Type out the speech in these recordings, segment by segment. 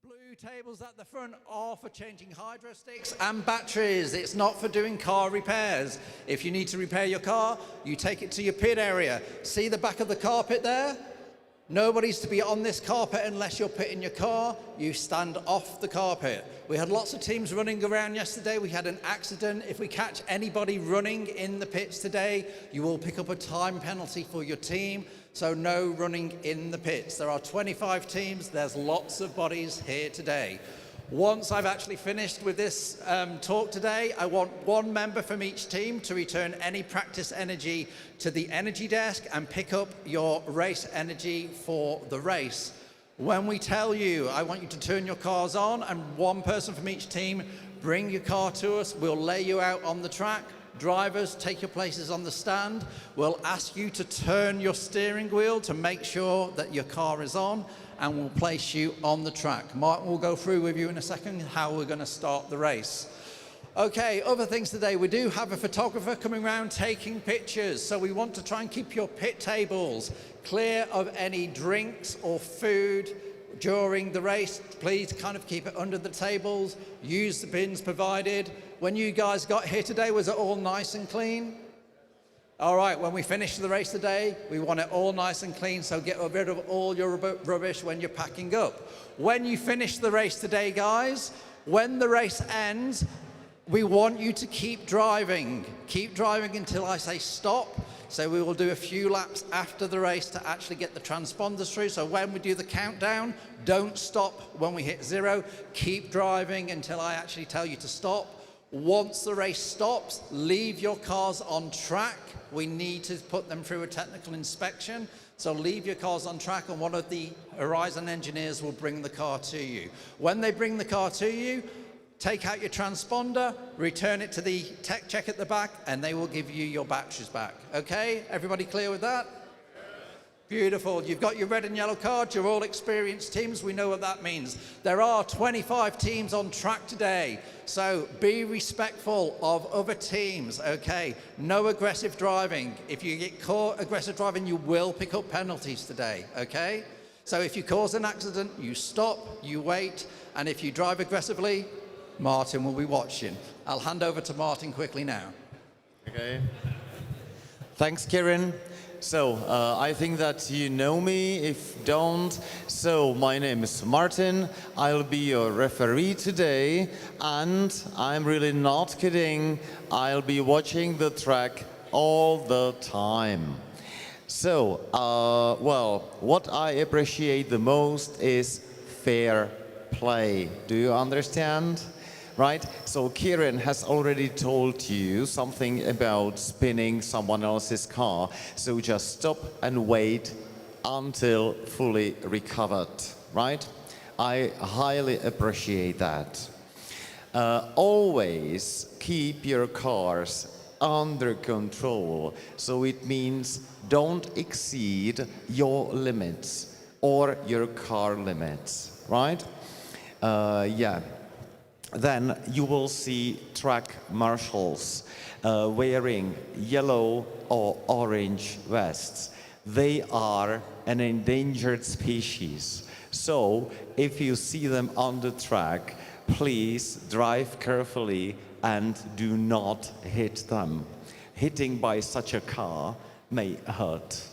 Blue tables at the front are for changing hydro sticks and batteries. It's not for doing car repairs. If you need to repair your car, you take it to your pit area. See the back of the carpet there? Nobody's to be on this carpet unless you're pitting your car. You stand off the carpet. We had lots of teams running around yesterday. We had an accident. If we catch anybody running in the pits today, you will pick up a time penalty for your team. So no running in the pits. There are 25 teams. There's lots of bodies here today. Once I've actually finished with this talk today, I want one member from each team to return any practice energy to the energy desk and pick up your race energy for the race. When we tell you, I want you to turn your cars on, and one person from each team bring your car to us. We'll lay you out on the track. Drivers, take your places on the stand. We'll ask you to turn your steering wheel to make sure that your car is on, and we'll place you on the track. Martin will go through with you in a second how we're going to start the race. Okay, other things today. We do have a photographer coming around taking pictures, so we want to try and keep your pit tables clear of any drinks or food during the race. Please kind of keep it under the tables. Use the bins provided. When you guys got here today, was it all nice and clean? All right, when we finish the race today, we want it all nice and clean, so get rid of all your rubbish when you're packing up. When you finish the race today, guys, when the race ends, we want you to keep driving. Keep driving until I say stop. So we will do a few laps after the race to actually get the transponders through. So when we do the countdown, don't stop when we hit 0. Keep driving until I actually tell you to stop. Once the race stops, leave your cars on track. We need to put them through a technical inspection. So leave your cars on track, and one of the Horizon engineers will bring the car to you. When they bring the car to you, take out your transponder, return it to the tech check at the back, and they will give you your batteries back. Okay, everybody clear with that? Beautiful. You've got your red and yellow cards. You're all experienced teams. We know what that means. There are 25 teams on track today, so be respectful of other teams, okay? No aggressive driving. If you get caught aggressive driving, you will pick up penalties today, okay? So if you cause an accident, you stop, you wait, and if you drive aggressively, Martin will be watching. I'll hand over to Martin quickly now. Okay. Thanks, Kieran. So, I think that you know me. If don't, so my name is Martin. I'll be your referee today, and I'm really not kidding. I'll be watching the track all the time. So, well, what I appreciate the most is fair play. Do you understand? Right? So Kieran has already told you something about spinning someone else's car. So just stop and wait until fully recovered, right? I highly appreciate that. Always keep your cars under control. So it means don't exceed your limits or your car limits, right? Yeah. Then you will see track marshals wearing yellow or orange vests. They are an endangered species. So if you see them on the track, please drive carefully and do not hit them. Hitting by such a car may hurt.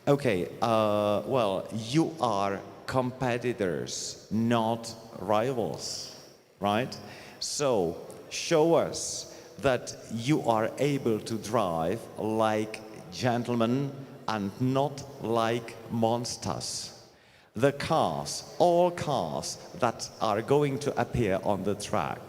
Okay, well, you are competitors, not rivals. Right? So, show us that you are able to drive like gentlemen and not like monsters. The cars, all cars that are going to appear on the track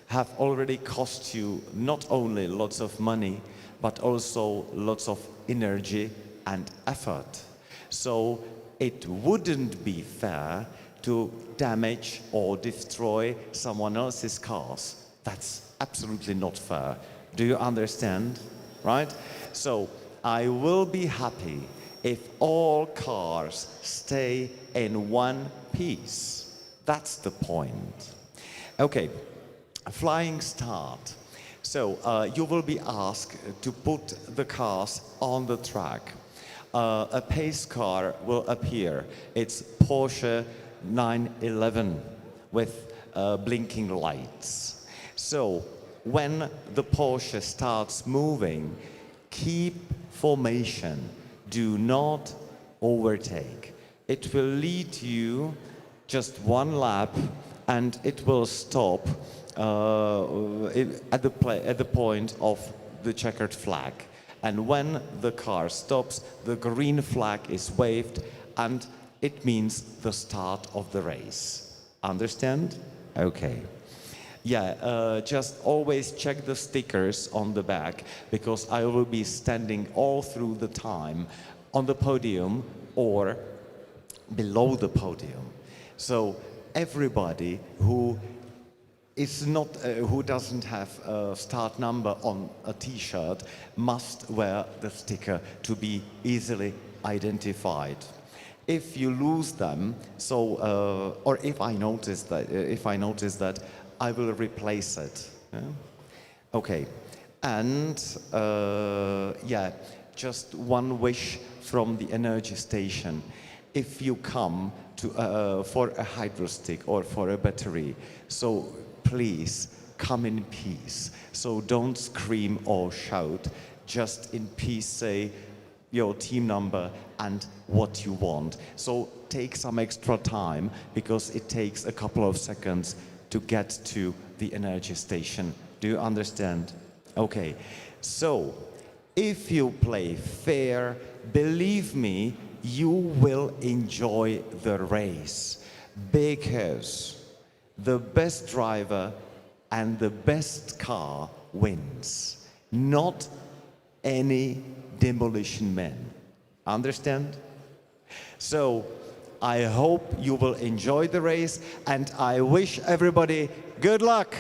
have already cost you not only lots of money, but also lots of energy and effort. So, it wouldn't be fair to damage or destroy someone else's cars. That's absolutely not fair. Do you understand? Right? So I will be happy if all cars stay in one piece. That's the point. Okay, flying start. So you will be asked to put the cars on the track. A pace car will appear. It's Porsche 911 with blinking lights. So when the Porsche starts moving, keep formation. Do not overtake. It will lead you just one lap and it will stop at the point of the checkered flag. And when the car stops, the green flag is waved and it means the start of the race. Understand? Okay. Yeah, just always check the stickers on the back because I will be standing all through the time on the podium or below the podium. So everybody who is not, who doesn't have a start number on a t-shirt must wear the sticker to be easily identified. If you lose them, so or if I notice that, I will replace it. Yeah? Okay, and yeah, just one wish from the energy station. If you come to for a hydro stick or for a battery, so please come in peace. So don't scream or shout. Just in peace say your team number and what you want. So take some extra time because it takes a couple of seconds to get to the energy station. Do you understand? Okay. So if you play fair, believe me, you will enjoy the race because the best driver and the best car wins, not any demolition man. Understand? So I hope you will enjoy the race and I wish everybody good luck.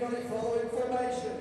everybody follow in formation.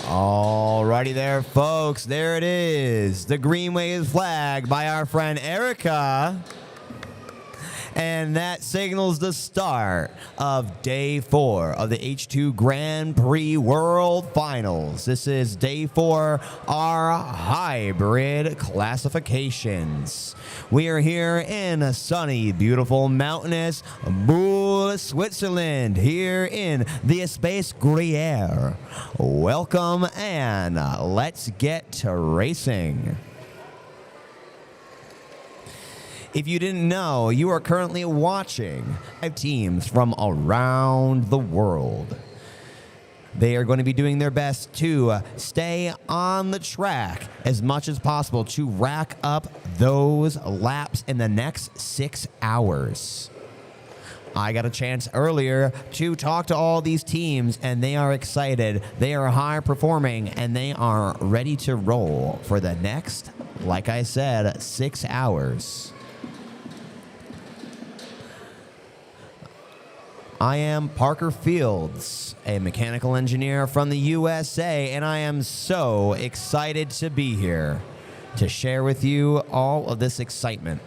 Alrighty there, folks. There it is. The green wave flag by our friend Erica. And that signals the start of day 4 of the H2 Grand Prix World Finals. This is day 4, our hybrid classifications. We are here in sunny, beautiful, mountainous Bull, Switzerland, here in the Espace Gruyere. Welcome and let's get to racing. If you didn't know, you are currently watching 5 teams from around the world. They are going to be doing their best to stay on the track as much as possible to rack up those laps in the next 6 hours. I got a chance earlier to talk to all these teams, and they are excited. They are high performing, and they are ready to roll for the next, like I said, 6 hours. I am Parker Fields, a mechanical engineer from the USA, and I am so excited to be here to share with you all of this excitement.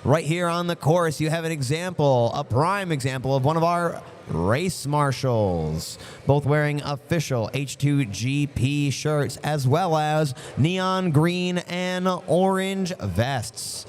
Right here on the course, you have an example, a prime example of one of our race marshals, both wearing official H2GP shirts as well as neon green and orange vests.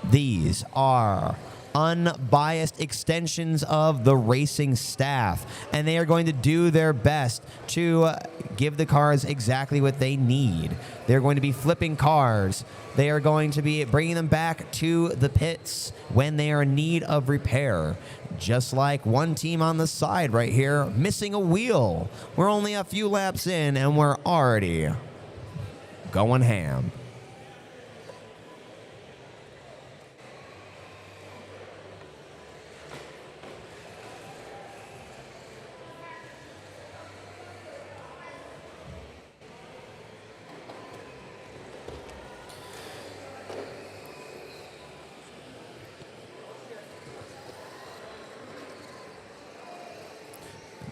These are unbiased extensions of the racing staff, and they are going to do their best to give the cars exactly what they need. They're going to be flipping cars. They are going to be bringing them back to the pits when they are in need of repair. Just like one team on the side right here, missing a wheel. We're only a few laps in, and we're already going ham.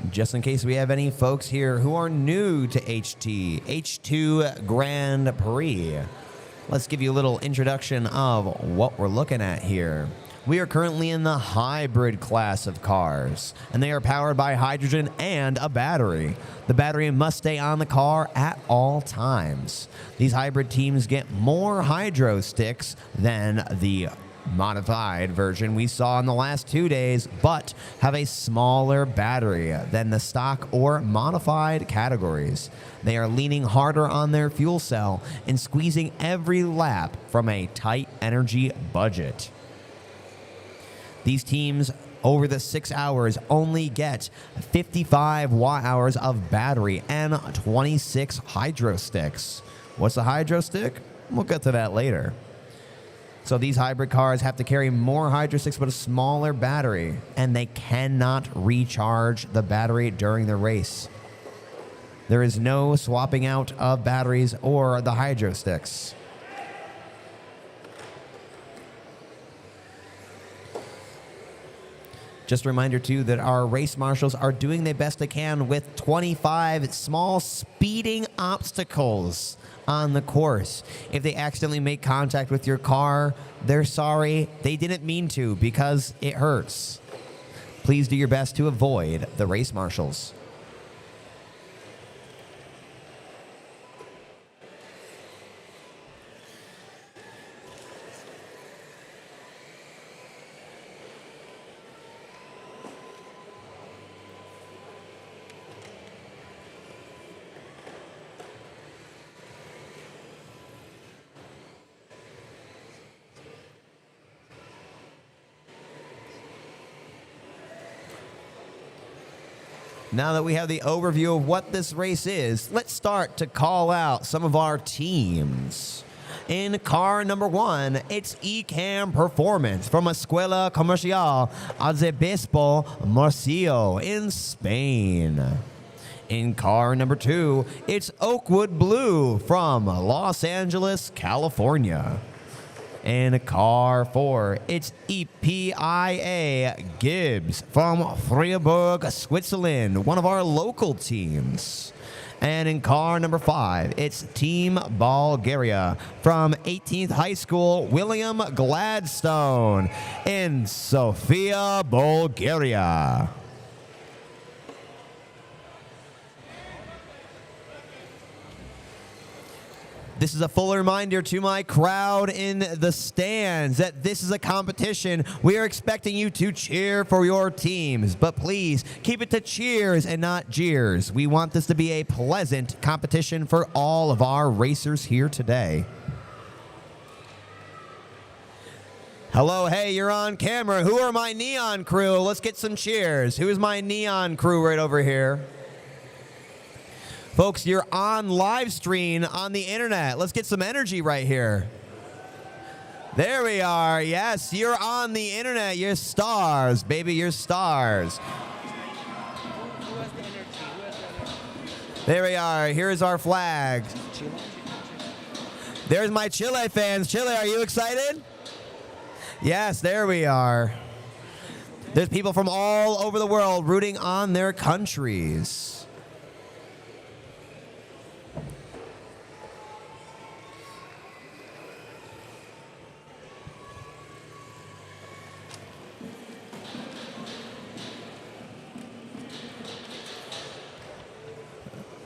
Just in case we have any folks here who are new to H2 Grand Prix, let's give you a little introduction of what we're looking at here. We are currently in the hybrid class of cars, and they are powered by hydrogen and a battery. The battery must stay on the car at all times. These hybrid teams get more hydro sticks than the modified version we saw in the last 2 days, but have a smaller battery than the stock or modified categories. They are leaning harder on their fuel cell and squeezing every lap from a tight energy budget. These teams over the 6 hours only get 55 watt-hours of battery and 26 hydro sticks. What's a hydro stick? We'll get to that later. So these hybrid cars have to carry more hydro sticks but a smaller battery, and they cannot recharge the battery during the race. There is no swapping out of batteries or the hydro sticks. Just a reminder, too, that our race marshals are doing their best they can with 25 small speeding obstacles on the course. If they accidentally make contact with your car, they're sorry. They didn't mean to because it hurts. Please do your best to avoid the race marshals. Now that we have the overview of what this race is, let's start to call out some of our teams. In car number 1, it's Ecam Performance from Escuela Comercial Arzobispo Murcio in Spain. In car number 2, it's Oakwood Blue from Los Angeles, California. In car 4, it's EPIA Gibbs from Freiburg, Switzerland, one of our local teams. And in car number 5, it's Team Bulgaria from 18th High School, William Gladstone in Sofia, Bulgaria. This is a full reminder to my crowd in the stands that this is a competition. We are expecting you to cheer for your teams, but please keep it to cheers and not jeers. We want this to be a pleasant competition for all of our racers here today. Hello, hey, you're on camera. Who are my neon crew? Let's get some cheers. Who is my neon crew right over here? Folks, you're on live stream on the internet. Let's get some energy right here. There we are. Yes, you're on the internet. You're stars, baby. You're stars. There we are. Here's our flag. There's my Chile fans. Chile, are you excited? Yes, there we are. There's people from all over the world rooting on their countries.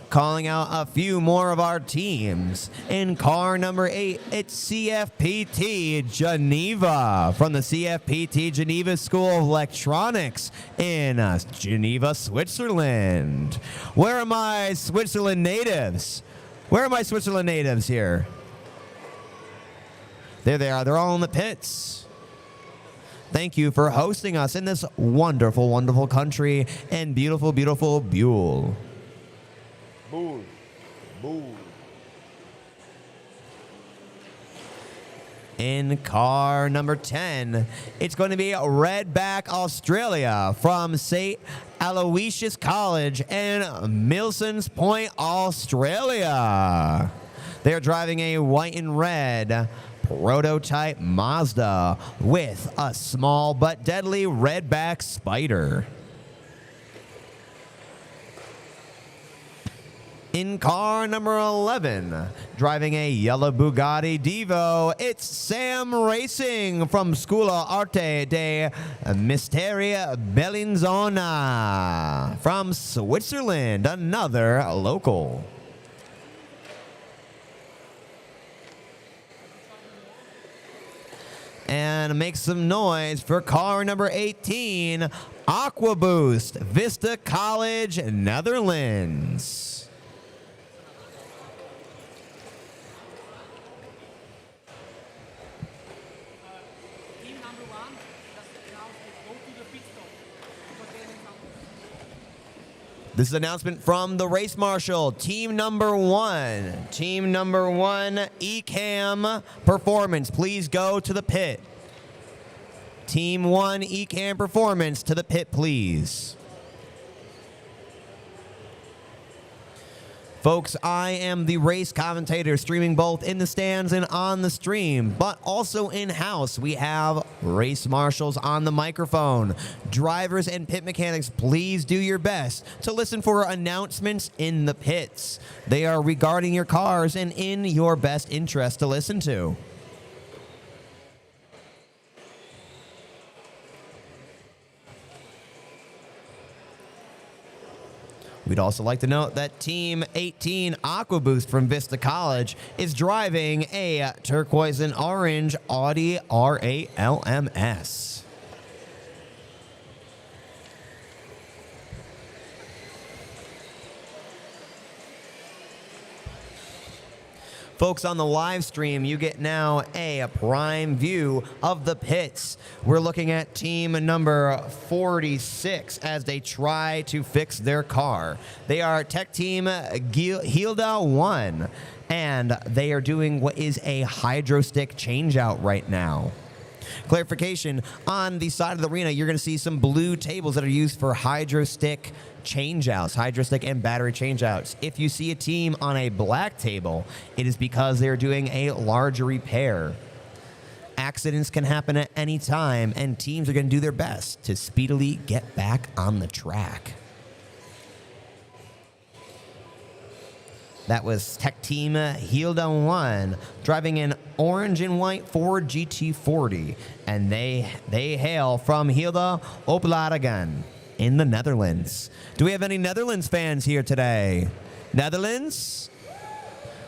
Calling out a few more of our teams. In car number 8, it's CFPT Geneva from the CFPT Geneva School of Electronics in Geneva, Switzerland. Where are my Switzerland natives? Where are my Switzerland natives here? There they are. They're all in the pits. Thank you for hosting us in this wonderful, wonderful country and beautiful, beautiful Buell. Bull. Bull. In car number 10, it's going to be Redback Australia from St. Aloysius College in Milsons Point, Australia. They're driving a white and red prototype Mazda with a small but deadly redback spider. In car number 11, driving a yellow Bugatti Divo, it's Sam Racing from Scuola Arte de Misteria Bellinzona from Switzerland, another local. And make some noise for car number 18, Aqua Boost, Vista College, Netherlands. This is an announcement from the race marshal. Team number 1. Team number 1, Ecam Performance. Please go to the pit. Team 1, Ecam Performance, to the pit, please. Folks, I am the race commentator, streaming both in the stands and on the stream, but also in-house. We have race marshals on the microphone. Drivers and pit mechanics, please do your best to listen for announcements in the pits. They are regarding your cars and in your best interest to listen to. We'd also like to note that Team 18 Aqua Boost from Vista College is driving a turquoise and orange Audi RALMS. Folks on the live stream, you get now a prime view of the pits. We're looking at team number 46 as they try to fix their car. They are Tech Team Hilda 1, and they are doing what is a hydro stick changeout right now. Clarification, on the side of the arena, you're going to see some blue tables that are used for hydro stick changeouts, hydro stick and battery changeouts. If you see a team on a black table, it is because they're doing a larger repair. Accidents can happen at any time, and teams are going to do their best to speedily get back on the track. That was Tech Team Hilda 1 driving an orange and white Ford GT40, and they hail from Hilda Opeladen in the Netherlands. Do we have any Netherlands fans here today? Netherlands?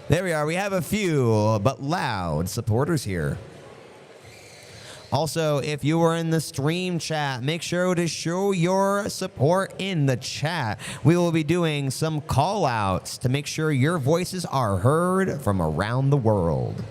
There we are. We have a few, but loud supporters here. Also, if you are in the stream chat, make sure to show your support in the chat. We will be doing some call outs to make sure your voices are heard from around the world.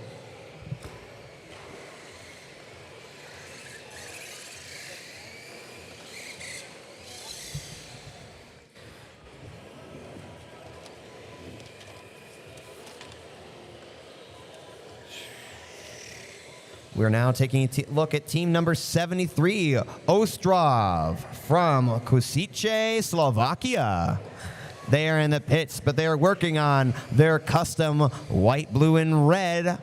We're now taking a look at team number 73, Ostrov from Košice, Slovakia. They are in the pits, but they are working on their custom white, blue, and red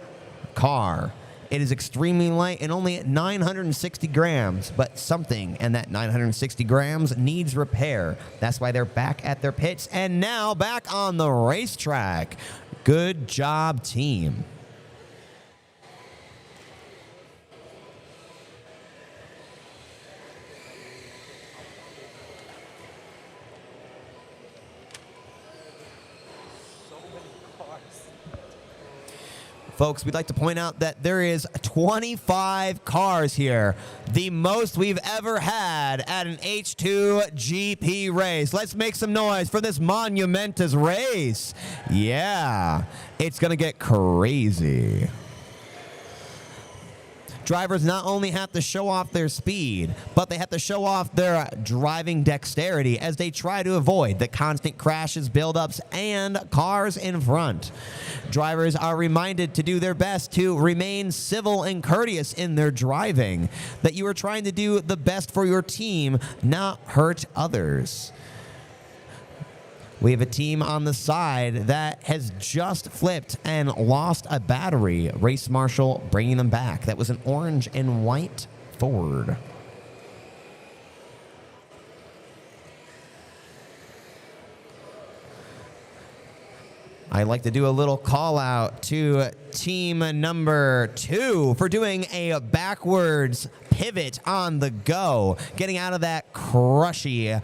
car. It is extremely light and only at 960 grams, but something in that 960 grams needs repair. That's why they're back at their pits and now back on the racetrack. Good job, team. Folks, we'd like to point out that there is 25 cars here, the most we've ever had at an H2GP race. Let's make some noise for this monumentous race. Yeah, it's going to get crazy. Drivers not only have to show off their speed, but they have to show off their driving dexterity as they try to avoid the constant crashes, buildups, and cars in front. Drivers are reminded to do their best to remain civil and courteous in their driving, that you are trying to do the best for your team, not hurt others. We have a team on the side that has just flipped and lost a battery. Race Marshal bringing them back. That was an orange and white Ford. I'd like to do a little call out to team number 2 for doing a backwards pivot on the go, getting out of that crushy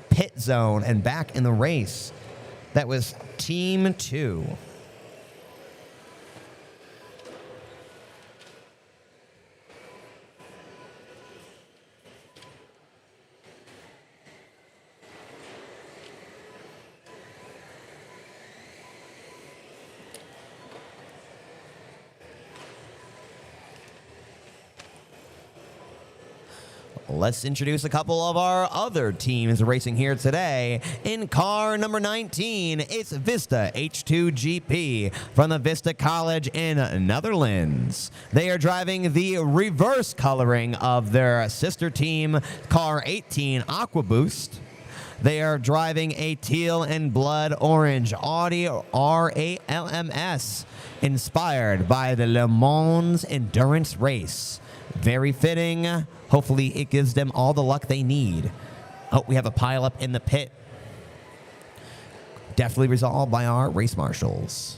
pit zone and back in the race. That was team 2. Let's introduce a couple of our other teams racing here today. In car number 19, it's Vista H2GP from the Vista College in Netherlands. They are driving the reverse coloring of their sister team, car 18, Aqua Boost. They are driving a teal and blood orange Audi R8 inspired by the Le Mans endurance race. Very fitting. Hopefully it gives them all the luck they need. Oh, we have a pileup in the pit. Definitely resolved by our race marshals.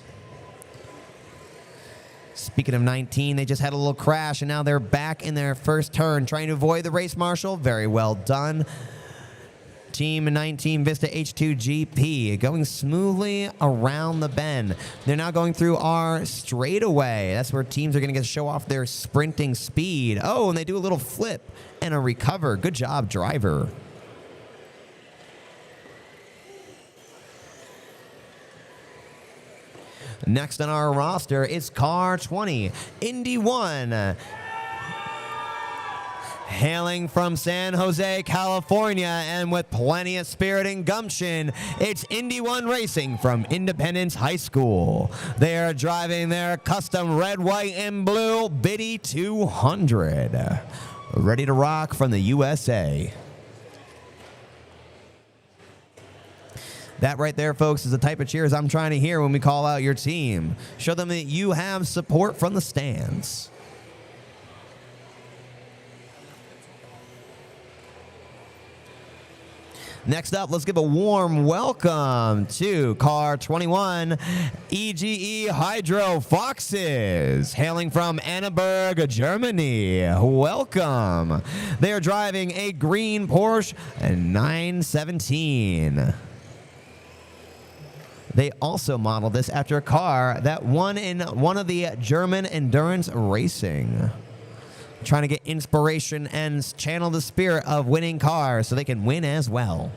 Speaking of 19, they just had a little crash, and now they're back in their first turn, trying to avoid the race marshal. Very well done. Team 19 Vista H2GP going smoothly around the bend. They're now going through our straightaway. That's where teams are going to get to show off their sprinting speed. Oh, and they do a little flip and a recover. Good job, driver. Next on our roster is car 20, Indy 1. Hailing from San Jose, California, and with plenty of spirit and gumption, it's Indy 1 Racing from Independence High School. They are driving their custom red, white, and blue Biddy 200. Ready to rock from the USA. That right there, folks, is the type of cheers I'm trying to hear when we call out your team. Show them that you have support from the stands. Next up, let's give a warm welcome to car 21, EGE Hydro Foxes, hailing from Annaberg, Germany. Welcome. They are driving a green Porsche 917. They also modeled this after a car that won in one of the German endurance racing. Trying to get inspiration and channel the spirit of winning cars so they can win as well.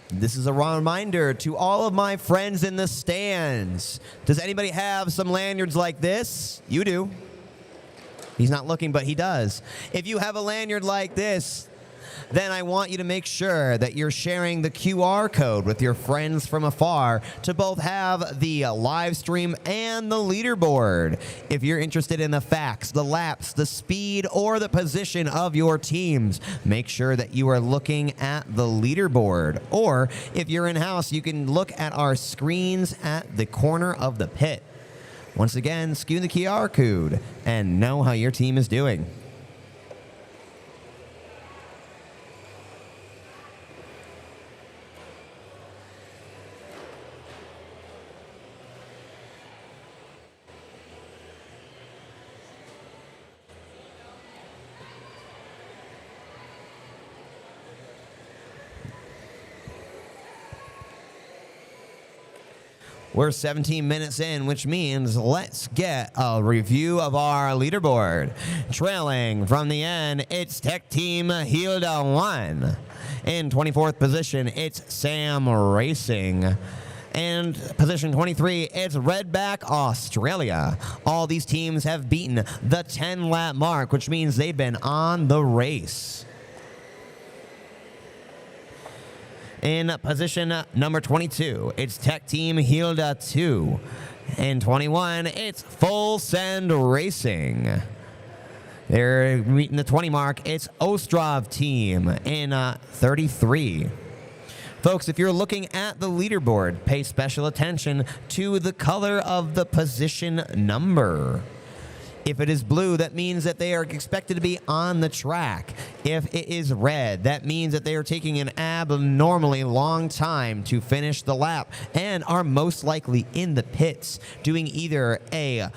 This is a reminder to all of my friends in the stands. Does anybody have some lanyards like this? You do. He's not looking, but he does. If you have a lanyard like this, then I want you to make sure that you're sharing the QR code with your friends from afar to both have the live stream and the leaderboard. If you're interested in the facts, the laps, the speed, or the position of your teams, make sure that you are looking at the leaderboard. Or if you're in-house, you can look at our screens at the corner of the pit. Once again, skew the QR code and know how your team is doing. We're 17 minutes in, which means let's get a review of our leaderboard. Trailing from the end, it's Tech Team Hilda 1. In 24th position, it's Sam Racing. And position 23, it's Redback Australia. All these teams have beaten the 10-lap mark, which means they've been on the race. In position number 22, it's Tech Team Hilda 2. In 21, it's Full Send Racing. They're meeting the 20 mark. It's Ostrov Team in 33. Folks, if you're looking at the leaderboard, pay special attention to the color of the position number. If it is blue, that means that they are expected to be on the track. If it is red, that means that they are taking an abnormally long time to finish the lap and are most likely in the pits doing either a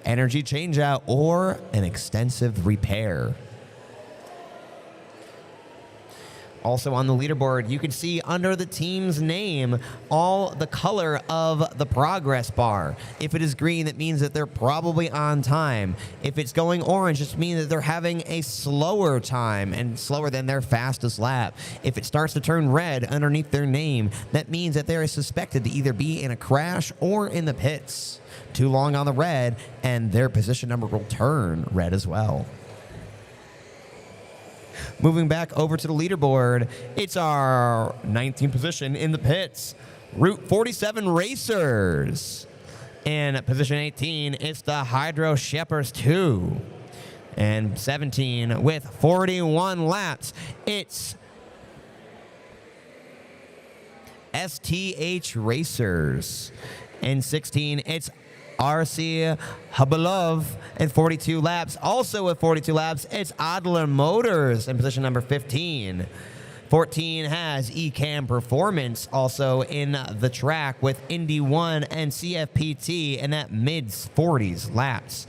energy changeout or an extensive repair. Also on the leaderboard, you can see under the team's name all the color of the progress bar. If it is green, that means that they're probably on time. If it's going orange, it means that they're having a slower time and slower than their fastest lap. If it starts to turn red underneath their name, that means that they are suspected to either be in a crash or in the pits. Too long on the red, and their position number will turn red as well. Moving back over to the leaderboard, it's our 19th position in the pits, Route 47 Racers. In position 18, it's the Hydro Shepherds 2. And 17, with 41 laps, it's STH Racers. In 16, it's RC Habalov in 42 laps. Also with 42 laps, it's Adler Motors in position number 15. 14 has eCam Performance also in the track with Indy 1 and CFPT in that mid-40s laps.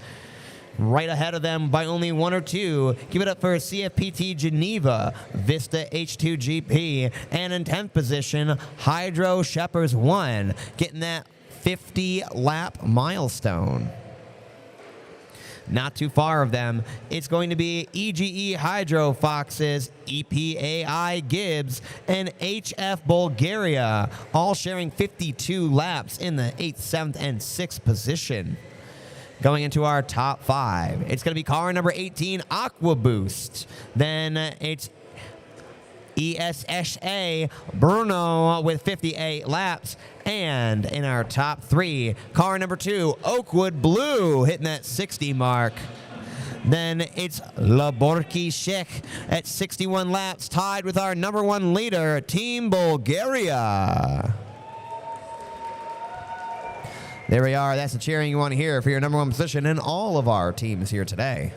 Right ahead of them by only 1 or 2. Give it up for CFPT Geneva, Vista H2GP, and in 10th position, Hydro Shepherds 1, getting that 50-lap milestone. Not too far of them, it's going to be EGE Hydro Foxes, EPAI Gibbs, and HF Bulgaria, all sharing 52 laps in the 8th, 7th, and 6th position. Going into our top 5, it's going to be car number 18, Aqua Boost. Then it's ESSA Bruno with 58 laps. And in our top 3, car number 2, Oakwood Blue, hitting that 60 mark. Then it's Laborki Sheikh at 61 laps, tied with our number 1 leader, Team Bulgaria. There we are. That's the cheering you want to hear for your number 1 position in all of our teams here today.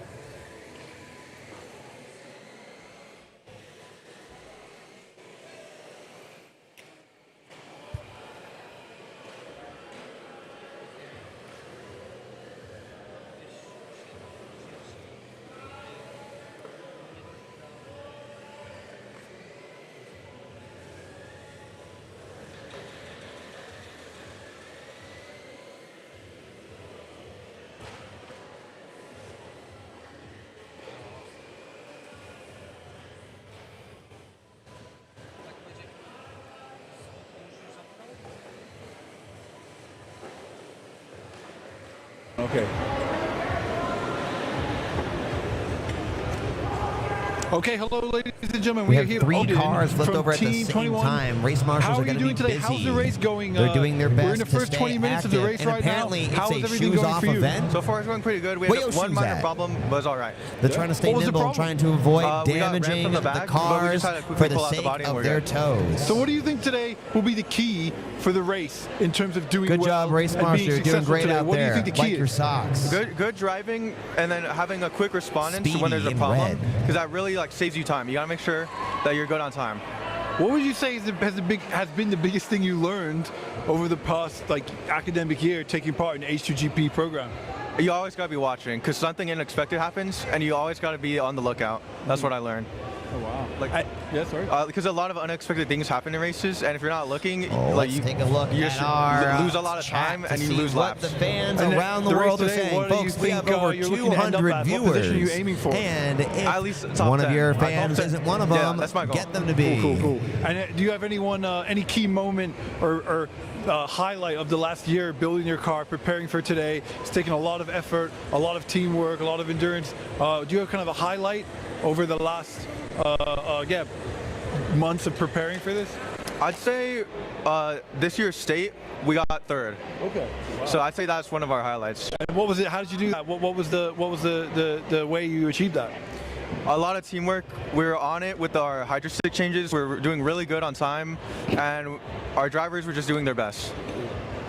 Okay. Okay, hello, ladies and gentlemen. We are have here 3 Odin cars left from over at the Team same 21. time. Race marshals How are going to be you doing today? busy. How's the race going? They're doing their best We're in the first to 20 stay minutes of the active, race and right apparently now. How is it's a everything going shoes-off for you? event. So far, it's going pretty good. We Where had your one shoes minor at? problem, but it's all right. They're trying to stay What was the nimble, problem? trying to avoid We got ran damaging from the the back, but we cars just had to quickly for the pull out the sake body and of we're their good. toes. So what do you think today will be the key for the race in terms of doing Good well job, race and marshal. being You're doing successful great today? out What do there. you think the key Like your is? socks. Good driving, and then having a quick respondence when there's a Speedy in problem, red. because that really saves you time. You gotta make sure that you're good on time. What would you say has been the biggest thing you learned over the past academic year taking part in the H2GP program? You always gotta be watching, because something unexpected happens, and you always gotta be on the lookout. That's what I learned. Oh wow! Like, yeah, sorry. Because a lot of unexpected things happen in races, and if you're not looking, Let's you take a look you at just our lose a lot of chat time, to and you see lose what laps. the fans And around the the race world are today, saying. what do you Folks, we have think, over you're looking to end up 200 at? viewers. What position are you aiming for? And if At least top one of 10. your Top fans 10. isn't one of Yeah, them, that's my goal. get them to be. Cool. And do you have any key moment or highlight of the last year building your car, preparing for today? It's taken a lot of effort, a lot of teamwork, a lot of endurance. Do you have kind of a highlight over the last months of preparing for this? I'd say this year's state, we got 3rd. Okay. Wow. So I'd say that's one of our highlights. And what was it? How did you do that? What was the way you achieved that? A lot of teamwork. We were on it with our hydro stick changes. We were doing really good on time, and our drivers were just doing their best.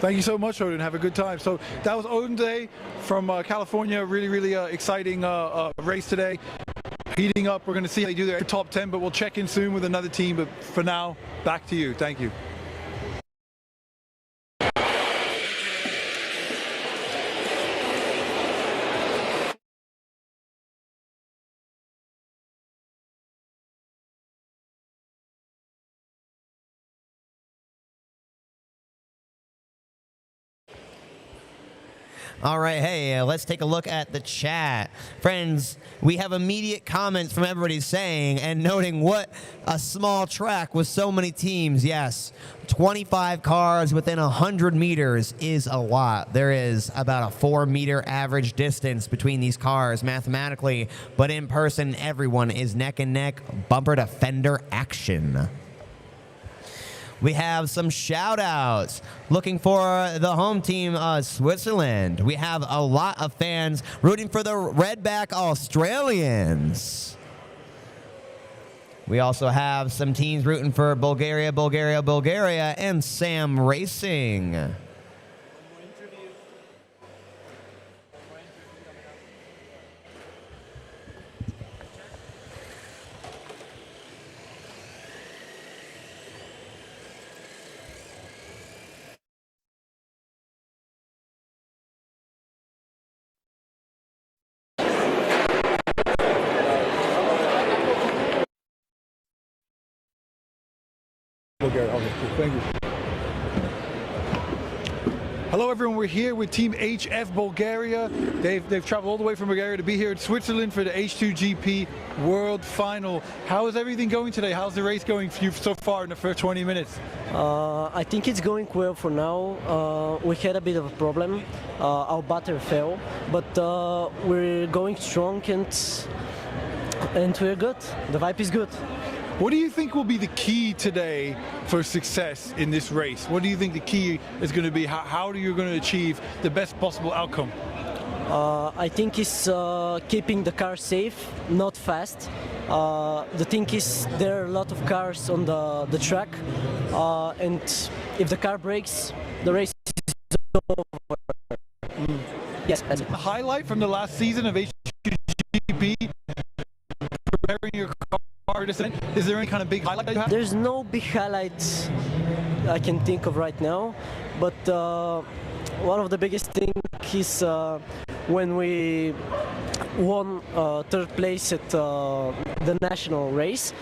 Thank you so much, Odin. Have a good time. So that was Odin today from California. Really exciting race today. Heating up. We're going to see how they do their top 10, but we'll check in soon with another team. But for now, back to you. Thank you. All right, hey, let's take a look at the chat. Friends, we have immediate comments from everybody saying and noting what a small track with so many teams. Yes, 25 cars within 100 meters is a lot. There is about a 4-meter average distance between these cars mathematically, but in person, everyone is neck and neck, bumper to fender action. We have some shout-outs looking for the home team, Switzerland. We have a lot of fans rooting for the Redback Australians. We also have some teams rooting for Bulgaria, Bulgaria, Bulgaria, and Sam Racing. Bulgaria. Okay, cool. Thank you. Hello, everyone. We're here with Team HF Bulgaria. They've traveled all the way from Bulgaria to be here in Switzerland for the H2GP World Final. How is everything going today? How's the race going for you so far in the first 20 minutes? I think it's going well for now. We had a bit of a problem. Our battery fell, but we're going strong and we're good. The vibe is good. What do you think will be the key today for success in this race? What do you think the key is going to be? How are you going to achieve the best possible outcome? I think it's keeping the car safe, not fast. The thing is there are a lot of cars on the track, and if the car breaks, the race is over. Yes, that's it. The highlight from the last season of H2GP, preparing your car, is there any kind of big highlight that you have? There's no big highlights I can think of right now, but one of the biggest things is when we won third place at the national race.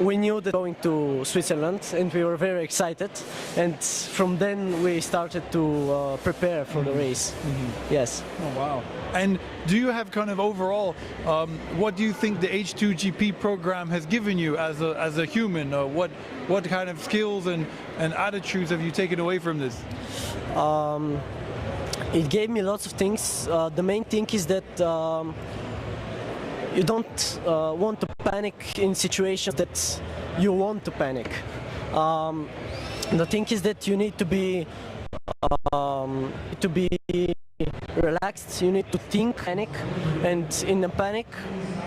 We knew that going to Switzerland, and we were very excited. And from then we started to prepare for the race. Mm-hmm. Yes. Oh wow! And do you have kind of overall, what do you think the H2GP program has given you as a human? What kind of skills and attitudes have you taken away from this? It gave me lots of things. The main thing is that you don't want to panic in situations that you want to panic. The thing is that you need to be relaxed. You need to think, panic, and in a panic,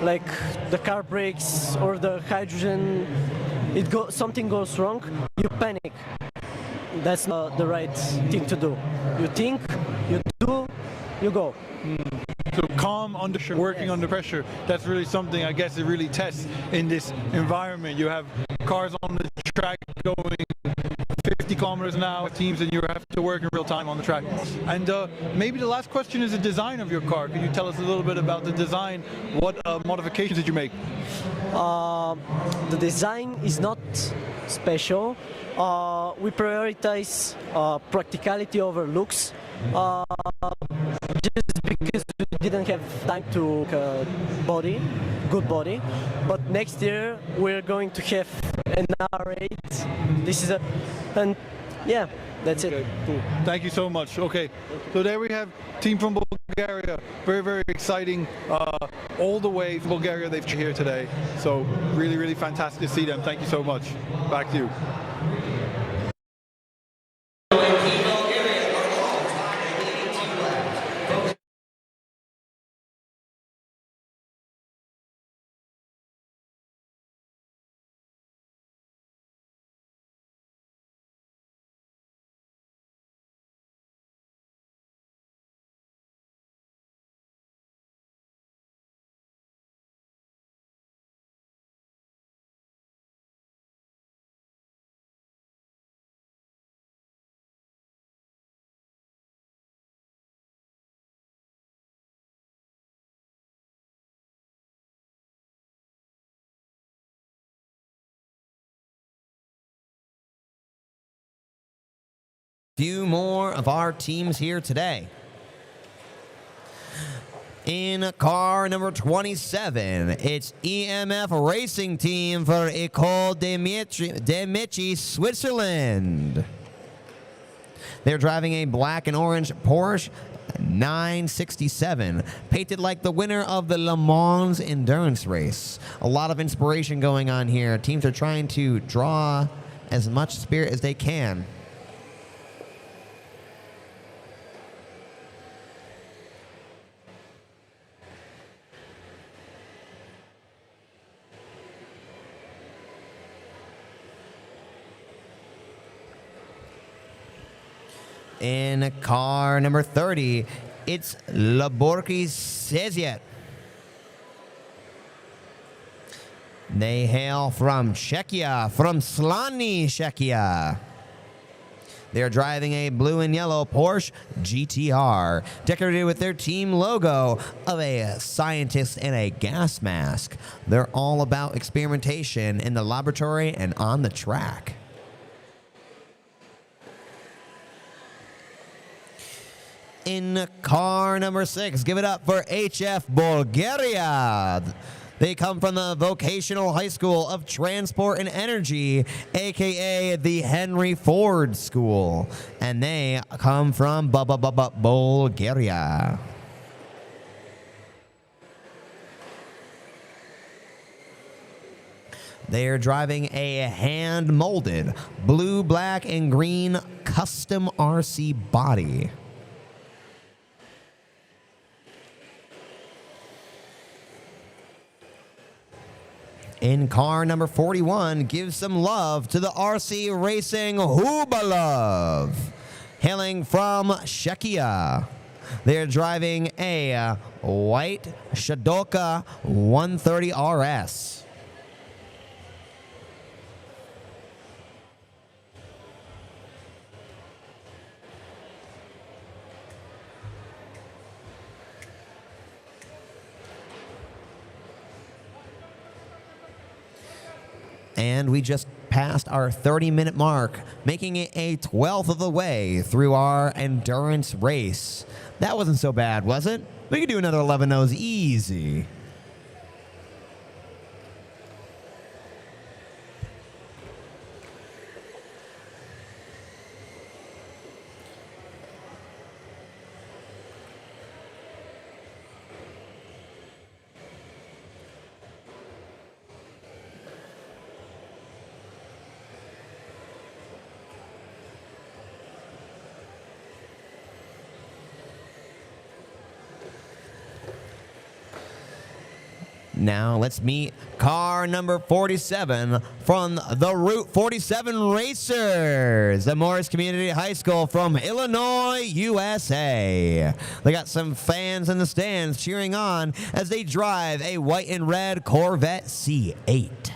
like the car breaks or the hydrogen, something goes wrong, you panic. That's not the right thing to do. You think, you do, you go. So calm under pressure, working under pressure, that's really something I guess it really tests in this environment. You have cars on the track going 50 kilometers an hour, teams, and you have to work in real time on the track. And maybe the last question is the design of your car. Can you tell us a little bit about the design? What modifications did you make? The design is not special. We prioritize practicality over looks. Just because we didn't have time to good body, but next year we're going to have an R8. This is and yeah, that's it. Cool. Thank you so much. Okay, so there we have team from Bulgaria. Very, very exciting. All the way from Bulgaria, they've here today. So really, really fantastic to see them. Thank you so much. Back to you. Few more of our teams here today. In car number 27, it's EMF Racing Team for École des Métiers, Switzerland. They're driving a black and orange Porsche 967, painted like the winner of the Le Mans endurance race. A lot of inspiration going on here. Teams are trying to draw as much spirit as they can. In car number 30, it's Laborki Seziet. They hail from Czechia, from Slany, Czechia. They're driving a blue and yellow Porsche GTR, decorated with their team logo of a scientist in a gas mask. They're all about experimentation in the laboratory and on the track. In car number 6, give it up for HF Bulgaria. They come from the Vocational High School of Transport and Energy, aka the Henry Ford School, and they come from Bulgaria. They're driving a hand-molded blue, black, and green custom RC body. In car number 41, give some love to the RC Racing Hubalov, hailing from Czechia. They're driving a white Shadoka 130 RS. And we just passed our 30-minute mark, making it a 12th of the way through our endurance race. That wasn't so bad, was it? We could do another 11 O's easy. Now let's meet car number 47 from the Route 47 Racers, the Morris Community High School from Illinois, USA. They got some fans in the stands cheering on as they drive a white and red Corvette C8.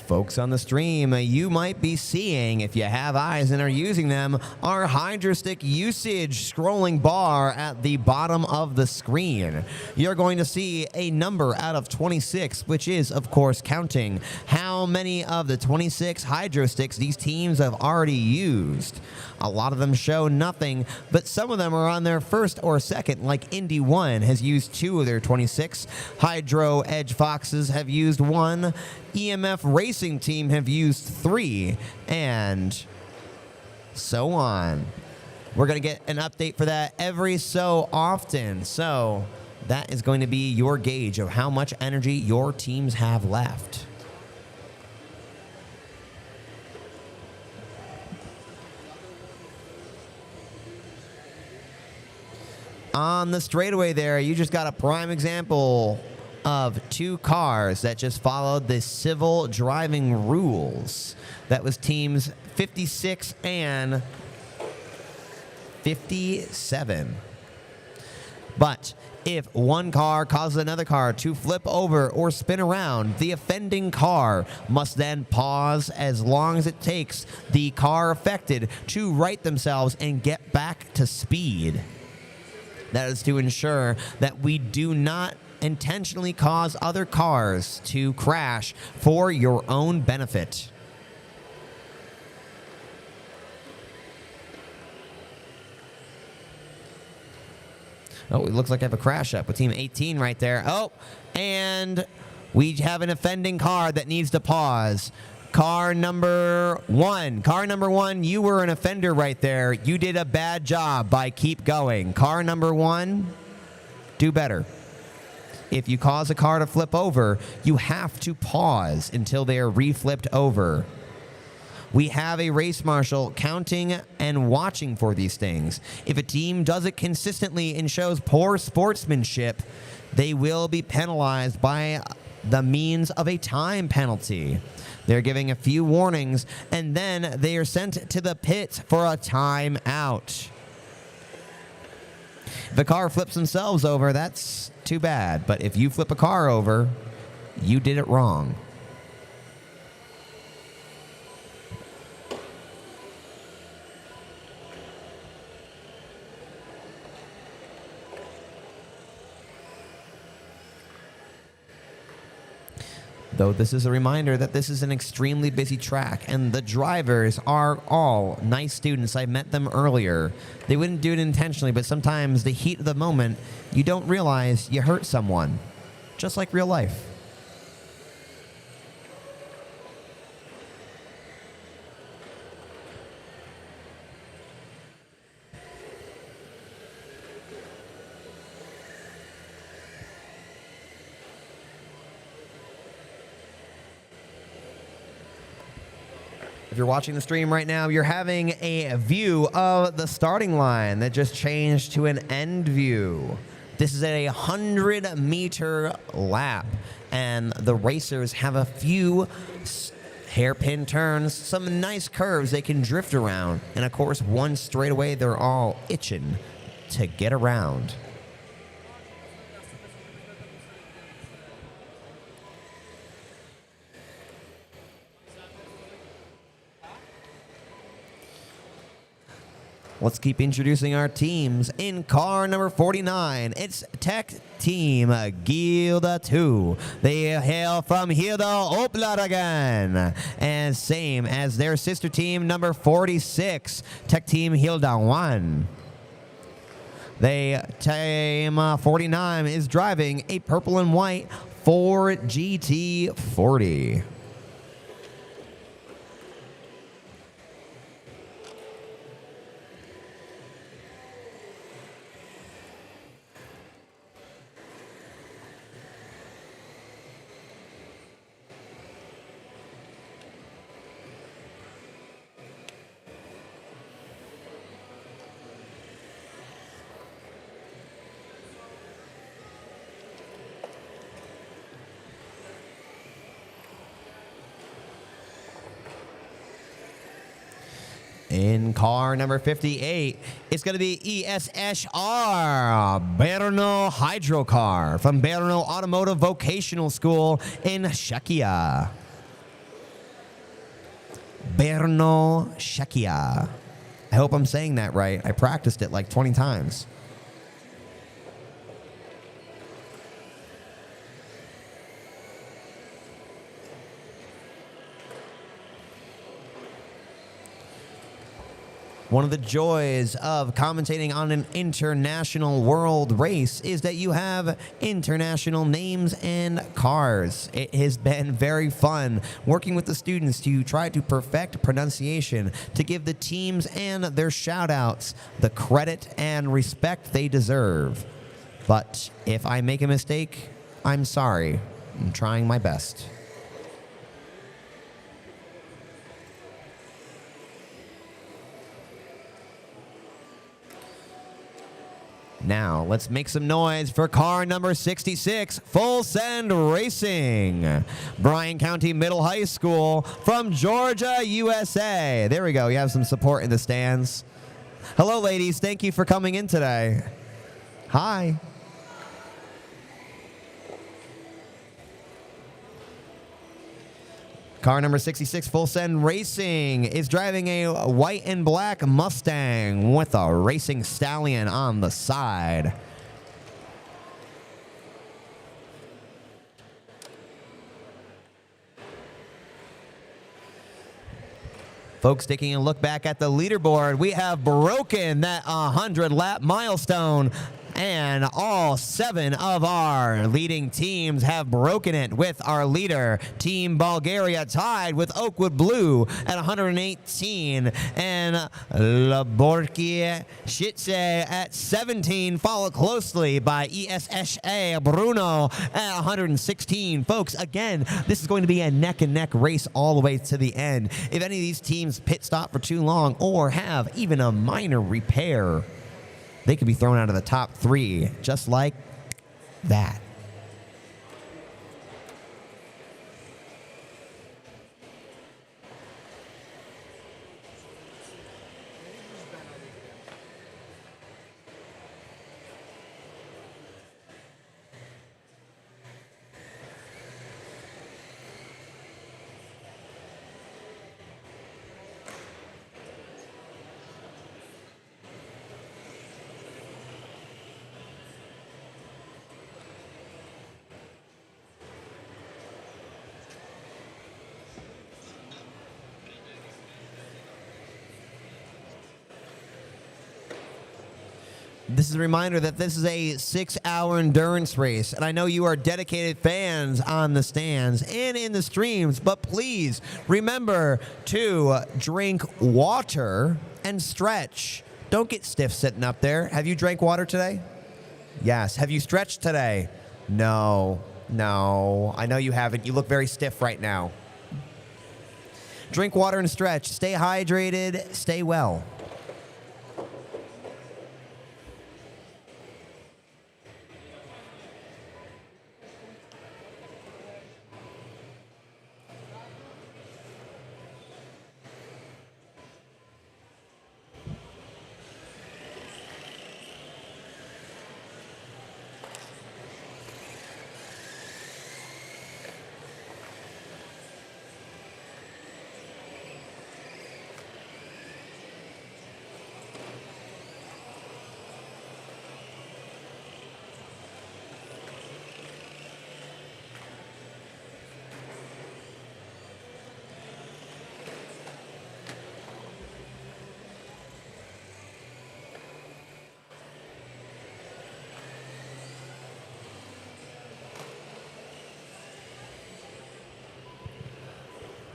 Folks on the stream, you might be seeing, if you have eyes and are using them, our HydroStick usage scrolling bar at the bottom of the screen. You're going to see a number out of 26, which is, of course, counting how many of the 26 HydroSticks these teams have already used. A lot of them show nothing, but some of them are on their first or second, like Indy 1 has used 2 of their 26. Hydro Edge Foxes have used 1. EMF Racing Team have used 3, and so on. We're going to get an update for that every so often, so that is going to be your gauge of how much energy your teams have left. on the straightaway there, you just got a prime example of two cars that just followed the civil driving rules. That was teams 56 and 57. But if one car causes another car to flip over or spin around, the offending car must then pause as long as it takes the car affected to right themselves and get back to speed. That is to ensure that we do not intentionally cause other cars to crash for your own benefit. Oh, it looks like I have a crash up with team 18 right there. Oh, and we have an offending car that needs to pause. Car number one, you were an offender right there. You did a bad job by keep going. Car number one, do better. If you cause a car to flip over, you have to pause until they are reflipped over. We have a race marshal counting and watching for these things. If a team does it consistently and shows poor sportsmanship, they will be penalized by the means of a time penalty. They're giving a few warnings, and then they are sent to the pits for a timeout. If the car flips themselves over, that's too bad. But if you flip a car over, you did it wrong. Though this is a reminder that this is an extremely busy track, and the drivers are all nice students. I met them earlier. They wouldn't do it intentionally, but sometimes the heat of the moment, you don't realize you hurt someone, just like real life. If you're watching the stream right now, you're having a view of the starting line that just changed to an end view. This is a 100-meter lap, and the racers have a few hairpin turns, some nice curves they can drift around, and of course, one straightaway they're all itching to get around. Let's keep introducing our teams. In car number 49, it's Tech Team Gilda 2. They hail from Hilda Opladen. And same as their sister team, number 46, Tech Team Hilda 1. Team 49 is driving a purple and white Ford GT40. In car number 58, it's going to be ESSR Berno Hydro Car from Berno Automotive Vocational School in Czechia. Berno, Czechia. I hope I'm saying that right. I practiced it like 20 times. One of the joys of commentating on an international world race is that you have international names and cars. It has been very fun working with the students to try to perfect pronunciation, to give the teams and their shout-outs the credit and respect they deserve. But if I make a mistake, I'm sorry. I'm trying my best. Now, let's make some noise for car number 66, Full Send Racing. Bryan County Middle High School from Georgia, USA. There we go. You have some support in the stands. Hello, ladies. Thank you for coming in today. Hi. Car number 66, Full Send Racing, is driving a white and black Mustang with a racing stallion on the side. Folks, taking a look back at the leaderboard, we have broken that 100-lap milestone, and all 7 of our leading teams have broken it, with our leader, Team Bulgaria, tied with Oakwood Blue at 118, and Laborki Shitse at 17, followed closely by ESSA Bruno at 116. Folks, again, this is going to be a neck-and-neck race all the way to the end. If any of these teams pit stop for too long or have even a minor repair, they could be thrown out of the top 3, just like that. This is a reminder that this is a 6-hour endurance race, and I know you are dedicated fans on the stands and in the streams, but please remember to drink water and stretch. Don't get stiff sitting up there. Have you drank water today? Yes. Have you stretched today? No. No. I know you haven't. You look very stiff right now. Drink water and stretch. Stay hydrated. Stay well.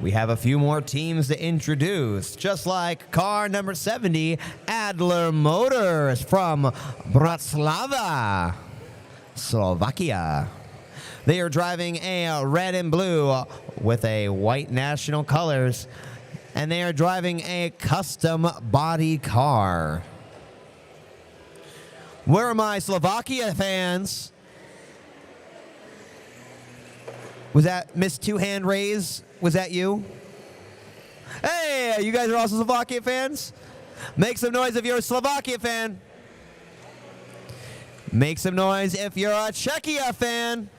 We have a few more teams to introduce, just like car number 70, Adler Motors from Bratislava, Slovakia. They are driving a red and blue with a white national colors, and they are driving a custom body car. Where are my Slovakia fans? Was that Miss Two Hand Raise? Was that you? Hey, you guys are also Slovakia fans? Make some noise if you're a Slovakia fan. Make some noise if you're a Czechia fan.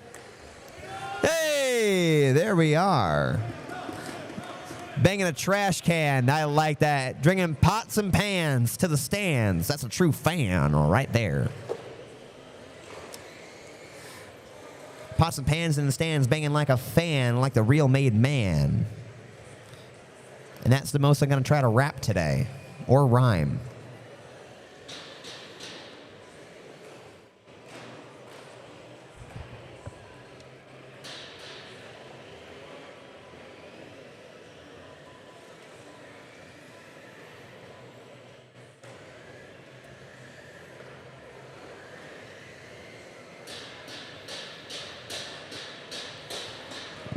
Hey, there we are. Banging a trash can. I like that. Bringing pots and pans to the stands. That's a true fan right there. Pots and pans in the stands banging like a fan, like the real made man. And that's the most I'm going to try to rap today, or rhyme.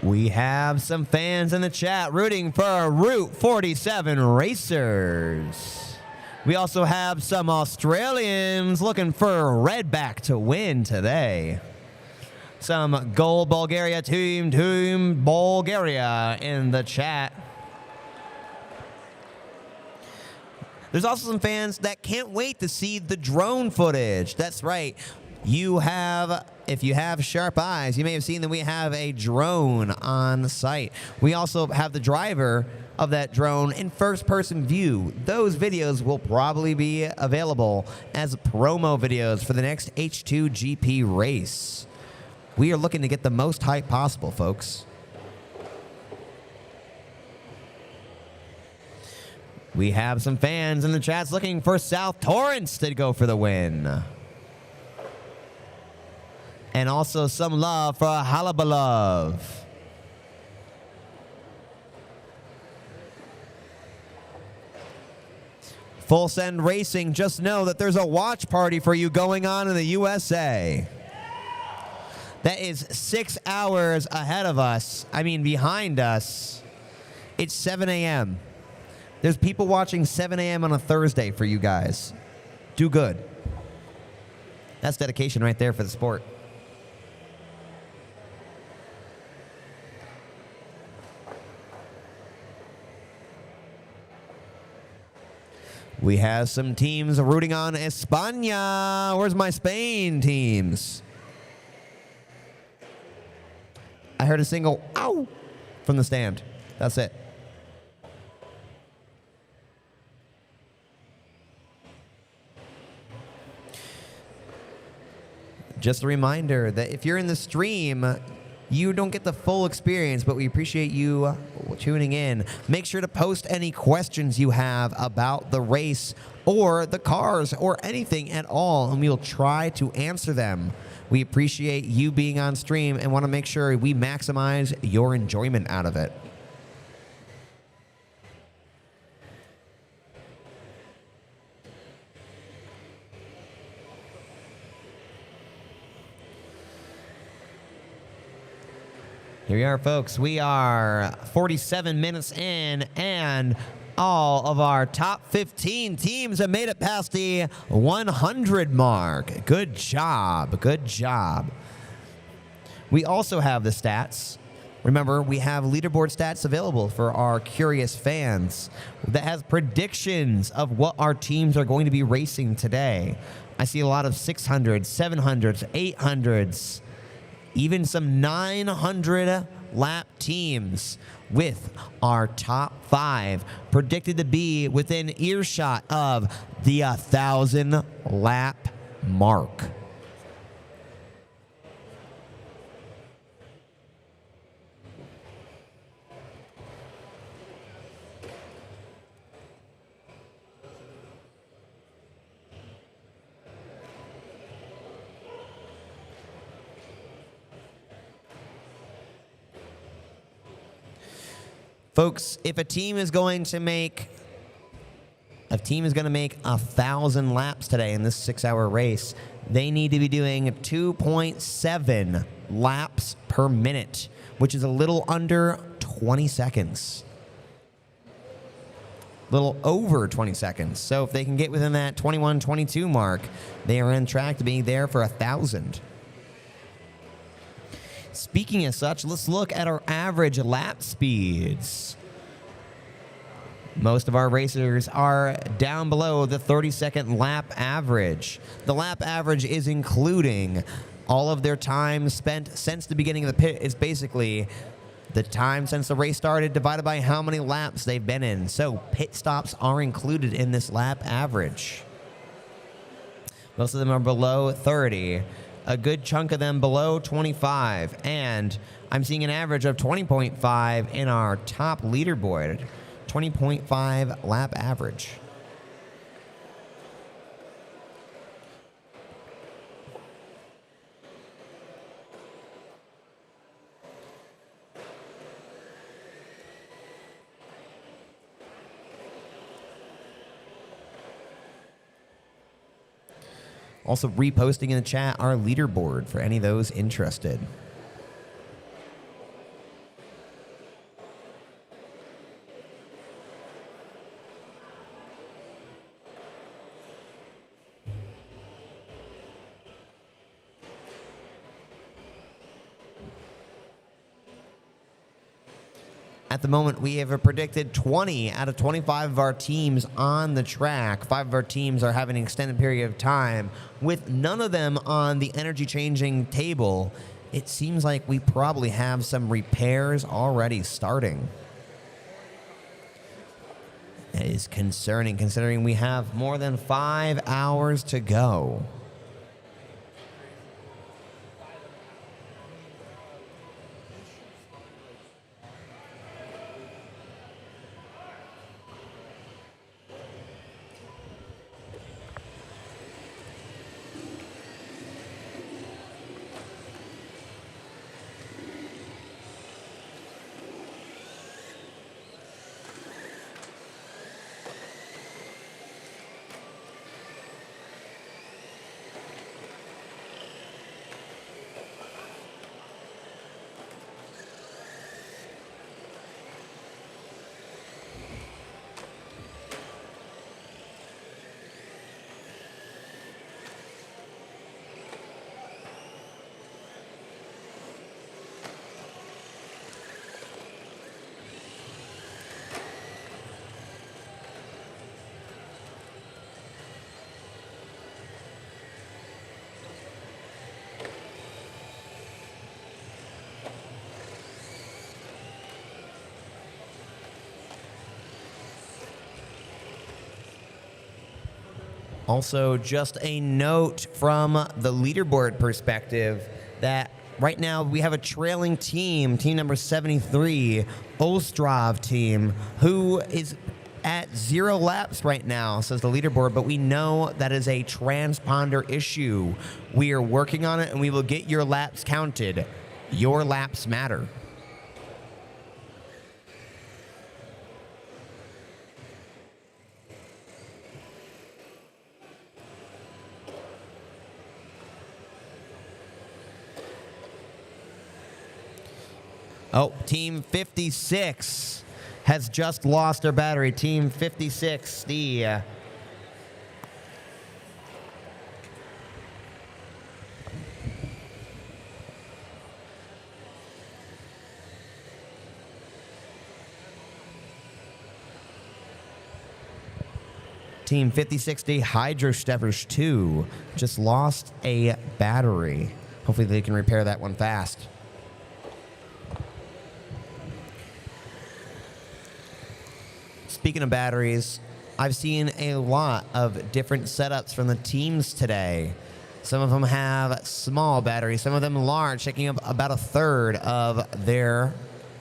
We have some fans in the chat rooting for Route 47 racers. We also have some Australians looking for Redback to win today. Some Gold Bulgaria Team Bulgaria in the chat. There's also some fans that can't wait to see the drone footage. That's right. If you have sharp eyes, you may have seen that we have a drone on site. We also have the driver of that drone in first-person view. Those videos will probably be available as promo videos for the next H2GP race. We are looking to get the most hype possible, folks. We have some fans in the chats looking for South Torrance to go for the win. And also some love for Halabalov. Full Send Racing, just know that there's a watch party for you going on in the USA. That is 6 hours ahead of us. I mean, behind us. It's 7 a.m. There's people watching 7 a.m. on a Thursday for you guys. Do good. That's dedication right there for the sport. We have some teams rooting on España. Where's my Spain teams? I heard a single ow from the stand. That's it. Just a reminder that if you're in the stream, you don't get the full experience, but we appreciate you tuning in. Make sure to post any questions you have about the race or the cars or anything at all, and we'll try to answer them. We appreciate you being on stream and want to make sure we maximize your enjoyment out of it. Here we are, folks. We are 47 minutes in, and all of our top 15 teams have made it past the 100 mark. Good job. Good job. We also have the stats. Remember, we have leaderboard stats available for our curious fans that has predictions of what our teams are going to be racing today. I see a lot of 600s, 700s, 800s, even some 900 lap teams with our top 5 predicted to be within earshot of the 1,000 lap mark. Folks, if a team is going to make 1,000 laps today in this 6-hour race, they need to be doing 2.7 laps per minute, which is a little under 20 seconds. A little over 20 seconds. So if they can get within that 21, 22 mark, they are on track to being there for 1,000. Speaking as such, let's look at our average lap speeds. Most of our racers are down below the 30-second lap average. The lap average is including all of their time spent since the beginning of the pit. It's basically the time since the race started divided by how many laps they've been in. So pit stops are included in this lap average. Most of them are below 30. A good chunk of them below 25, and I'm seeing an average of 20.5 in our top leaderboard, 20.5 lap average. Also reposting in the chat our leaderboard for any of those interested. At the moment, we have predicted 20 out of 25 of our teams on the track. 5 of our teams are having an extended period of time, with none of them on the energy changing table. It seems like we probably have some repairs already starting. That is concerning, considering we have more than 5 hours to go. Also, just a note from the leaderboard perspective that right now we have a trailing team, team number 73, Ostrov team, who is at 0 laps right now, says the leaderboard, but we know that is a transponder issue. We are working on it, and we will get your laps counted. Your laps matter. Oh, Team 56 has just lost their battery. Team 56, the... Team 5060 Hydro Steppers 2 just lost a battery. Hopefully they can repair that one fast. Speaking of batteries, I've seen a lot of different setups from the teams today. Some of them have small batteries, some of them large, taking up about a third of their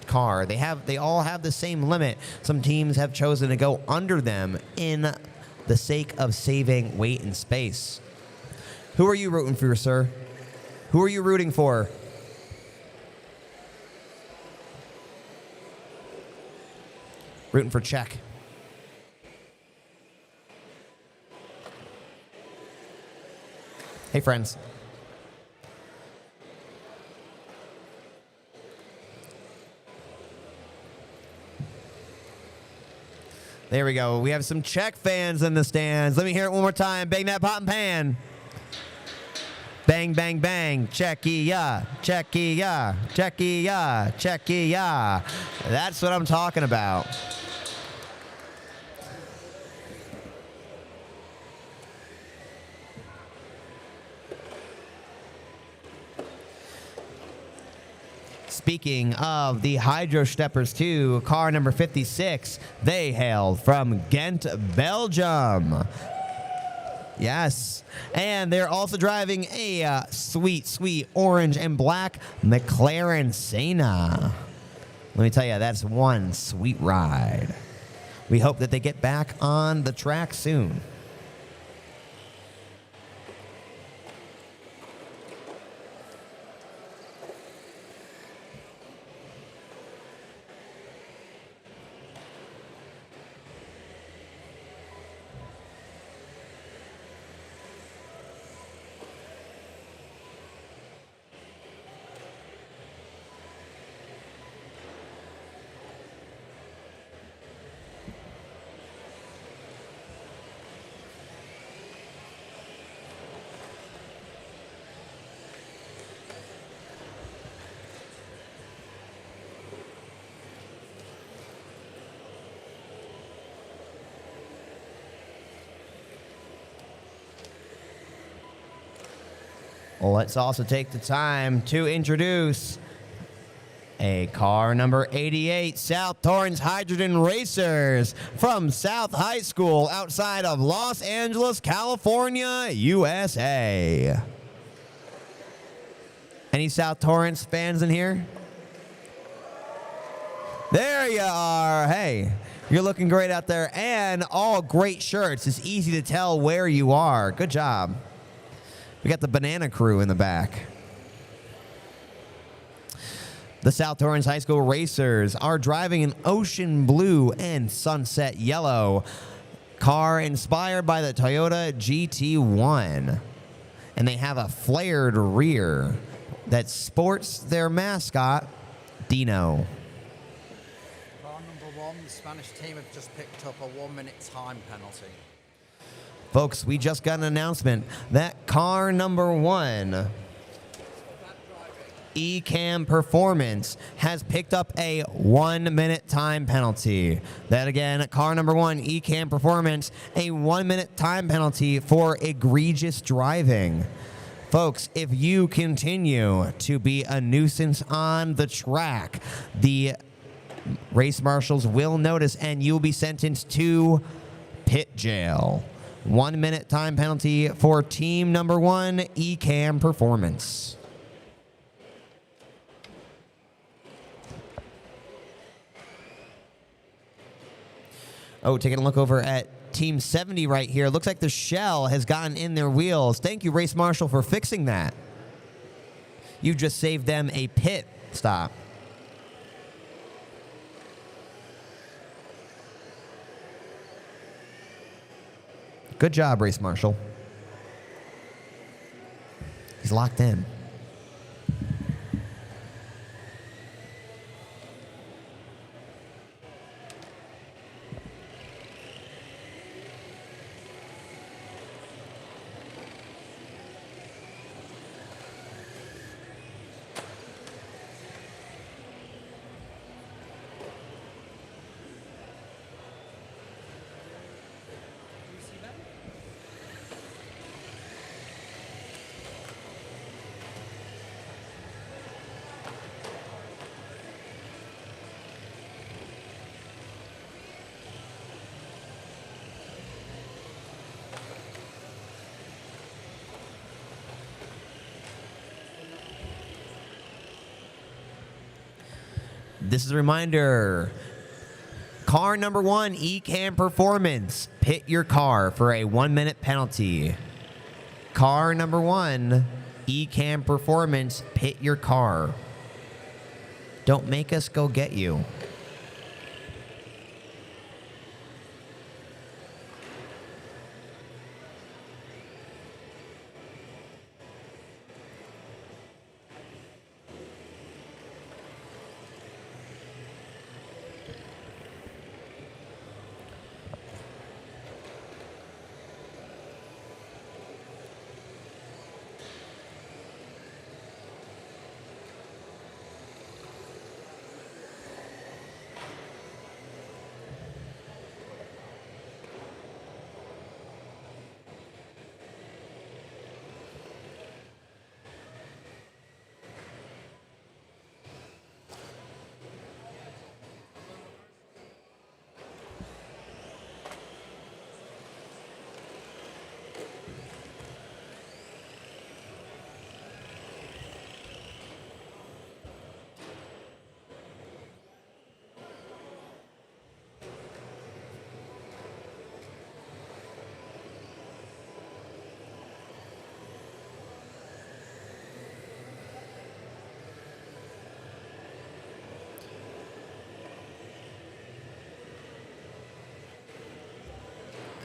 car. They all have the same limit. Some teams have chosen to go under them in the sake of saving weight and space. Who are you rooting for, sir? Who are you rooting for? Rooting for Czech. Hey, friends. There we go. We have some Czech fans in the stands. Let me hear it one more time. Bang that pot and pan. Bang, bang, bang. Czechia, Czechia, Czechia, Czechia. That's what I'm talking about. Speaking of the Hydro Steppers 2, car number 56, they hail from Ghent, Belgium. Yes, and they're also driving a sweet, sweet orange and black McLaren Senna. Let me tell you, that's one sweet ride. We hope that they get back on the track soon. Let's also take the time to introduce a car number 88, South Torrance Hydrogen Racers from South High School outside of Los Angeles, California, USA. Any South Torrance fans in here? There you are. Hey, you're looking great out there, and all great shirts. It's easy to tell where you are. Good job. We got the banana crew in the back. The South Torrance High School Racers are driving an ocean blue and sunset yellow car inspired by the Toyota GT1. And they have a flared rear that sports their mascot, Dino. Car number 1, the Spanish team have just picked up a 1-minute time penalty. Folks, we just got an announcement that car number 1, Ecamm Performance, has picked up a 1-minute time penalty. That again, car number 1, Ecamm Performance, a 1-minute time penalty for egregious driving. Folks, if you continue to be a nuisance on the track, the race marshals will notice and you'll be sentenced to pit jail. 1-minute time penalty for team number 1, Ecamm Performance. Oh, taking a look over at Team 70 right here. Looks like the shell has gotten in their wheels. Thank you, Race Marshal, for fixing that. You just saved them a pit stop. Good job, Race Marshal. He's locked in. This is a reminder. Car number 1, Ecamm Performance. Pit your car for a 1-minute penalty. Car number 1, Ecamm Performance. Pit your car. Don't make us go get you.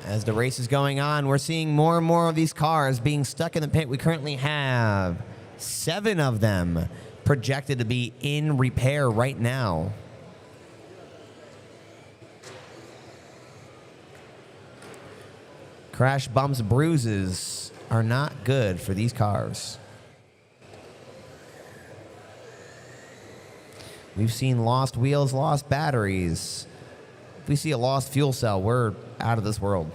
As the race is going on, we're seeing more and more of these cars being stuck in the pit. We currently have 7 of them projected to be in repair right now. Crash, bumps, bruises are not good for these cars. We've seen lost wheels, lost batteries. If we see a lost fuel cell, we're out of this world.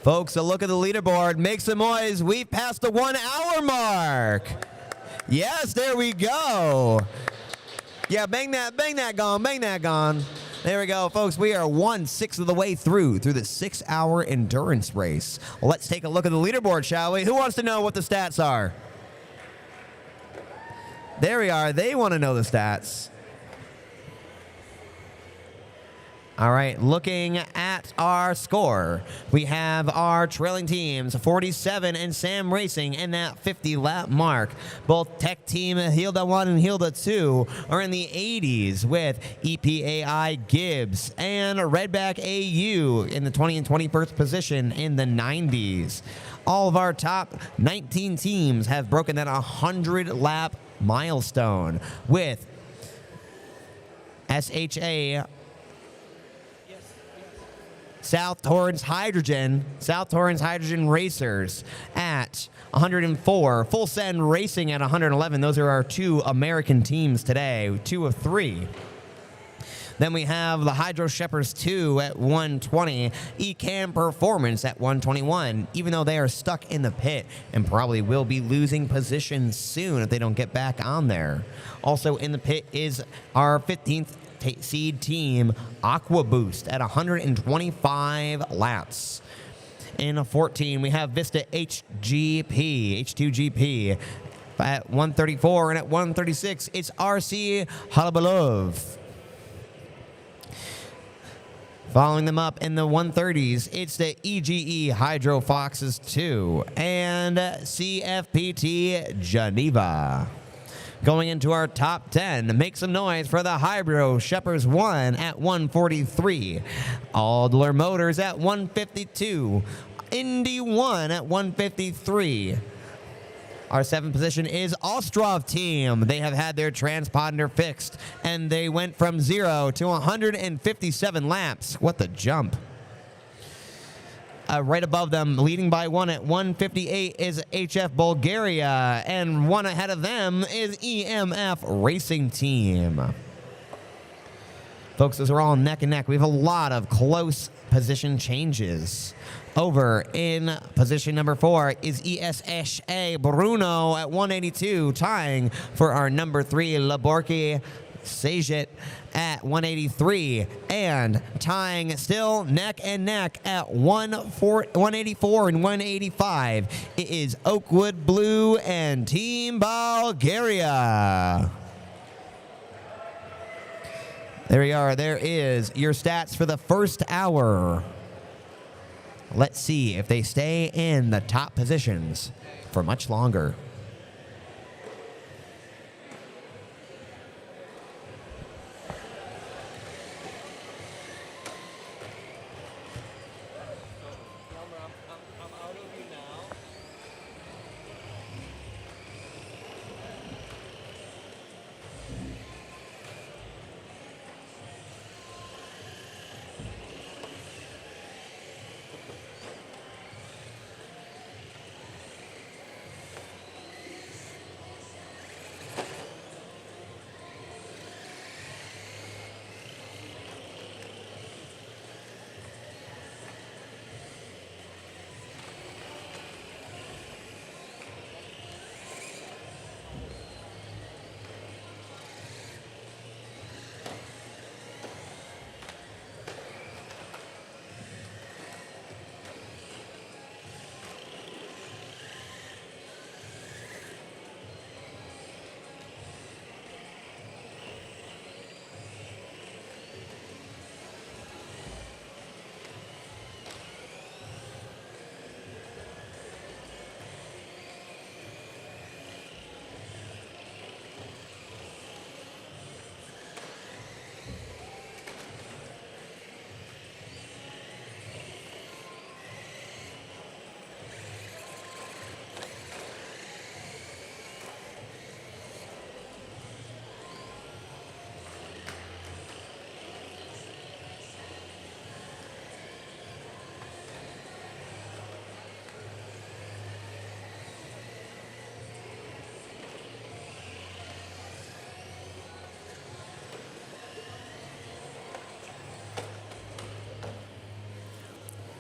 Folks, a look at the leaderboard. Make some noise. We've passed the 1 hour mark. Yes, there we go. Yeah, bang that gong. There we go, folks. We are 1/6 of the way through the 6-hour endurance race. Let's take a look at the leaderboard, shall we? Who wants to know what the stats are? There we are. They want to know the stats. All right, looking at our score, we have our trailing teams, 47 and Sam Racing in that 50-lap mark. Both Tech Team Hilda 1 and Hilda 2 are in the 80s with EPAI Gibbs and Redback AU in the 20 and 21st position in the 90s. All of our top 19 teams have broken that 100-lap milestone with SHA South Torrance Hydrogen Racers at 104, Full Send Racing at 111. Those are our 2 American teams today, 2 of 3. Then we have the Hydro Shepherds 2 at 120, Ecam Performance at 121, even though they are stuck in the pit and probably will be losing position soon if they don't get back on there. Also in the pit is our 15th seed team, Aqua Boost, at 125 laps. In 14, we have Vista H2GP at 134, and at 136, it's RC Halabalov. Following them up in the 130s, it's the EGE Hydro Foxes 2 and CFPT Geneva. Going into our top 10, make some noise for the Hydro Shepherds 1 at 143, Adler Motors at 152, Indy 1 at 153. Our 7th position is Ostrov Team. They have had their transponder fixed, and they went from 0 to 157 laps. What the jump. Right above them, leading by 1 at 158, is HF Bulgaria, and 1 ahead of them is EMF Racing Team. Folks, those are all neck and neck. We have a lot of close position changes. Over in position number 4 is ESSA Bruno at 182, tying for our number 3 Laborki Saget at 183, and tying still neck and neck at 184 and 185. It is Oakwood Blue and Team Bulgaria. There we are. There is your stats for the first hour. Let's see if they stay in the top positions for much longer.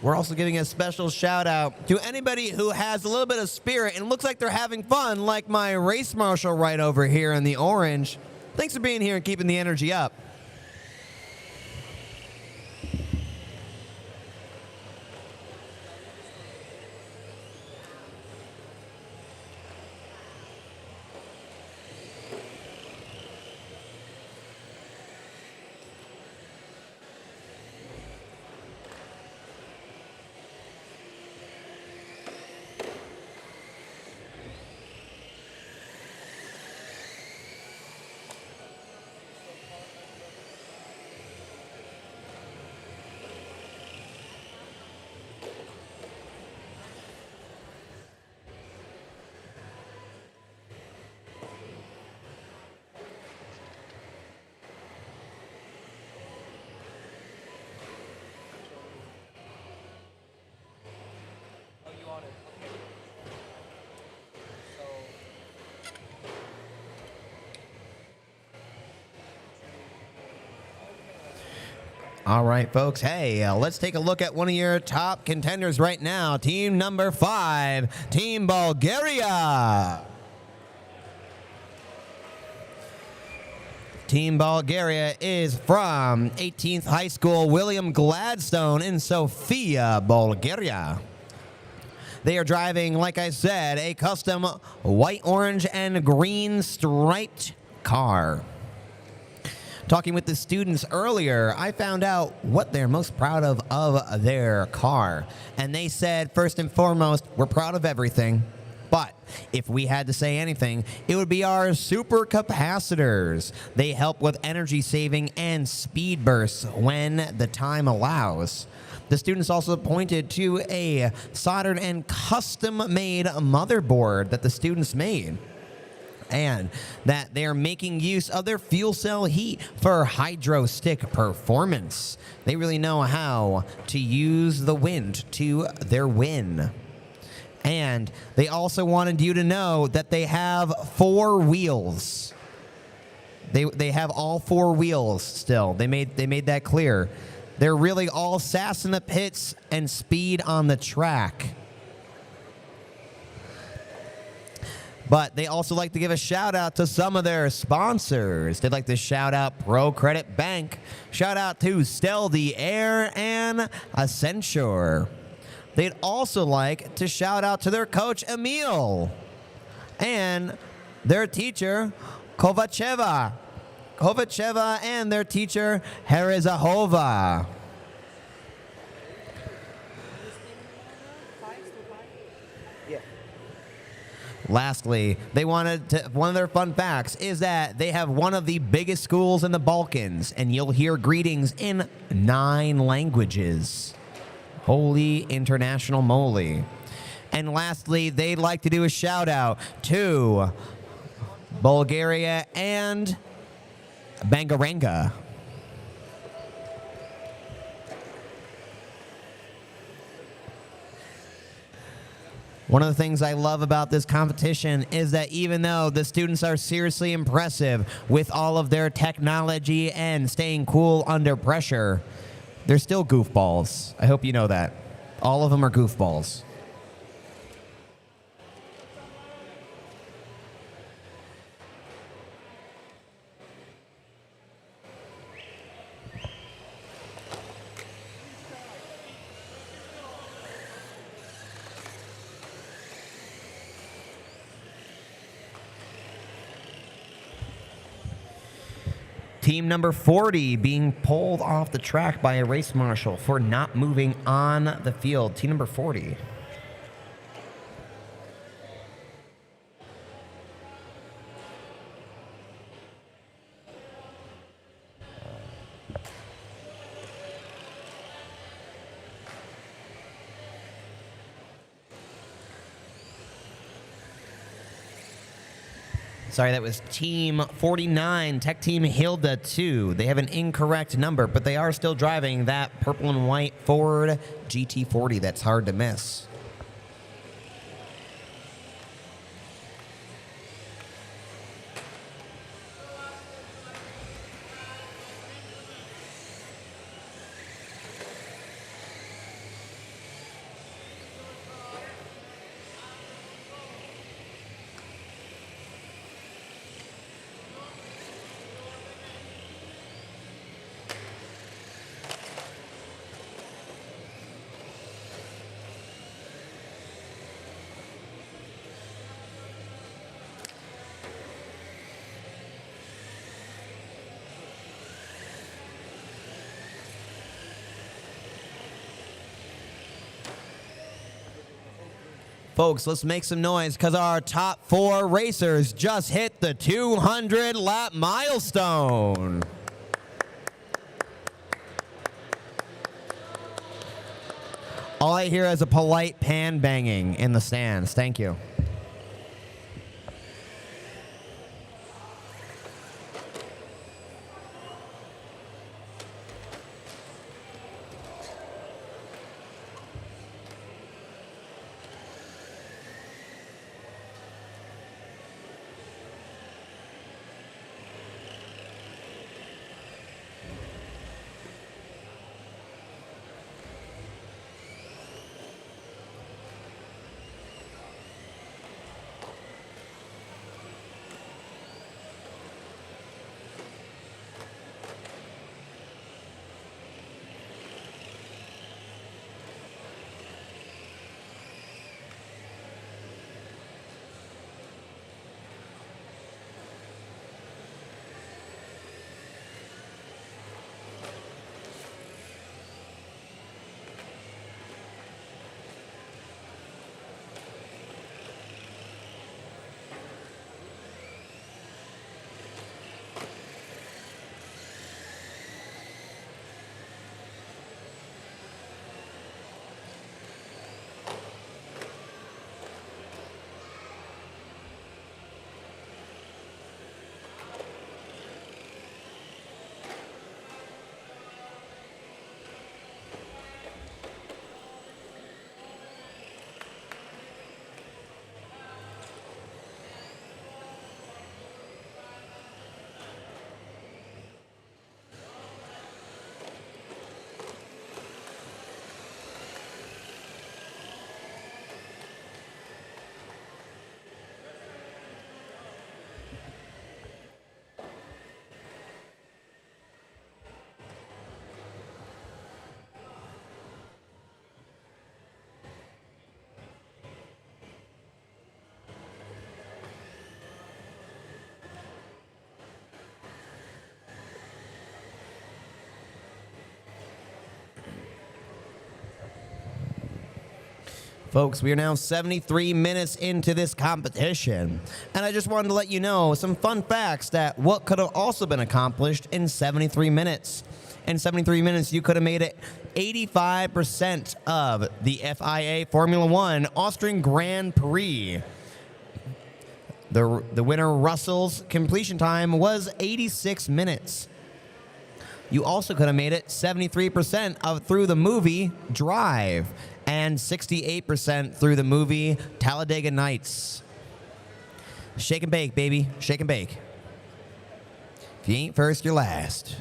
We're also giving a special shout out to anybody who has a little bit of spirit and looks like they're having fun, like my race marshal right over here in the orange. Thanks for being here and keeping the energy up. All right, folks. Hey, let's take a look at one of your top contenders right now. Team number 5, Team Bulgaria. Team Bulgaria is from 18th High School William Gladstone in Sofia, Bulgaria. They are driving, like I said, a custom white, orange, and green striped car. Talking with the students earlier, I found out what they're most proud of their car. And they said, first and foremost, we're proud of everything. But if we had to say anything, it would be our super capacitors. They help with energy saving and speed bursts when the time allows. The students also pointed to a soldered and custom-made motherboard that the students made, and that they are making use of their fuel cell heat for hydro stick performance. They really know how to use the wind to their win. And they also wanted you to know that they have 4 wheels. They have all 4 wheels still. They made that clear. They're really all sass in the pits and speed on the track. But they also like to give a shout out to some of their sponsors. They'd like to shout out Pro Credit Bank, shout out to Stel the Air, and Accenture. They'd also like to shout out to their coach Emil and their teacher Kovacheva and their teacher Herizahova. Lastly, one of their fun facts is that they have one of the biggest schools in the Balkans, and you'll hear greetings in 9 languages. Holy international moly. And lastly, they'd like to do a shout out to Bulgaria and Bangaranga. One of the things I love about this competition is that even though the students are seriously impressive with all of their technology and staying cool under pressure, they're still goofballs. I hope you know that. All of them are goofballs. Team number 40 being pulled off the track by a race marshal for not moving on the field. Team number 40. Sorry, that was Team 49, Tech Team Hilda 2. They have an incorrect number, but they are still driving that purple and white Ford GT40 that's hard to miss. Folks, let's make some noise because our top 4 racers just hit the 200-lap milestone. All I hear is a polite pan banging in the stands. Thank you. Folks, we are now 73 minutes into this competition, and I just wanted to let you know some fun facts that what could have also been accomplished in 73 minutes. In 73 minutes, you could have made it 85% of the FIA Formula One Austrian Grand Prix. The winner, Russell's completion time was 86 minutes. You also could have made it 73% of through the movie Drive and 68% through the movie Talladega Nights. Shake and bake, baby. Shake and bake. If you ain't first, you're last.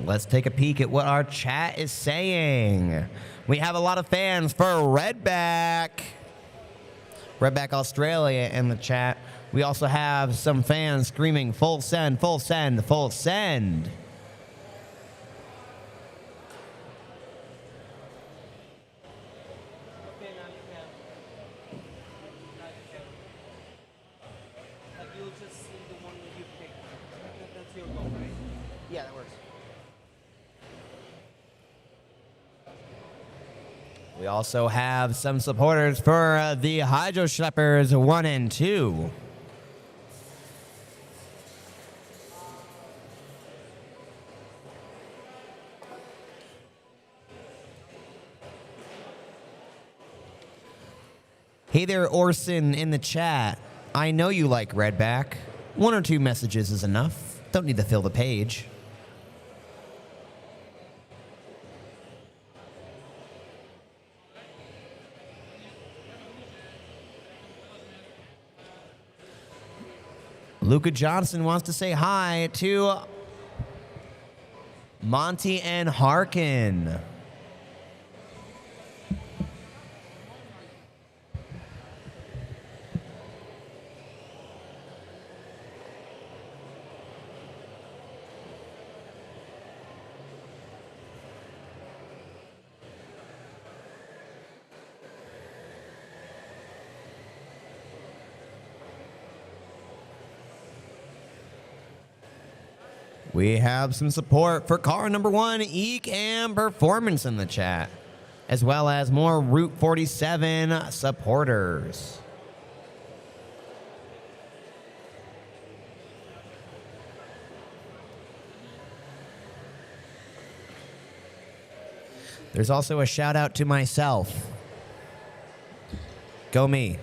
Let's take a peek at what our chat is saying. We have a lot of fans for Redback Australia in the chat. We also have some fans screaming, full send, full send, full send. Yeah, that works. We also have some supporters for the Hydro Schleppers 1 and 2. Hey there, Orson in the chat. I know you like Redback. 1 or 2 messages is enough. Don't need to fill the page. Luca Johnson wants to say hi to Monty and Harkin. We have some support for car number 1, Eek and Performance in the chat, as well as more Route 47 supporters. There's also a shout out to myself. Go me.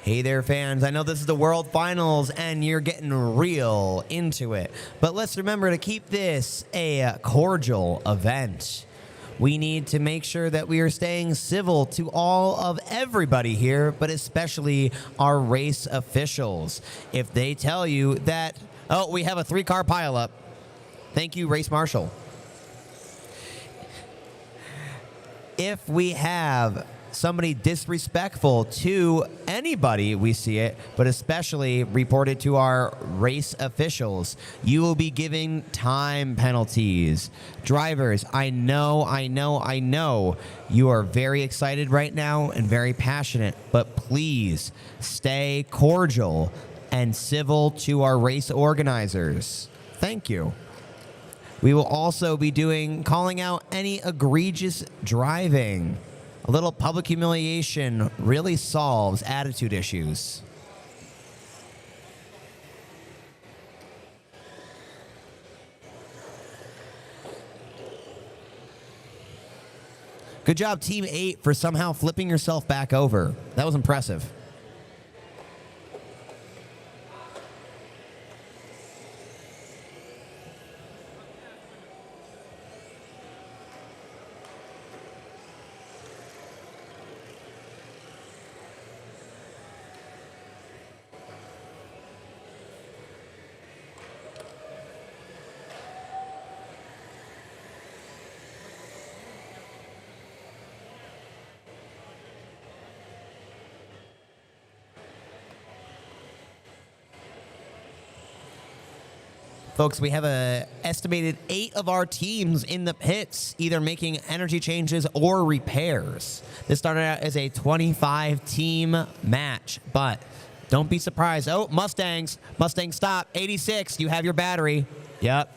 Hey there, fans. I know this is the World Finals and you're getting real into it, but let's remember to keep this a cordial event. We need to make sure that we are staying civil to all of everybody here, but especially our race officials. If they tell you that, oh, we have a 3-car pileup, thank you, race marshal. If we have somebody disrespectful to anybody, we see it, but especially reported to our race officials, you will be giving time penalties. Drivers, I know you are very excited right now and very passionate, but please stay cordial and civil to our race organizers. Thank you. We will also be calling out any egregious driving. A little public humiliation really solves attitude issues. Good job, Team 8, for somehow flipping yourself back over. That was impressive. Folks, we have a estimated 8 of our teams in the pits, either making energy changes or repairs. This started out as a 25-team match, but don't be surprised. Oh, Mustangs, stop. 86, you have your battery. Yep.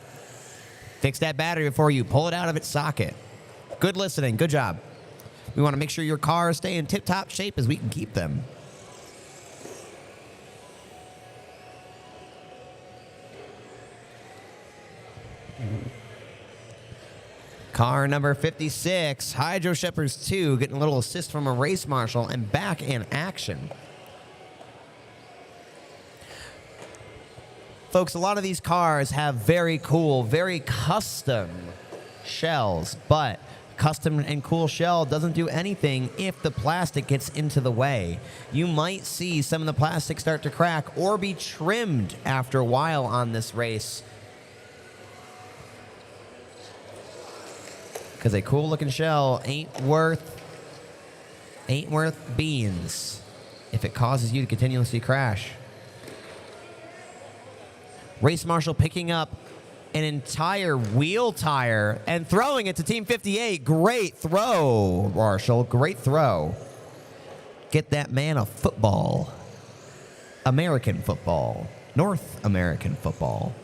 Fix that battery before you pull it out of its socket. Good listening, good job. We want to make sure your cars stay in tip-top shape as we can keep them. Car number 56, Hydro Shepherds 2, getting a little assist from a race marshal and back in action. Folks, a lot of these cars have very cool, very custom shells, but custom and cool shell doesn't do anything if the plastic gets into the way. You might see some of the plastic start to crack or be trimmed after a while on this race. Because a cool looking shell ain't worth beans if it causes you to continuously crash. Race Marshal picking up an entire wheel tire and throwing it to Team 58. Great throw, Marshall. Great throw. Get that man a football. American football. North American football.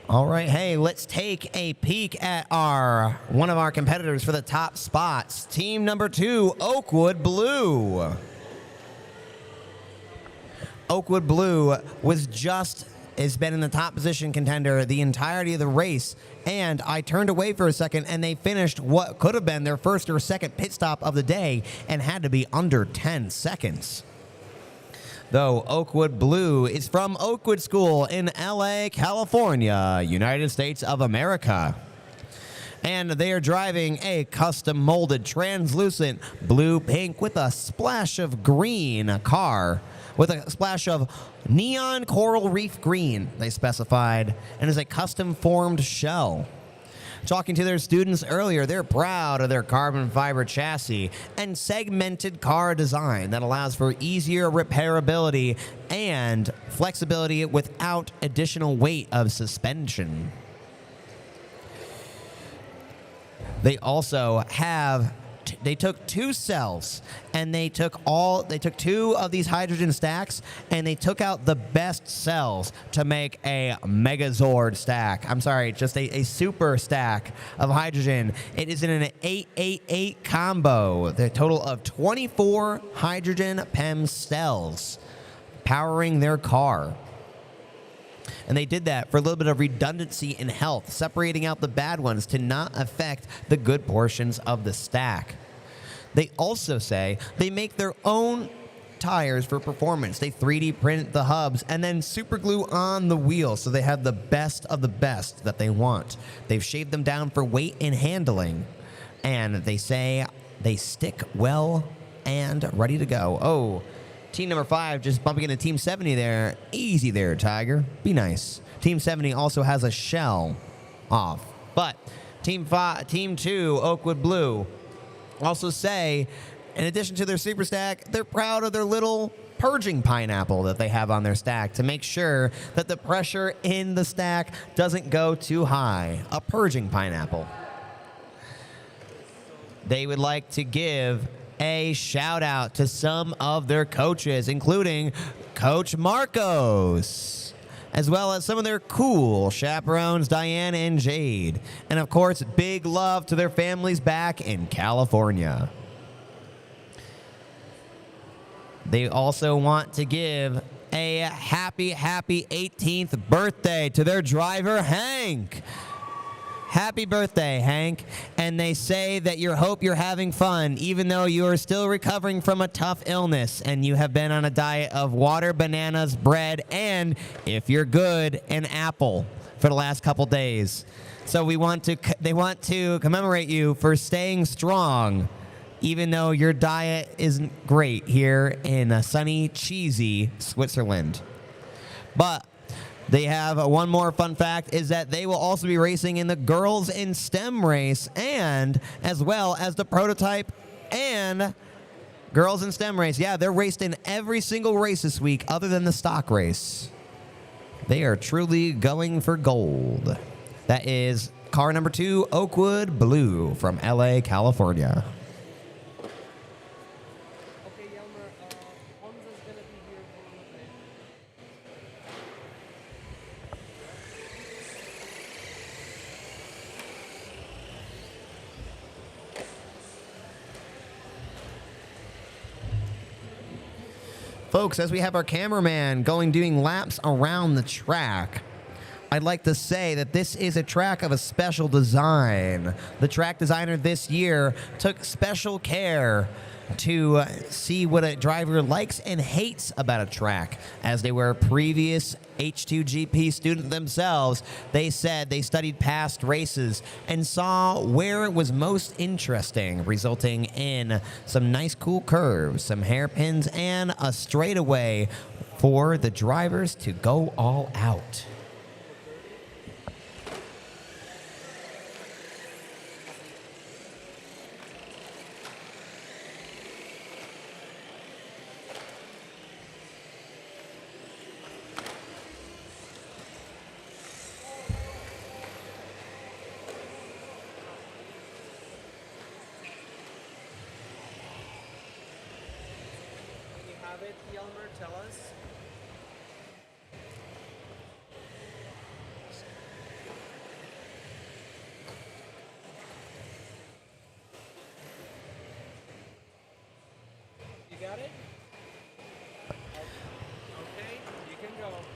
All right, hey, let's take a peek at one of our competitors for the top spots. Team number 2, Oakwood Blue. Oakwood Blue has been in the top position contender the entirety of the race, and I turned away for a second, and they finished what could have been their first or second pit stop of the day and had to be under 10 seconds. Though Oakwood Blue is from Oakwood School in LA, California, United States of America. And they are driving a custom molded translucent blue-pink with a splash of green car with a splash of neon coral reef green, they specified, and is a custom formed shell. Talking to their students earlier, they're proud of their carbon fiber chassis and segmented car design that allows for easier repairability and flexibility without additional weight of suspension. They also they took 2 cells and they took 2 of these hydrogen stacks and they took out the best cells to make a Megazord stack. I'm sorry, just a super stack of hydrogen. It is in an 888 combo, the total of 24 hydrogen PEM cells powering their car. And they did that for a little bit of redundancy in health, separating out the bad ones to not affect the good portions of the stack. They also say they make their own tires for performance. They 3D print the hubs and then super glue on the wheels so they have the best of the best that they want. They've shaved them down for weight and handling. and they say they stick well and ready to go. Oh, team number 5 just bumping into Team 70 there. Easy there, Tiger. Be nice. Team 70 also has a shell off. But Team 2, Oakwood Blue, also say, in addition to their super stack, they're proud of their little purging pineapple that they have on their stack to make sure that the pressure in the stack doesn't go too high. A purging pineapple. They would like to give a shout out to some of their coaches, including Coach Marcos, as well as some of their cool chaperones, Diane and Jade. And of course, big love to their families back in California. They also want to give a happy 18th birthday to their driver, Hank. Happy birthday, Hank. And they say that you hope you're having fun, even though you are still recovering from a tough illness and you have been on a diet of water, bananas, bread, and, if you're good, an apple for the last couple days. So they want to commemorate you for staying strong, even though your diet isn't great here in sunny, cheesy Switzerland. But they have one more fun fact, is that they will also be racing in the Girls in STEM race, and as well as the prototype and Girls in STEM race. Yeah, they're raced in every single race this week other than the stock race. They are truly going for gold. That is car number 2, Oakwood Blue from LA, California. Folks, as we have our cameraman doing laps around the track, I'd like to say that this is a track of a special design. The track designer this year took special care to see what a driver likes and hates about a track. As they were a previous H2GP student themselves, they said they studied past races and saw where it was most interesting, resulting in some nice cool curves, some hairpins, and a straightaway for the drivers to go all out.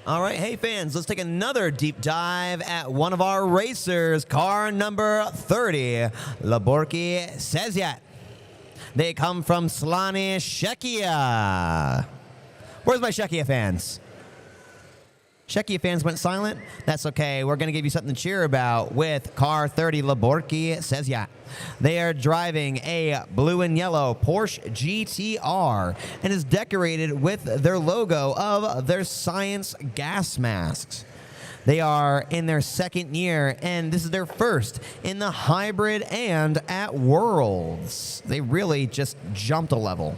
All right, hey fans, let's take another deep dive at one of our racers, car number 30, Laborki Seziat. They come from Slani, Czechia. Where's my Czechia fans? Czechia fans went silent? That's okay. We're going to give you something to cheer about with car 30, Laborki Seziat. They are driving a blue and yellow Porsche GTR and is decorated with their logo of their science gas masks. They are in their second year, and this is their first in the hybrid and at Worlds. They really just jumped a level.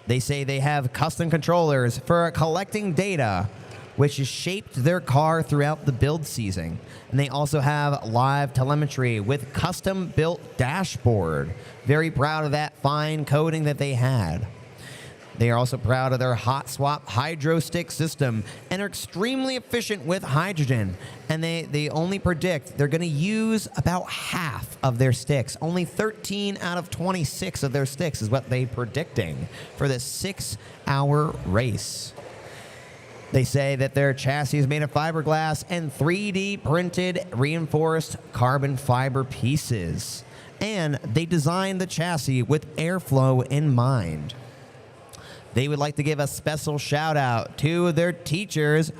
They say they have custom controllers for collecting data, which has shaped their car throughout the build season. And they also have live telemetry with custom-built dashboard. Very proud of that fine coding that they had. They are also proud of their hot swap hydro stick system and are extremely efficient with hydrogen. And they only predict they're going to use about half of their sticks. Only 13 out of 26 of their sticks is what they're predicting for this 6-hour race. They say that their chassis is made of fiberglass and 3D printed reinforced carbon fiber pieces. And they designed the chassis with airflow in mind. They would like to give a special shout out to their teachers,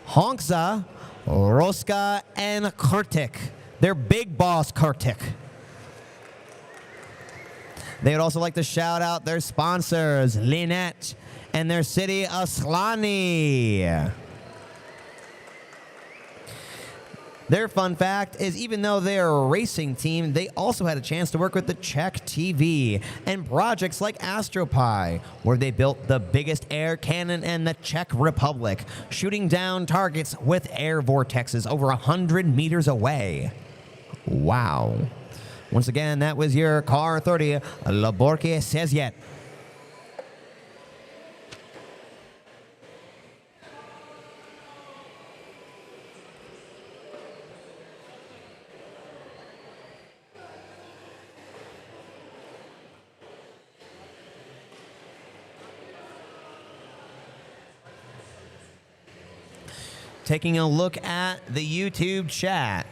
Honksa, Roska, and Kartik. Their big boss, Kartik. They would also like to shout out their sponsors, Lynette, and their city, Aslani. Their fun fact is even though they're a racing team, they also had a chance to work with the Czech TV and projects like AstroPie, where they built the biggest air cannon in the Czech Republic, shooting down targets with air vortexes over 100 meters away. Wow. Once again, that was your Car 30 Laborke Seziet. Taking a look at the YouTube chat.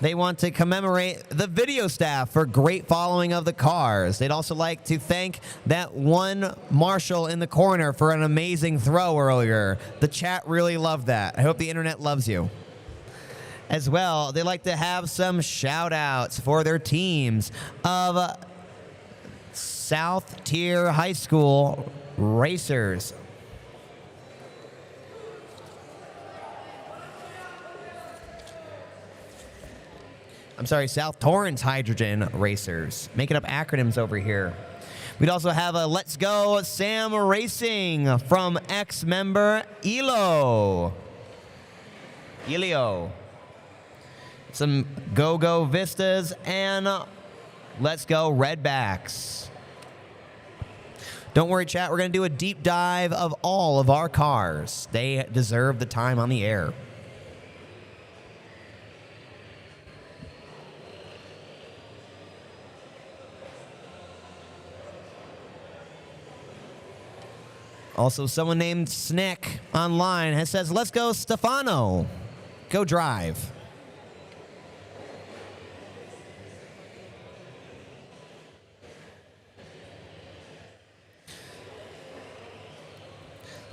They want to commemorate the video staff for great following of the cars. They'd also like to thank that one marshal in the corner for an amazing throw earlier. The chat really loved that. I hope the internet loves you. As well, they like to have some shout outs for their teams of South Tier High School Racers. I'm sorry, South Torrance Hydrogen Racers. Making up acronyms over here. We'd also have a Let's Go Sam Racing from ex-member Elio. Some Go-Go Vistas and Let's Go Redbacks. Don't worry, chat. We're going to do a deep dive of all of our cars. They deserve the time on the air. Also, someone named Snick online has says, let's go Stefano. Go drive.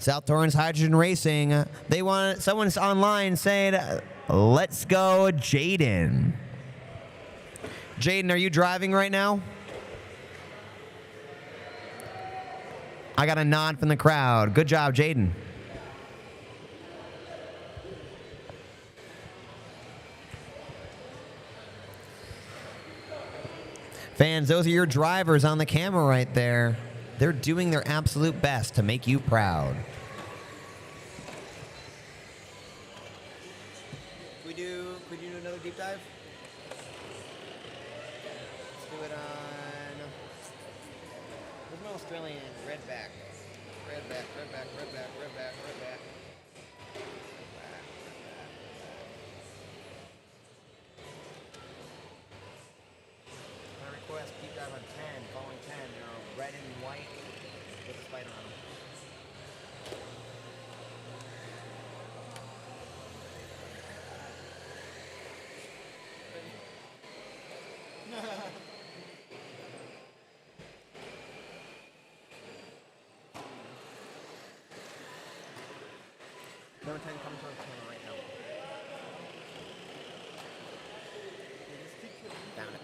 South Torrance Hydrogen Racing. They want someone's online saying, let's go Jaden. Jaden, are you driving right now? I got a nod from the crowd. Good job, Jaden. Fans, those are your drivers on the camera right there. They're doing their absolute best to make you proud. Could we do another deep dive? Let's do it on... Where's my Australian? Redback. My request, deep dive on 10, following 10. They're red and white with a spider on them. Number 10 comes on camera right now. Found it.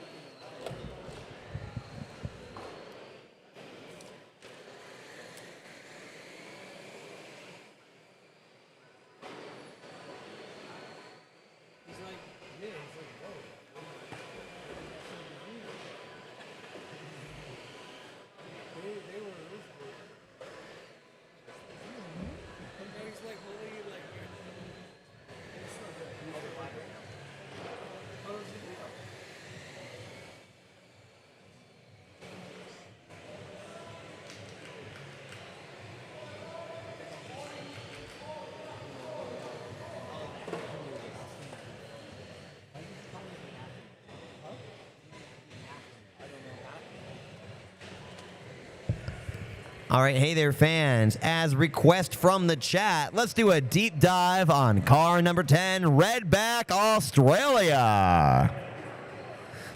All right, hey there, fans. As request from the chat, let's do a deep dive on car number 10, Redback Australia.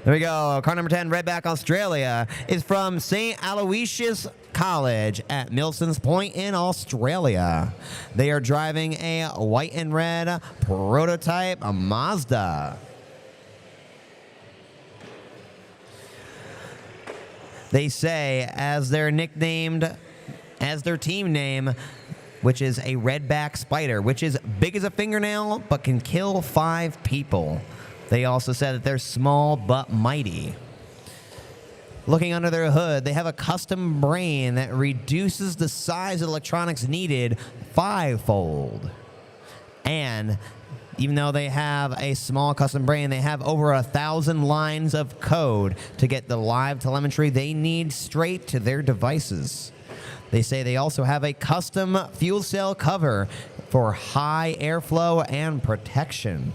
There we go. Car number 10, Redback Australia, is from St. Aloysius College at Milsons Point in Australia. They are driving a white and red prototype Mazda. They say as their team name, which is a redback spider, which is big as a fingernail but can kill 5 people. They also said that they're small but mighty. Looking under their hood, they have a custom brain that reduces the size of electronics needed 5-fold. And even though they have a small custom brain, they have over 1,000 lines of code to get the live telemetry they need straight to their devices. They say they also have a custom fuel cell cover for high airflow and protection.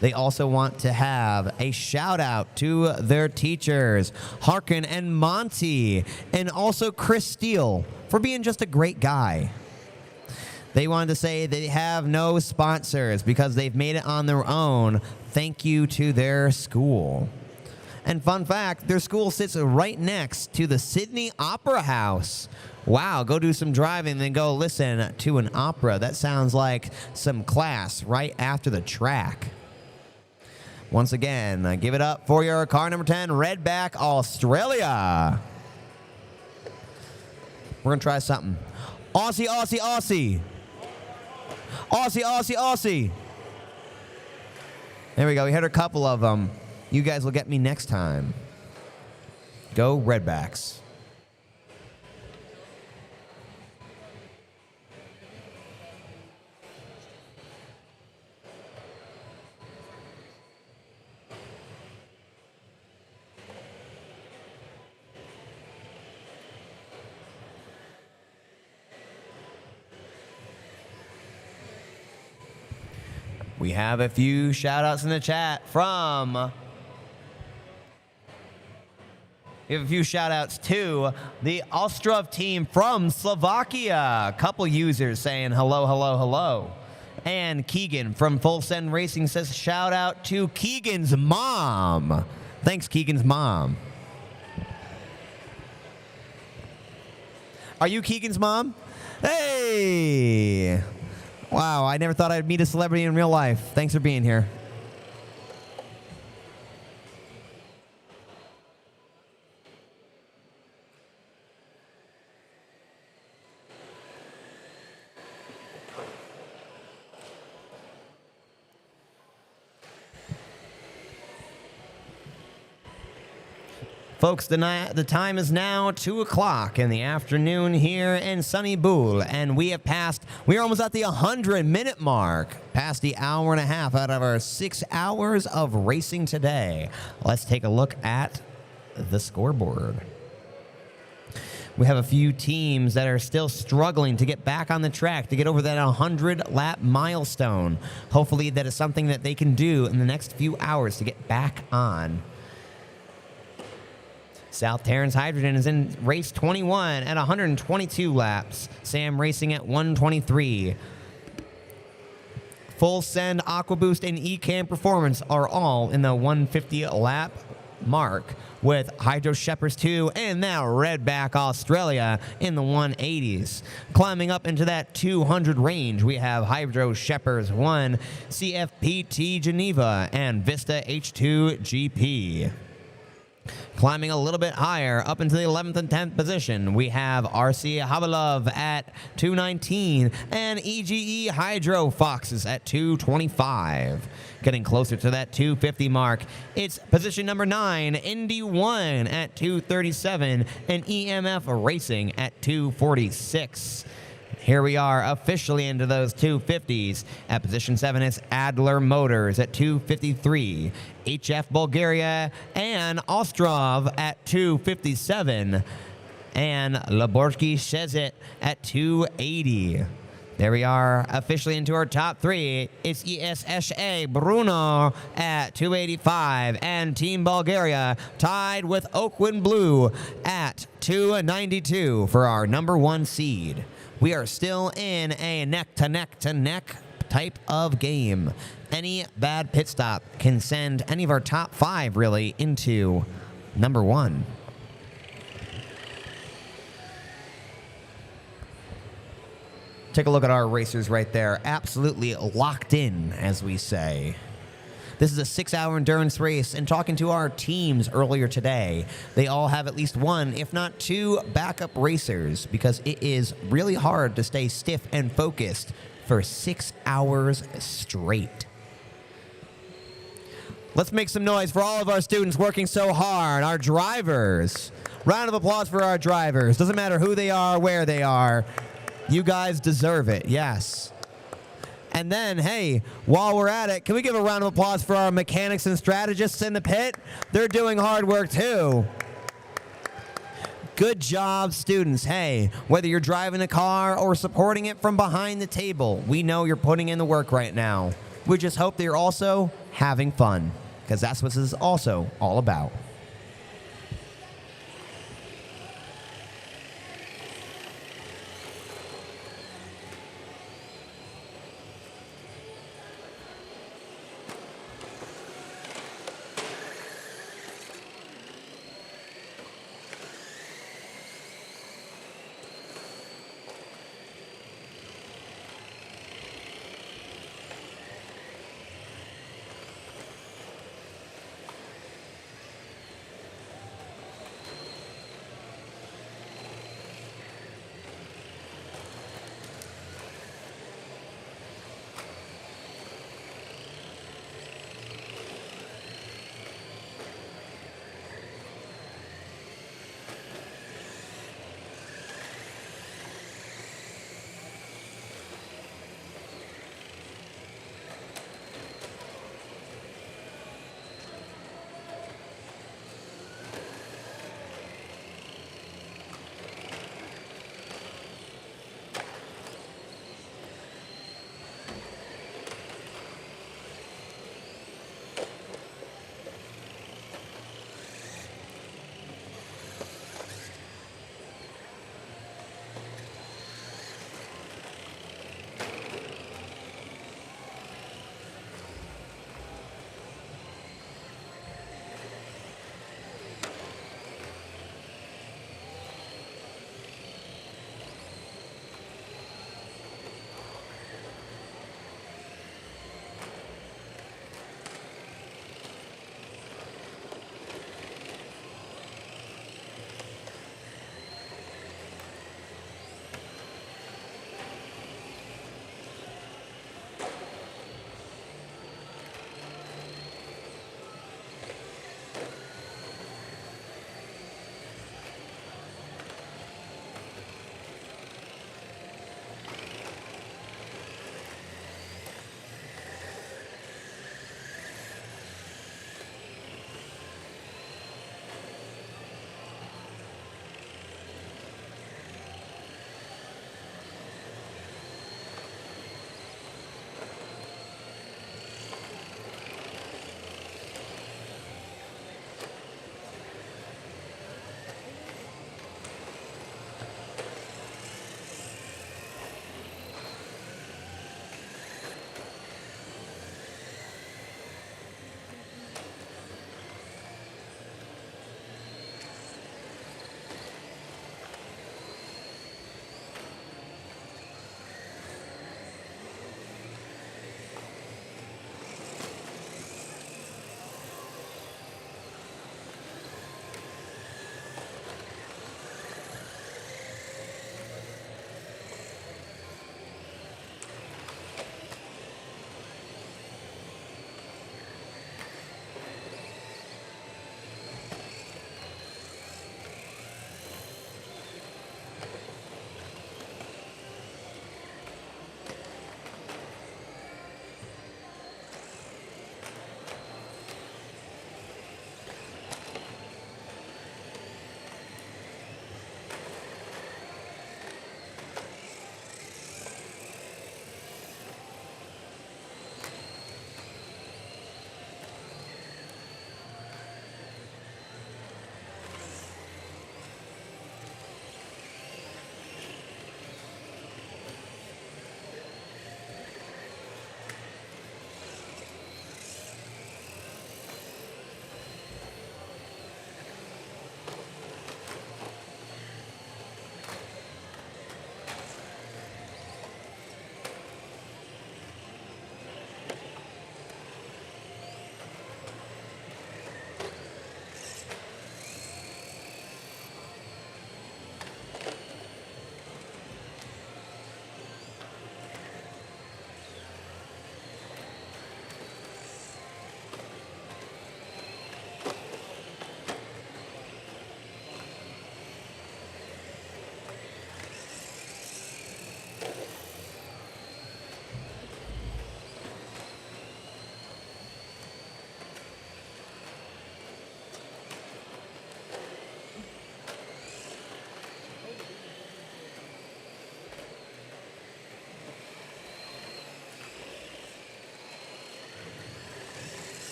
They also want to have a shout out to their teachers, Harkin and Monty, and also Chris Steele for being just a great guy. They wanted to say they have no sponsors because they've made it on their own. Thank you to their school. And fun fact, their school sits right next to the Sydney Opera House. Wow, go do some driving, then go listen to an opera. That sounds like some class right after the track. Once again, give it up for your car number 10, Redback Australia. We're going to try something. Aussie, Aussie, Aussie. Aussie, Aussie, Aussie. There we go. We had a couple of them. You guys will get me next time. Go Redbacks. We have a few shout-outs in the chat from... We have a few shout-outs to the Ostrov team from Slovakia. A couple users saying hello, hello, hello. And Keegan from Full Send Racing says shout-out to Keegan's mom. Thanks, Keegan's mom. Are you Keegan's mom? Hey! Wow, I never thought I'd meet a celebrity in real life. Thanks for being here. Folks, the time is now 2 o'clock in the afternoon here in sunny Bull, and we are almost at the 100-minute mark, past the hour and a half out of our 6 hours of racing today. Let's take a look at the scoreboard. We have a few teams that are still struggling to get back on the track, to get over that 100-lap milestone. Hopefully that is something that they can do in the next few hours to get back on. South Terrence Hydrogen is in race 21 at 122 laps. Sam Racing at 123. Full Send, AquaBoost, and eCam Performance are all in the 150 lap mark, with Hydro Shepherds 2 and now Redback Australia in the 180s. Climbing up into that 200 range, we have Hydro Shepherds 1, CFPT Geneva, and Vista H2GP. Climbing a little bit higher, up into the 11th and 10th position, we have RC Habalov at 219 and EGE Hydro Foxes at 225. Getting closer to that 250 mark, it's position number 9, Indy 1 at 237 and EMF Racing at 246. Here we are officially into those 250s. At position 7 is Adler Motors at 253. HF Bulgaria and Ostrov at 257. And Laborsky Shezit at 280. There we are officially into our top 3. It's ESSA Bruno at 285. And Team Bulgaria tied with Oakwind Blue at 292 for our number 1 seed. We are still in a neck-to-neck-to-neck type of game. Any bad pit stop can send any of our top 5, really, into number 1. Take a look at our racers right there. Absolutely locked in, as we say. This is a 6-hour endurance race, and talking to our teams earlier today, they all have at least one, if not two, backup racers because it is really hard to stay stiff and focused for 6 hours straight. Let's make some noise for all of our students working so hard, our drivers. Round of applause for our drivers. Doesn't matter who they are, where they are. You guys deserve it, yes. And then, hey, while we're at it, can we give a round of applause for our mechanics and strategists in the pit? They're doing hard work too. Good job, students. Hey, whether you're driving a car or supporting it from behind the table, we know you're putting in the work right now. We just hope that you're also having fun, because that's what this is also all about.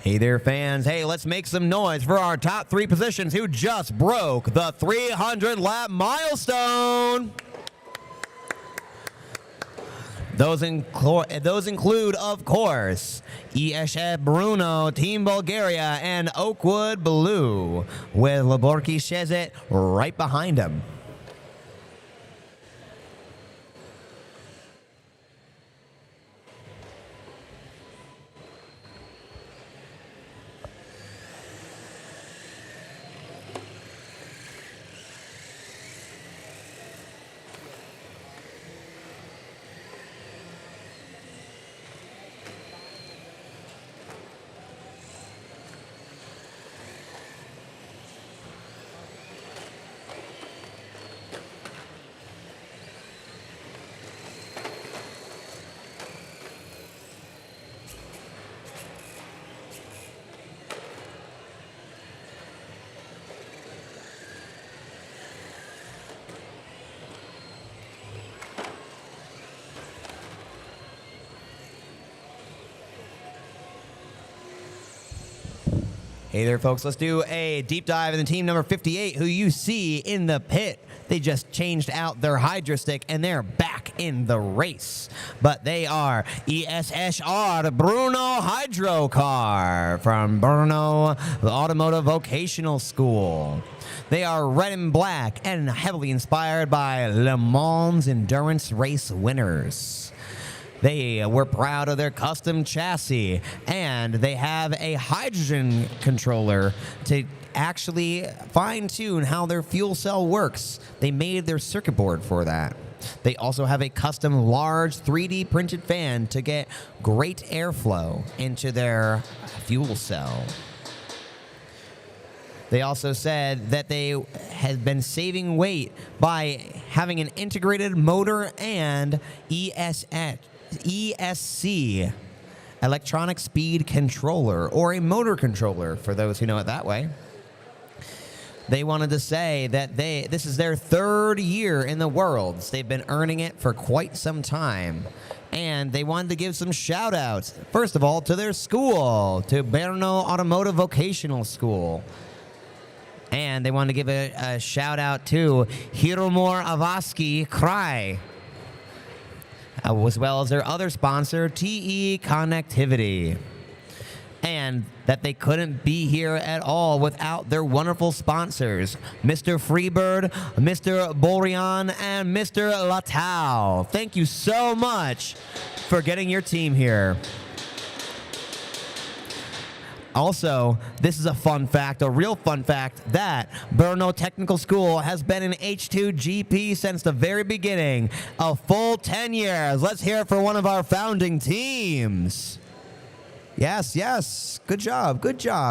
Hey there, fans. Hey, let's make some noise for our top 3 positions who just broke the 300-lap milestone. Those include, of course, Eshe Bruno, Team Bulgaria, and Oakwood Blue, with Laborki Shezet right behind him. Hey there, folks. Let's do a deep dive in the team number 58, who you see in the pit. They just changed out their Hydra stick, and they're back in the race. But they are ESHR Bruno Hydro Car from Brno Automotive Vocational School. They are red and black and heavily inspired by Le Mans endurance race winners. They were proud of their custom chassis, and they have a hydrogen controller to actually fine-tune how their fuel cell works. They made their circuit board for that. They also have a custom large 3D printed fan to get great airflow into their fuel cell. They also said that they had been saving weight by having an integrated motor and ESC, electronic speed controller, or a motor controller, for those who know it that way. They wanted to say that this is their 3rd year in the Worlds. They've been earning it for quite some time. And they wanted to give some shout-outs, first of all, to their school, to Brno Automotive Vocational School. And they wanted to give a shout-out to Hiromor Avaski Krai, as well as their other sponsor, TE Connectivity. And that they couldn't be here at all without their wonderful sponsors, Mr. Freebird, Mr. Borian, and Mr. Latau. Thank you so much for getting your team here. Also, this is a fun fact, a real fun fact, that Brno Technical School has been in H2GP since the very beginning, a full 10 years. Let's hear it for one of our founding teams. Yes, yes. Good job,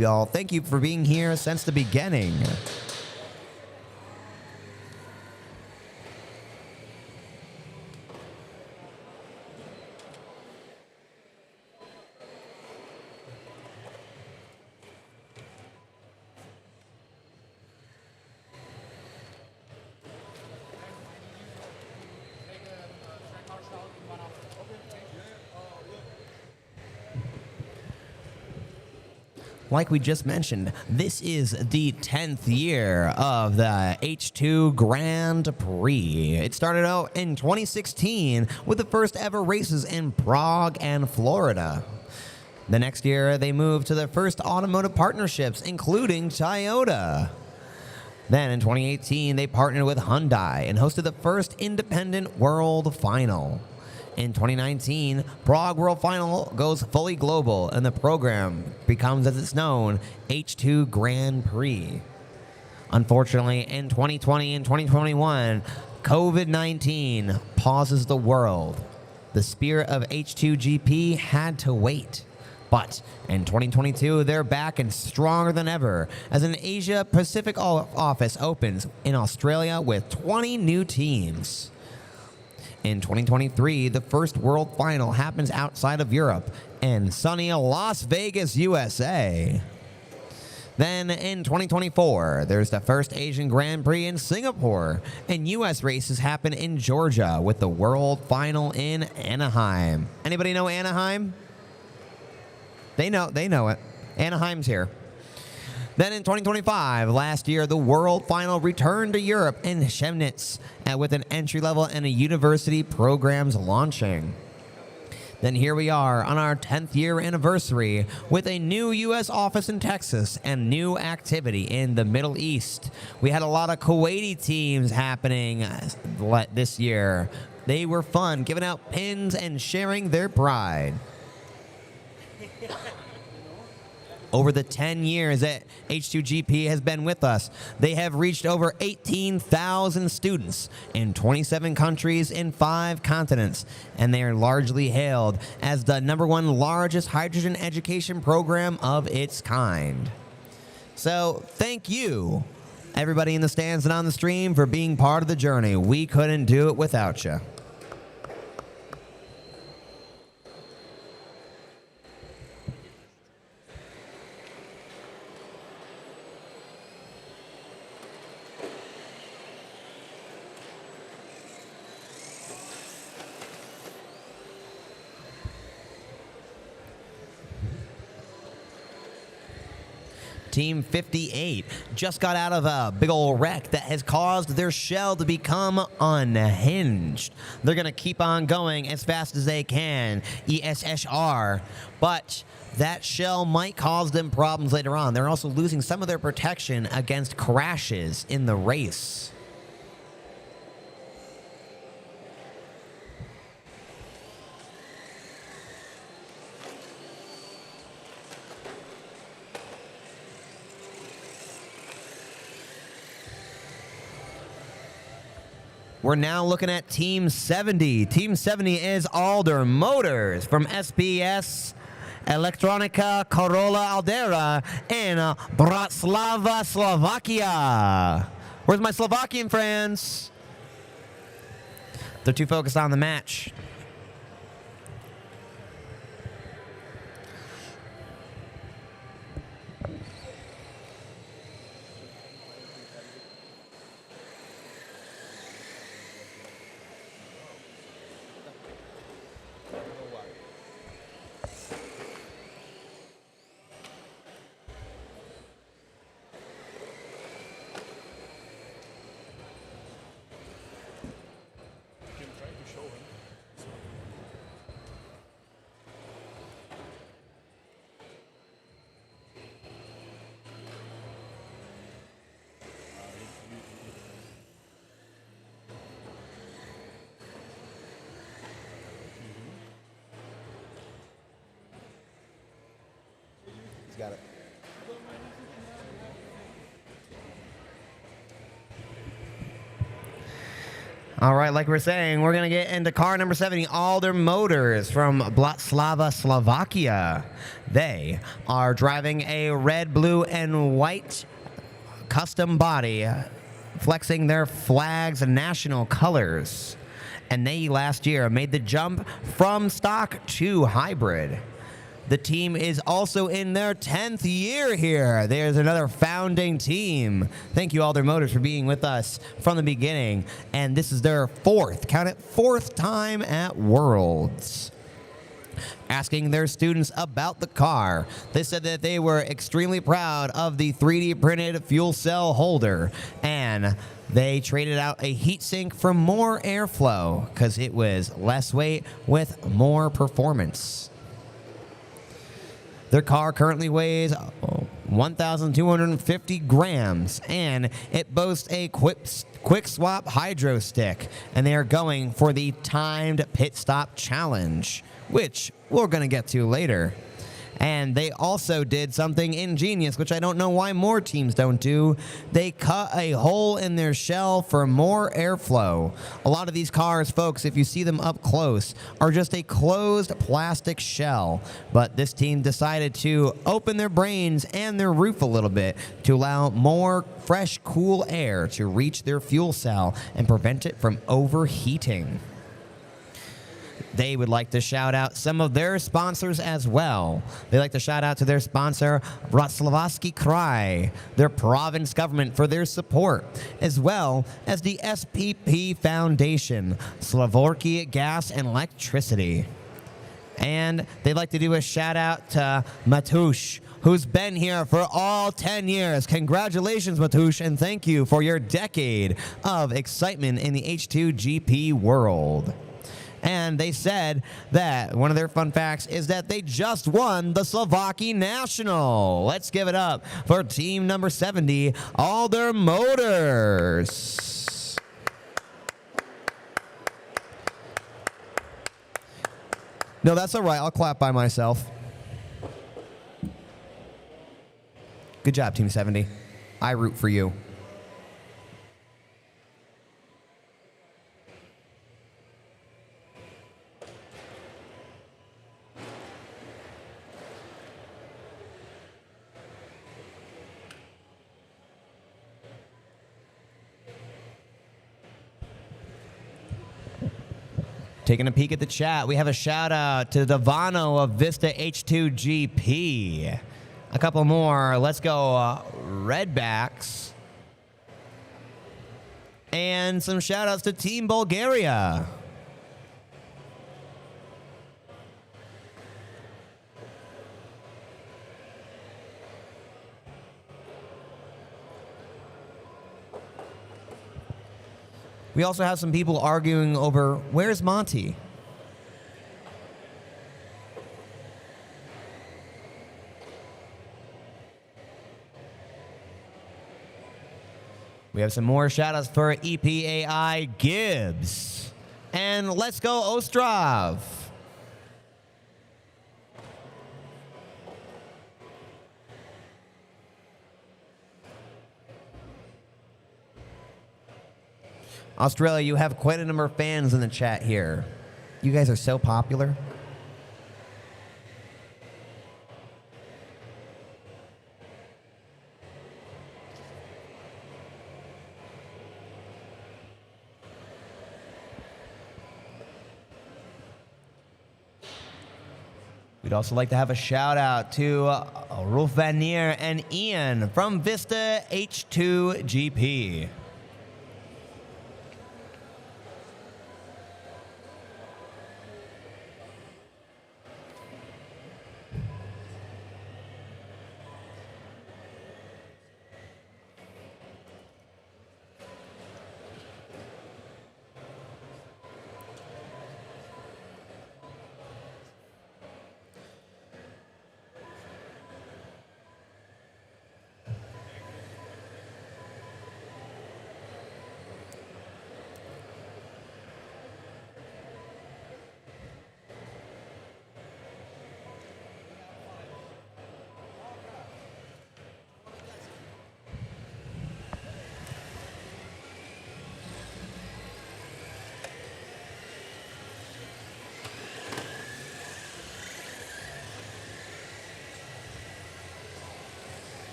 y'all. Thank you for being here since the beginning. Like we just mentioned, this is the 10th year of the H2 Grand Prix. It started out in 2016 with the first ever races in Prague and Florida. The next year, they moved to their first automotive partnerships, including Toyota. Then in 2018, they partnered with Hyundai and hosted the first independent World Final. In 2019, Prague World Final goes fully global, and the program becomes, as it's known, H2 Grand Prix. Unfortunately, in 2020 and 2021, COVID-19 pauses the world. The spirit of H2GP had to wait. But in 2022, they're back and stronger than ever as an Asia Pacific office opens in Australia with 20 new teams. In 2023, the first World Final happens outside of Europe in sunny Las Vegas, USA. Then in 2024, there's the first Asian Grand Prix in Singapore, and U.S. races happen in Georgia with the World Final in Anaheim. Anybody know Anaheim? They know it. Anaheim's here. Then in 2025, last year, the World Final returned to Europe in Chemnitz with an entry-level and a university programs launching. Then here we are on our 10th year anniversary with a new U.S. office in Texas and new activity in the Middle East. We had a lot of Kuwaiti teams happening this year. They were fun, giving out pins and sharing their pride. Over the 10 years that H2GP has been with us, they have reached over 18,000 students in 27 countries in 5 continents, and they are largely hailed as the #1 largest hydrogen education program of its kind. So thank you, everybody in the stands and on the stream, for being part of the journey. We couldn't do it without you. Team 58 just got out of a big old wreck that has caused their shell to become unhinged. They're going to keep on going as fast as they can, ESSR, but that shell might cause them problems later on. They're also losing some of their protection against crashes in the race. We're now looking at Team 70. Team 70 is Alder Motors from SPS Elektronika Corolla Aldera in Bratislava, Slovakia. Where's my Slovakian friends? They're too focused on the match. Got it. All right, like we're saying, we're going to get into car number 70, Alder Motors from Bratislava, Slovakia. They are driving a red, blue, and white custom body, flexing their flag's national colors. And they last year made the jump from stock to hybrid. The team is also in their 10th year here. There's another founding team. Thank you, Alder Motors, for being with us from the beginning. And this is their fourth time at Worlds. Asking their students about the car, they said that they were extremely proud of the 3D printed fuel cell holder, and they traded out a heatsink for more airflow because it was less weight with more performance. Their car currently weighs 1,250 grams, and it boasts a quick swap hydro stick, and they are going for the timed pit stop challenge, which we're going to get to later. And they also did something ingenious, which I don't know why more teams don't do. They cut a hole in their shell for more airflow. A lot of these cars, folks, if you see them up close, are just a closed plastic shell. But this team decided to open their brains and their roof a little bit to allow more fresh, cool air to reach their fuel cell and prevent it from overheating. They would like to shout out some of their sponsors as well. They like to shout out to their sponsor, Bratislava Kraj, their province government, for their support, as well as the SPP Foundation, Slovakia Gas and Electricity. And they'd like to do a shout out to Matush, who's been here for all 10 years. Congratulations, Matoush, and thank you for your decade of excitement in the H2GP world. And they said that one of their fun facts is that they just won the Slovakia National. Let's give it up for team number 70, Alder Motors. No, that's all right. I'll clap by myself. Good job, Team 70. I root for you. Taking a peek at the chat, we have a shout out to Devano of Vista H2GP. A couple more. Let's go Redbacks. And some shout outs to Team Bulgaria. We also have some people arguing over where's Monty? We have some more shout-outs for EPAI Gibbs. And let's go Ostrov. Australia, you have quite a number of fans in the chat here. You guys are so popular. We'd also like to have a shout out to Rolf Vanier and Ian from Vista H2GP.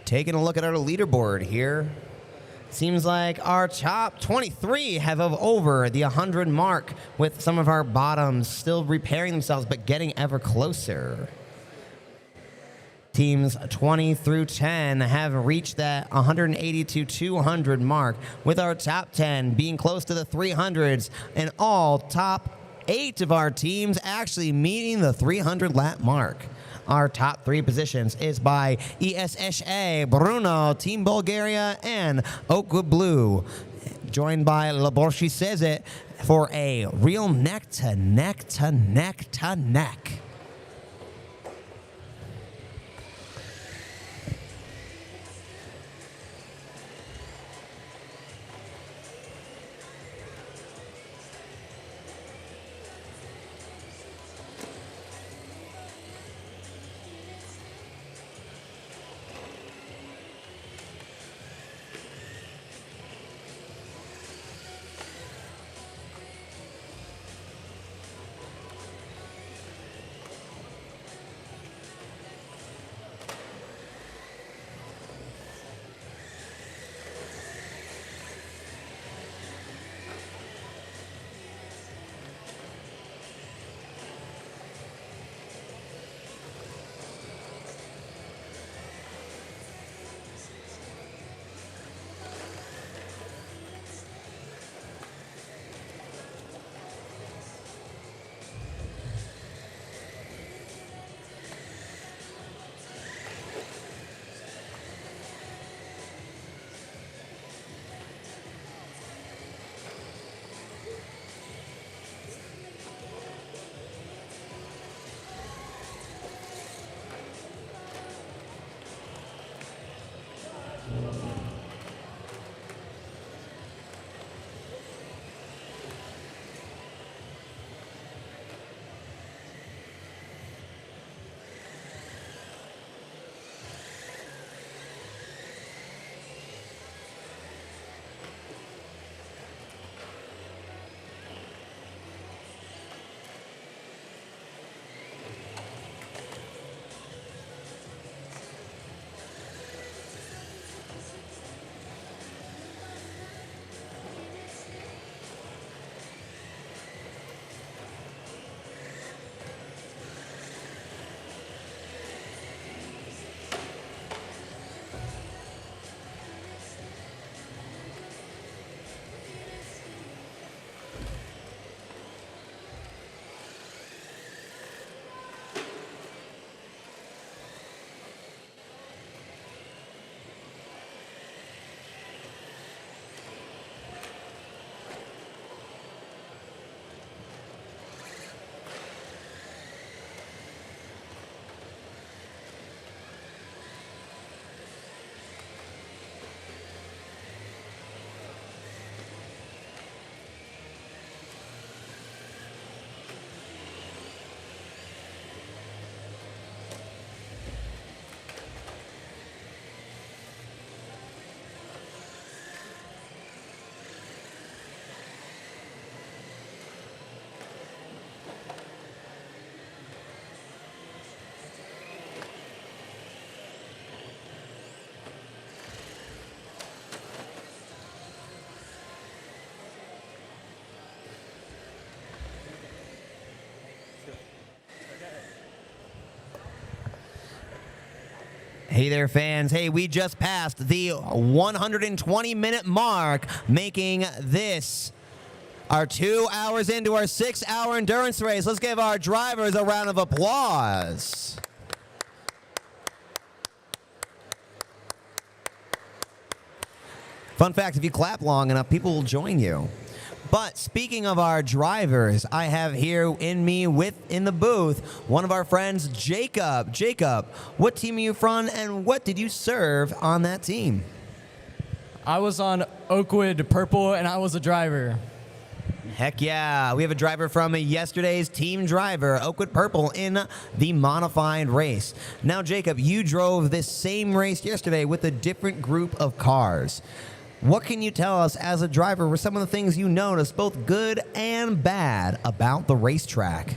Taking a look at our leaderboard here. Seems like our top 23 have over the 100 mark, with some of our bottoms still repairing themselves but getting ever closer. Teams 20 through 10 have reached that 180 to 200 mark, with our top 10 being close to the 300s, and all top 8 of our teams actually meeting the 300 lap mark. Our top 3 positions is by ESHA, Bruno, Team Bulgaria, and Oakwood Blue, joined by Laborshi Sezet for a real neck to neck to neck to neck. Hey there, fans. Hey, we just passed the 120-minute mark, making this our 2 hours into our 6-hour endurance race. Let's give our drivers a round of applause. Fun fact, if you clap long enough, people will join you. But speaking of our drivers, I have here in the booth one of our friends, Jacob. Jacob, what team are you from and what did you serve on that team? I was on Oakwood Purple and I was a driver. Heck yeah. We have a driver from yesterday's team driver, Oakwood Purple, in the modified race. Now, Jacob, you drove this same race yesterday with a different group of cars. What can you tell us as a driver were some of the things you noticed, both good and bad, about the racetrack?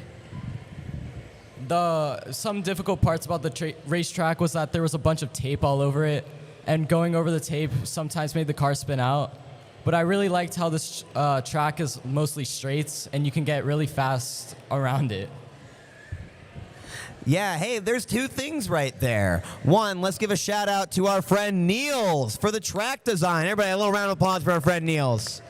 Some difficult parts about the racetrack was that there was a bunch of tape all over it, and going over the tape sometimes made the car spin out. But I really liked how this track is mostly straights, and you can get really fast around it. Yeah, hey, there's two things right there. One, let's give a shout out to our friend Niels for the track design. Everybody, a little round of applause for our friend Niels.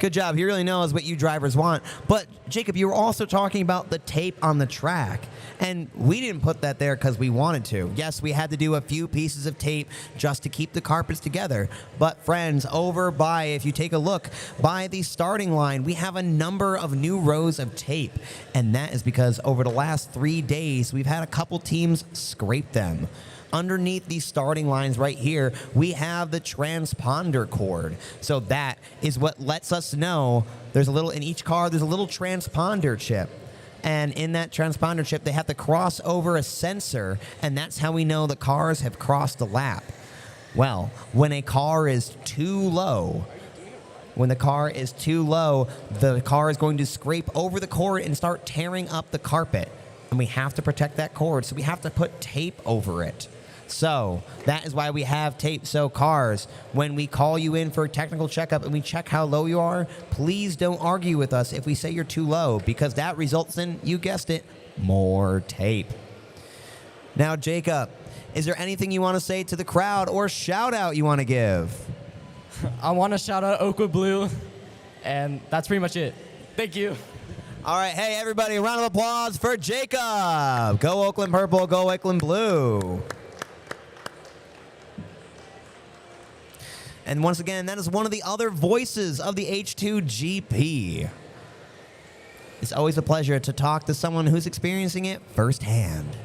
Good job. He really knows what you drivers want. But, Jacob, you were also talking about the tape on the track. And we didn't put that there because we wanted to. Yes, we had to do a few pieces of tape just to keep the carpets together. But, friends, if you take a look, by the starting line, we have a number of new rows of tape. And that is because over the last 3 days, we've had a couple teams scrape them. Underneath these starting lines right here, we have the transponder cord. So that is what lets us know in each car, there's a little transponder chip. And in that transponder chip, they have to cross over a sensor, and that's how we know the cars have crossed the lap. Well, when a car is too low, the car is going to scrape over the cord and start tearing up the carpet. And we have to protect that cord, so we have to put tape over it. So that is why we have tape. So cars, when we call you in for a technical checkup and we check how low you are, please don't argue with us if we say you're too low, because that results in, you guessed it, more tape. Now, Jacob, is there anything you want to say to the crowd or shout out you want to give? I want to shout out Oakwood Blue, and that's pretty much it. Thank you. All right, hey, everybody, a round of applause for Jacob. Go Oakland Purple, go Oakland Blue. And once again, that is one of the other voices of the H2GP. It's always a pleasure to talk to someone who's experiencing it firsthand.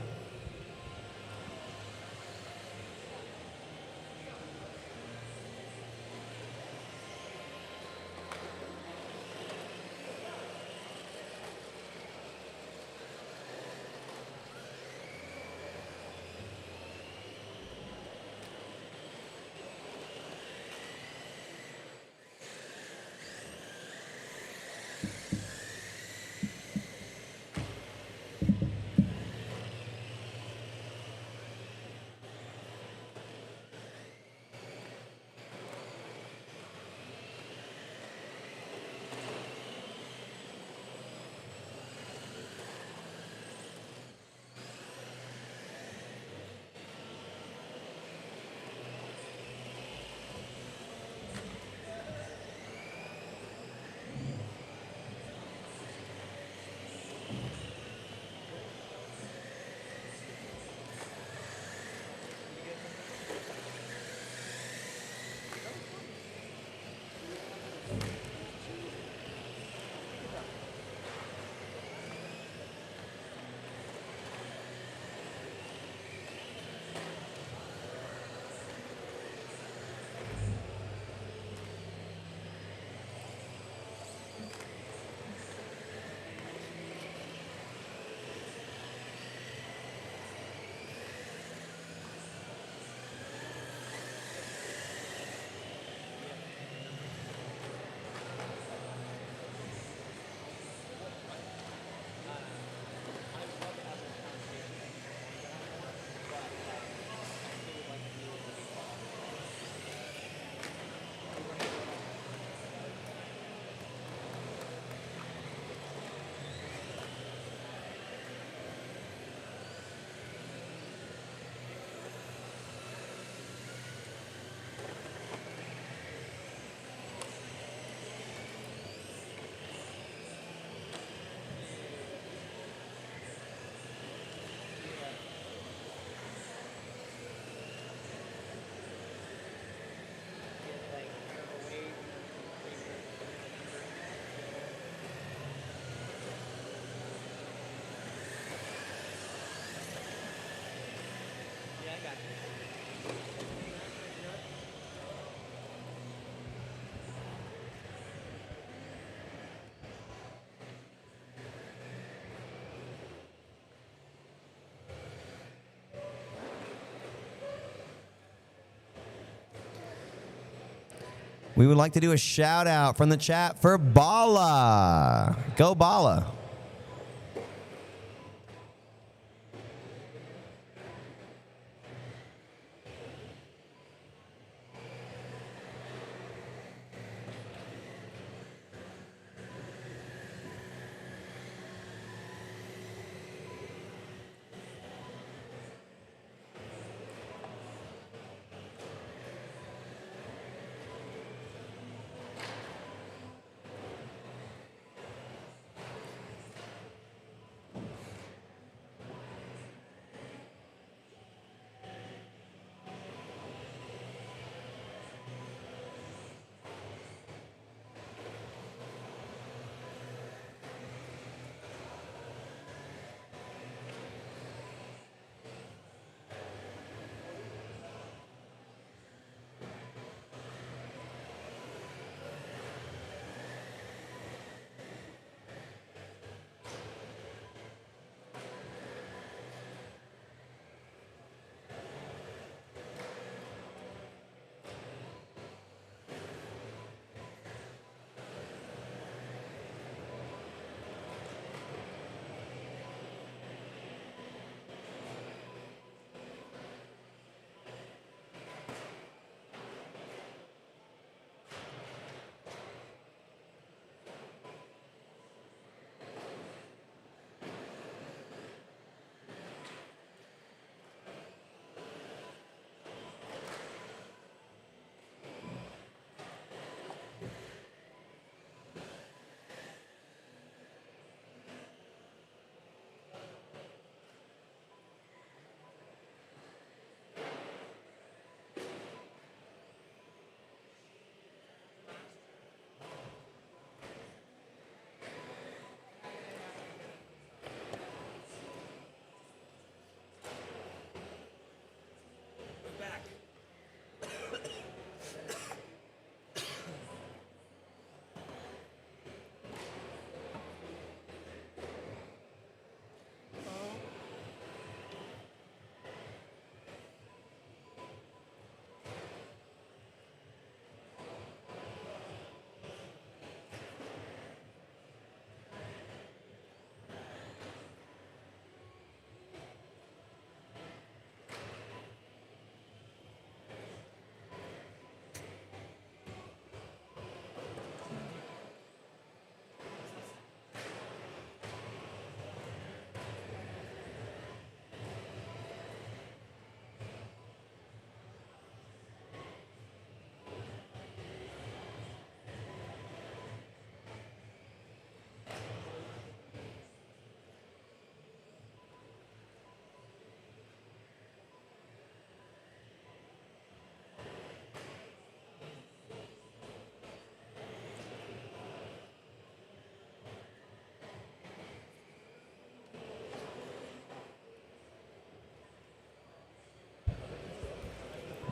We would like to do a shout out from the chat for Bala. Go Bala.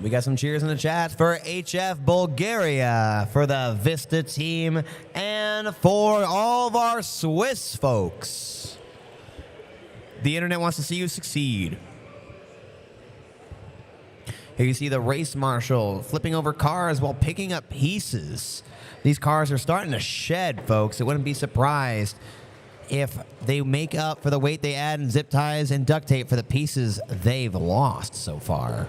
We got some cheers in the chat for HF Bulgaria, for the Vista team, and for all of our Swiss folks. The internet wants to see you succeed. Here you see the race marshal flipping over cars while picking up pieces. These cars are starting to shed, folks. It wouldn't be surprised if they make up for the weight they add in zip ties and duct tape for the pieces they've lost so far.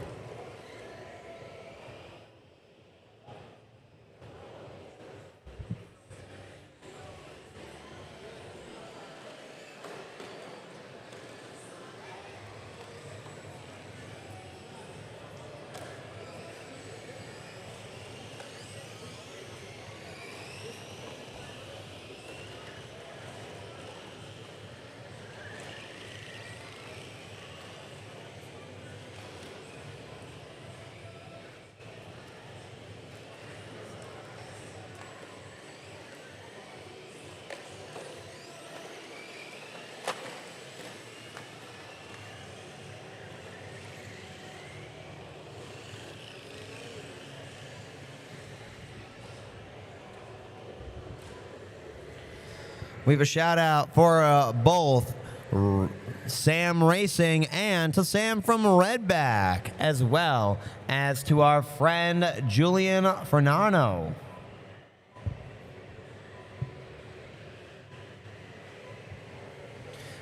We have a shout out for both Sam Racing and to Sam from Redback, as well as to our friend Julian Fernano.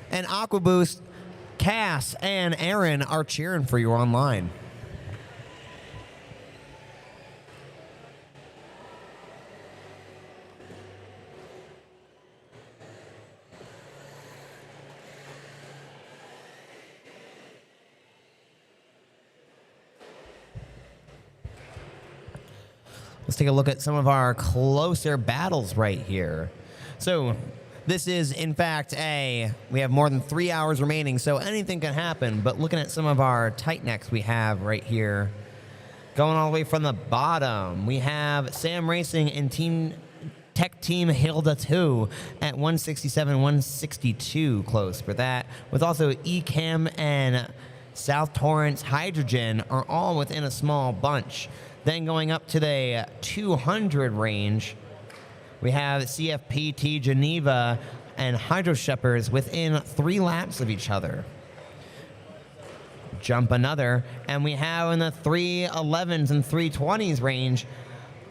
And AquaBoost, Cass and Aaron are cheering for you online. Let's take a look at some of our closer battles right here. So this is, in fact, we have more than 3 hours remaining, so anything can happen. But looking at some of our tight necks we have right here, going all the way from the bottom, we have Sam Racing and Tech Team Hilda 2 at 167, 162 close for that. With also Ecam and South Torrance Hydrogen are all within a small bunch. Then going up to the 200 range, we have CFPT Geneva and Hydro Shepherds within 3 laps of each other. Jump another, and we have in the 311s and 320s range,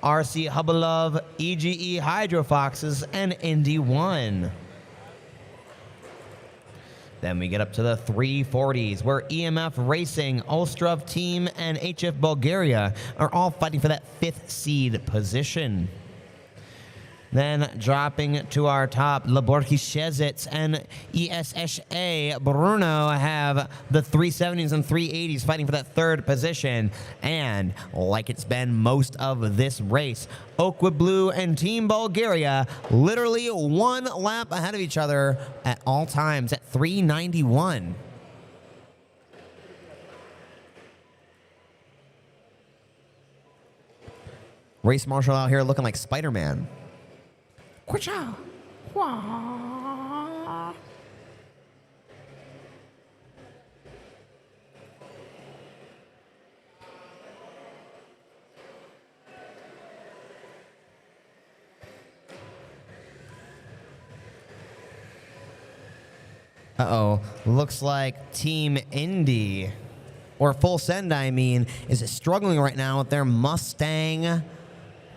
RC Hubbalove, EGE Hydro Foxes, and Indy 1. Then we get up to the 340s, where EMF Racing, Ostrov Team, and HF Bulgaria are all fighting for that 5th seed position. Then dropping to our top, Laborki Shezitz and ESSA Bruno have the 370s and 380s fighting for that 3rd position. And like it's been most of this race, Oakwood Blue and Team Bulgaria literally 1 lap ahead of each other at all times at 391. Race Marshal out here looking like Spider-Man. Uh-oh, looks like Team Indy, or Full Send, I mean, is struggling right now with their Mustang.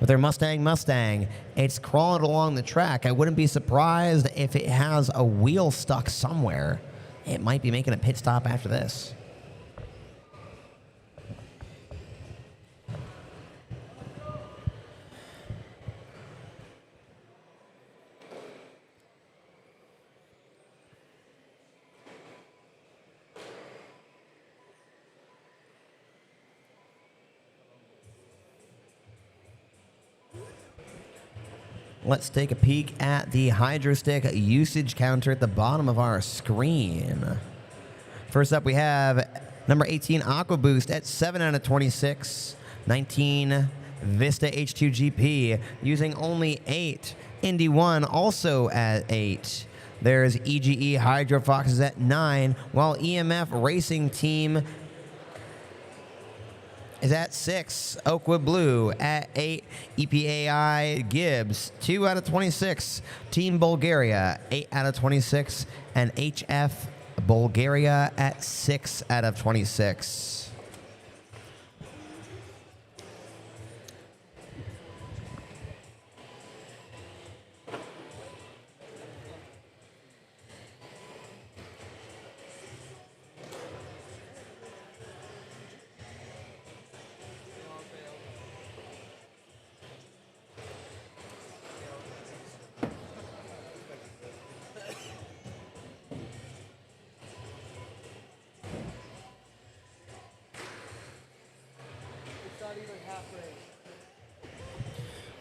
Mustang. It's crawling along the track. I wouldn't be surprised if it has a wheel stuck somewhere. It might be making a pit stop after this. Let's take a peek at the Hydrostick usage counter at the bottom of our screen. First up, we have number 18, AquaBoost at 7 out of 26. 19, Vista H2GP using only 8. Indy 1 also at 8. There's EGE Hydro Foxes at 9, while EMF Racing Team is at 6. Oakwood Blue at 8. EPAI Gibbs, 2 out of 26. Team Bulgaria, 8 out of 26. And HF Bulgaria at 6 out of 26.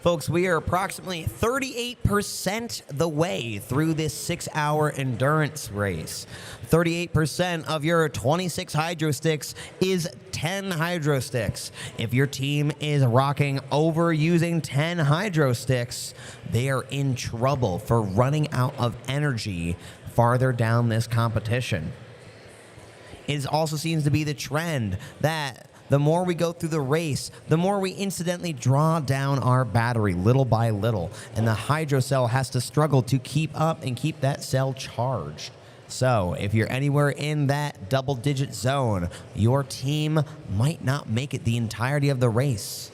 Folks, we are approximately 38% the way through this 6-hour endurance race. 38% of your 26 hydro sticks is 10 hydro sticks. If your team is rocking over using 10 hydro sticks, they are in trouble for running out of energy farther down this competition. It also seems to be the trend that the more we go through the race, the more we incidentally draw down our battery little by little, and the hydro cell has to struggle to keep up and keep that cell charged. So if you're anywhere in that double-digit zone, your team might not make it the entirety of the race.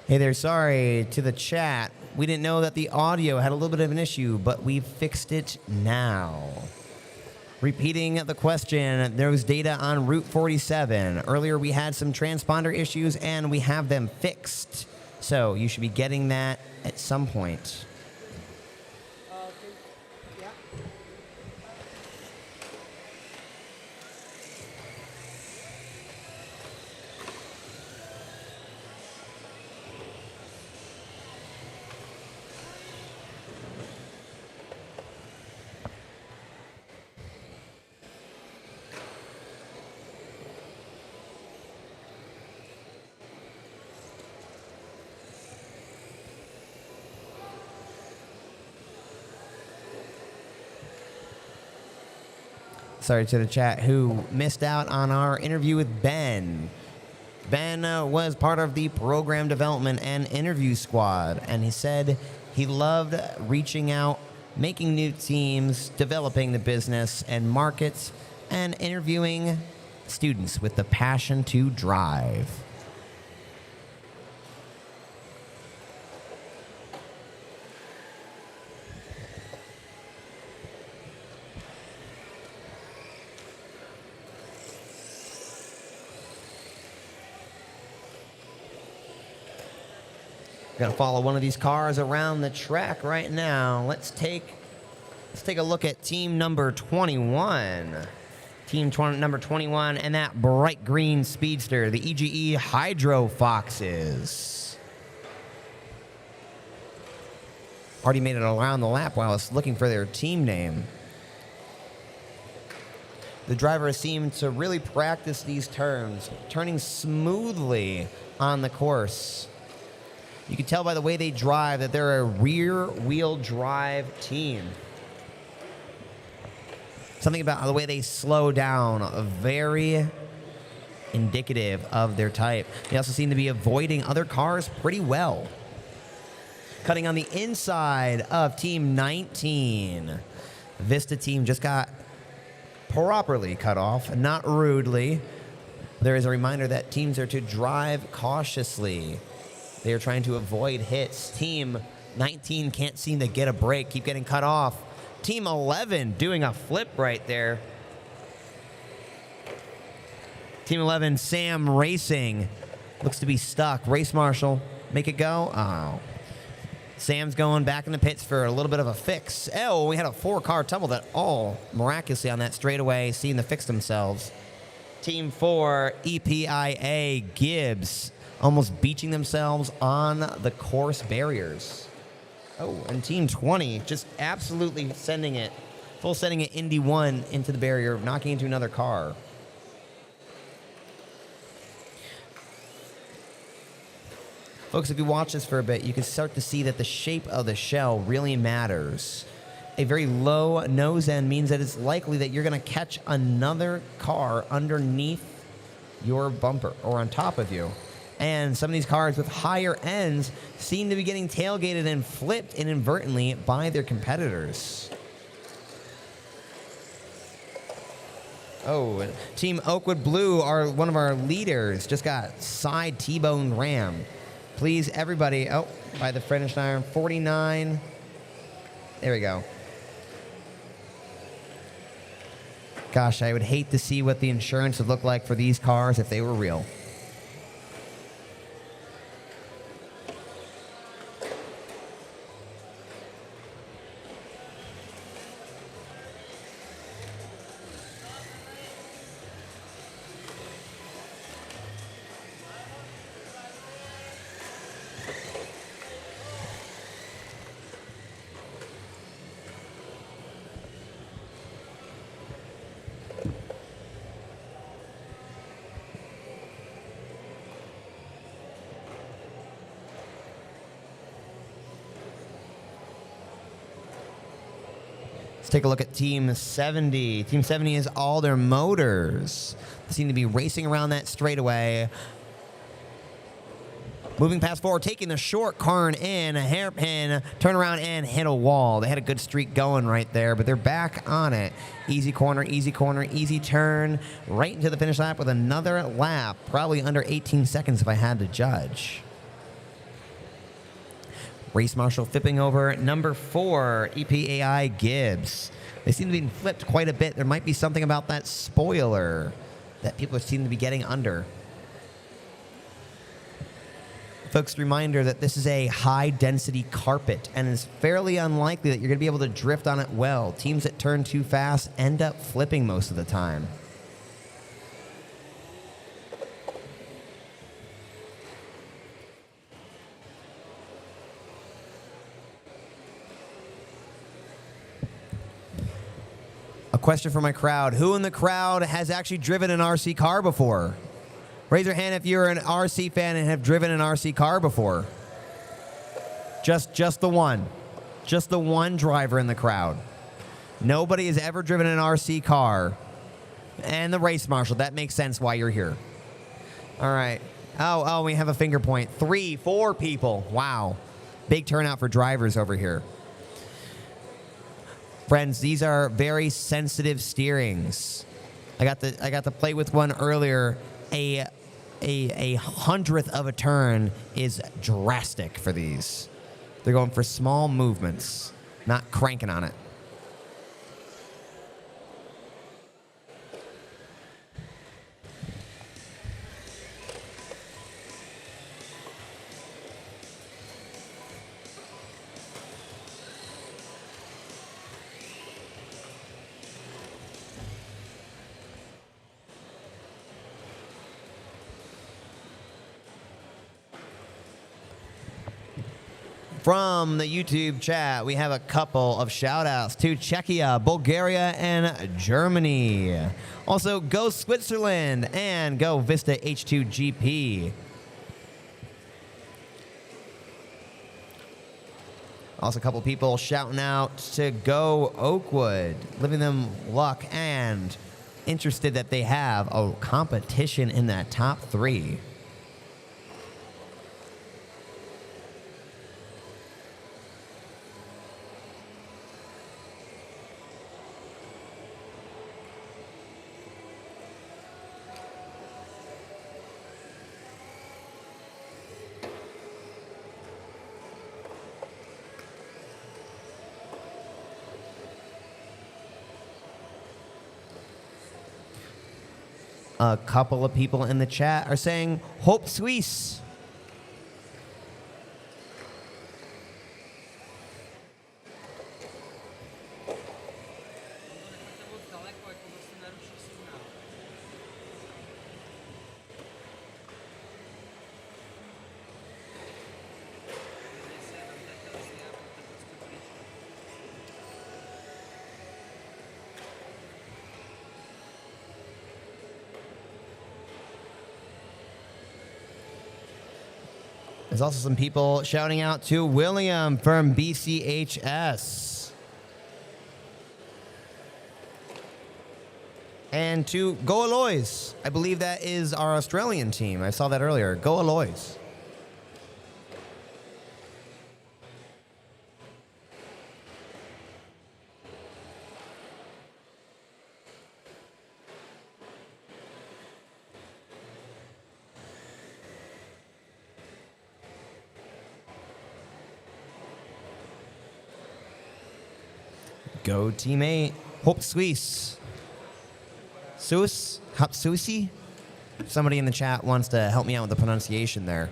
Hey there, sorry to the chat. We didn't know that the audio had a little bit of an issue, but we've fixed it now. Repeating the question, there was data on Route 47. Earlier we had some transponder issues and we have them fixed. So you should be getting that at some point. Sorry to the chat who missed out on our interview with Ben. Ben was part of the program development and interview squad, and he said he loved reaching out, making new teams, developing the business and markets, and interviewing students with the passion to drive. Gonna follow one of these cars around the track right now. Let's take a look at team number 21. Number 21 and that bright green speedster, the EGE Hydro Foxes. Already made it around the lap while I was looking for their team name. The drivers seem to really practice these turns, turning smoothly on the course. You can tell by the way they drive that they're a rear-wheel drive team. Something about the way they slow down, very indicative of their type. They also seem to be avoiding other cars pretty well. Cutting on the inside of Team 19. Vista team just got properly cut off, not rudely. There is a reminder that teams are to drive cautiously. They are trying to avoid hits. Team 19 can't seem to get a break, keep getting cut off. Team 11 doing a flip right there. Team 11, Sam Racing, looks to be stuck. Race Marshal, make it go. Oh. Sam's going back in the pits for a little bit of a fix. Oh, we had a 4-car tumble that all miraculously on that straightaway seemed to fix themselves. Team 4, EPIA Gibbs, almost beaching themselves on the course barriers. Oh, and Team 20 just absolutely sending it Indy 1 into the barrier, knocking into another car. Folks, if you watch this for a bit, you can start to see that the shape of the shell really matters. A very low nose end means that it's likely that you're going to catch another car underneath your bumper or on top of you. And some of these cars with higher ends seem to be getting tailgated and flipped inadvertently by their competitors. Oh, Team Oakwood Blue, one of our leaders, just got side T-bone rammed. Please, everybody, by the finish line, 49. There we go. Gosh, I would hate to see what the insurance would look like for these cars if they were real. Take a look at Team 70. Team 70 is all their motors. They seem to be racing around that straightaway. Moving past forward, taking the short turn in, a hairpin, turn around and hit a wall. They had a good streak going right there, but they're back on it. Easy corner, easy turn, right into the finish lap with another lap, probably under 18 seconds if I had to judge. Race Marshal flipping over number 4, EPAI Gibbs. They seem to be flipped quite a bit. There might be something about that spoiler that people seem to be getting under. Folks, reminder that this is a high-density carpet, and it's fairly unlikely that you're going to be able to drift on it well. Teams that turn too fast end up flipping most of the time. A question for my crowd. Who in the crowd has actually driven an RC car before? Raise your hand if you're an RC fan and have driven an RC car before. Just the one. Just the one driver in the crowd. Nobody has ever driven an RC car. And the race marshal. That makes sense why you're here. All right. Oh, we have a finger point. 3, 4 people. Wow. Big turnout for drivers over here. Friends, these are very sensitive steerings. I got to play with one earlier. A hundredth of a turn is drastic for these. They're going for small movements, not cranking on it. From the YouTube chat, we have a couple of shout-outs to Czechia, Bulgaria, and Germany. Also, go Switzerland and go Vista H2GP. Also, a couple people shouting out to go Oakwood, living them luck and interested that they have a competition in that top 3. A couple of people in the chat are saying, Hope Suisse. There's also some people shouting out to William from BCHS. And to Go Aloys. I believe that is our Australian team. I saw that earlier. Go Aloys. Go teammate. Hope Suisse. Hop Suisse? Somebody in the chat wants to help me out with the pronunciation there.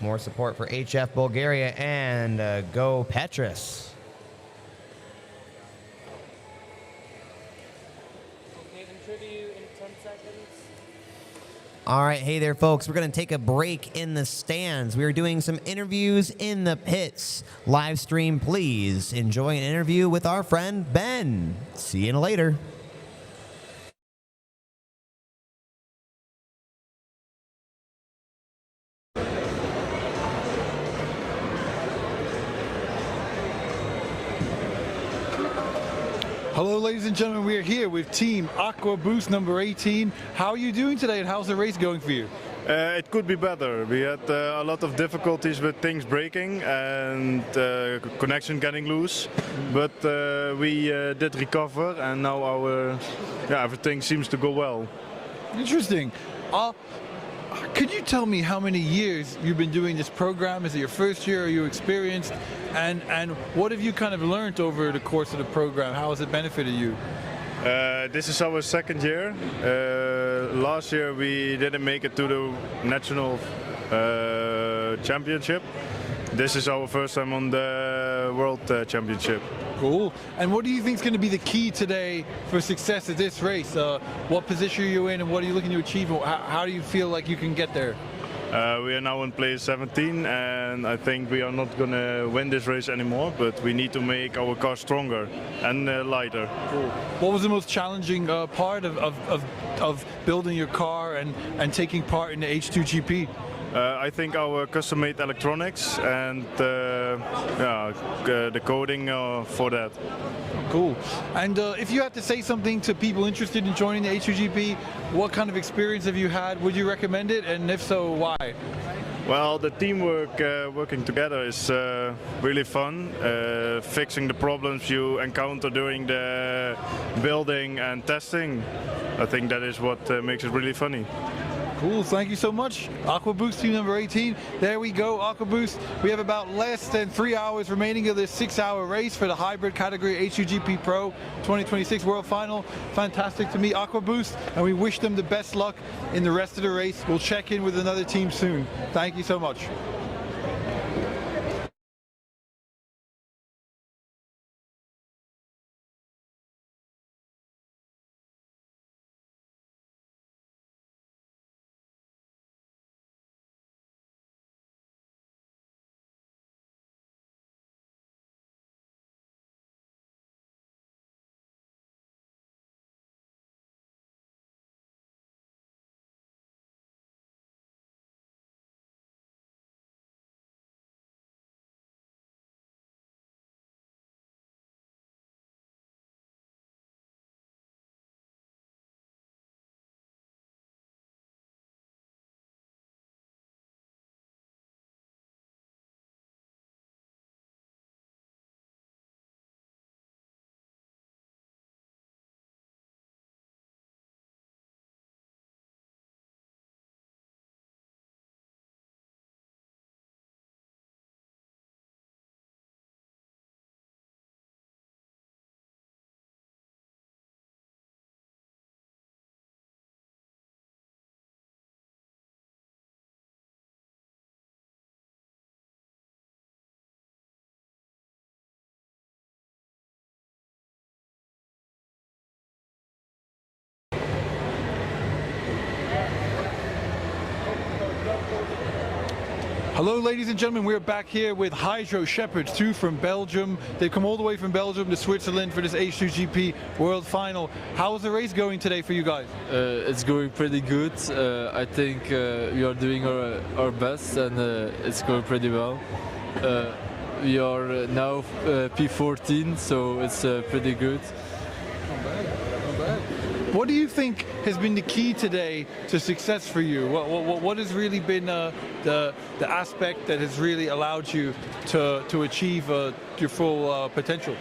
More support for HF Bulgaria and Go Petrus. All right, hey there, folks. We're going to take a break in the stands. We are doing some interviews in the pits. Live stream, please. Enjoy an interview with our friend Ben. See you later. Hello, ladies and gentlemen. We are here with Team Aqua Boost number 18. How are you doing today, and how's the race going for you? It could be better. We had a lot of difficulties with things breaking and connection getting loose, but we did recover, and now everything seems to go well. Interesting. Could you tell me how many years you've been doing this program? Is it your first year? Are you experienced? And what have you kind of learned over the course of the program? How has it benefited you? This is our second year. Last year we didn't make it to the national championship. This is our first time on the world championship. Cool. And what do you think is going to be the key today for success at this race? What position are you in, and what are you looking to achieve? How do you feel like you can get there? We are now in place 17, and I think we are not going to win this race anymore, but we need to make our car stronger and lighter. Cool. What was the most challenging part of building your car and taking part in the H2GP? I think our custom-made electronics and the coding for that. Cool. And if you had to say something to people interested in joining the H2GP, what kind of experience have you had? Would you recommend it? And if so, why? Well, the teamwork, working together is really fun. Fixing the problems you encounter during the building and testing, I think that is what makes it really funny. Cool, thank you so much. Aqua Boost team number 18. There we go, Aqua Boost. We have about less than 3 hours remaining of this 6-hour race for the hybrid category H2GP Pro 2026 World Final. Fantastic to meet Aqua Boost, and we wish them the best luck in the rest of the race. We'll check in with another team soon. Thank you so much. Hello ladies and gentlemen, we're back here with Hydro Shepherds, 2 from Belgium. They've come all the way from Belgium to Switzerland for this H2GP World Final. How is the race going today for you guys? It's going pretty good. I think we are doing our best, and it's going pretty well. We are now P14, so it's pretty good. What do you think has been the key today to success for you? What has really been the aspect that has really allowed you to achieve your full potential?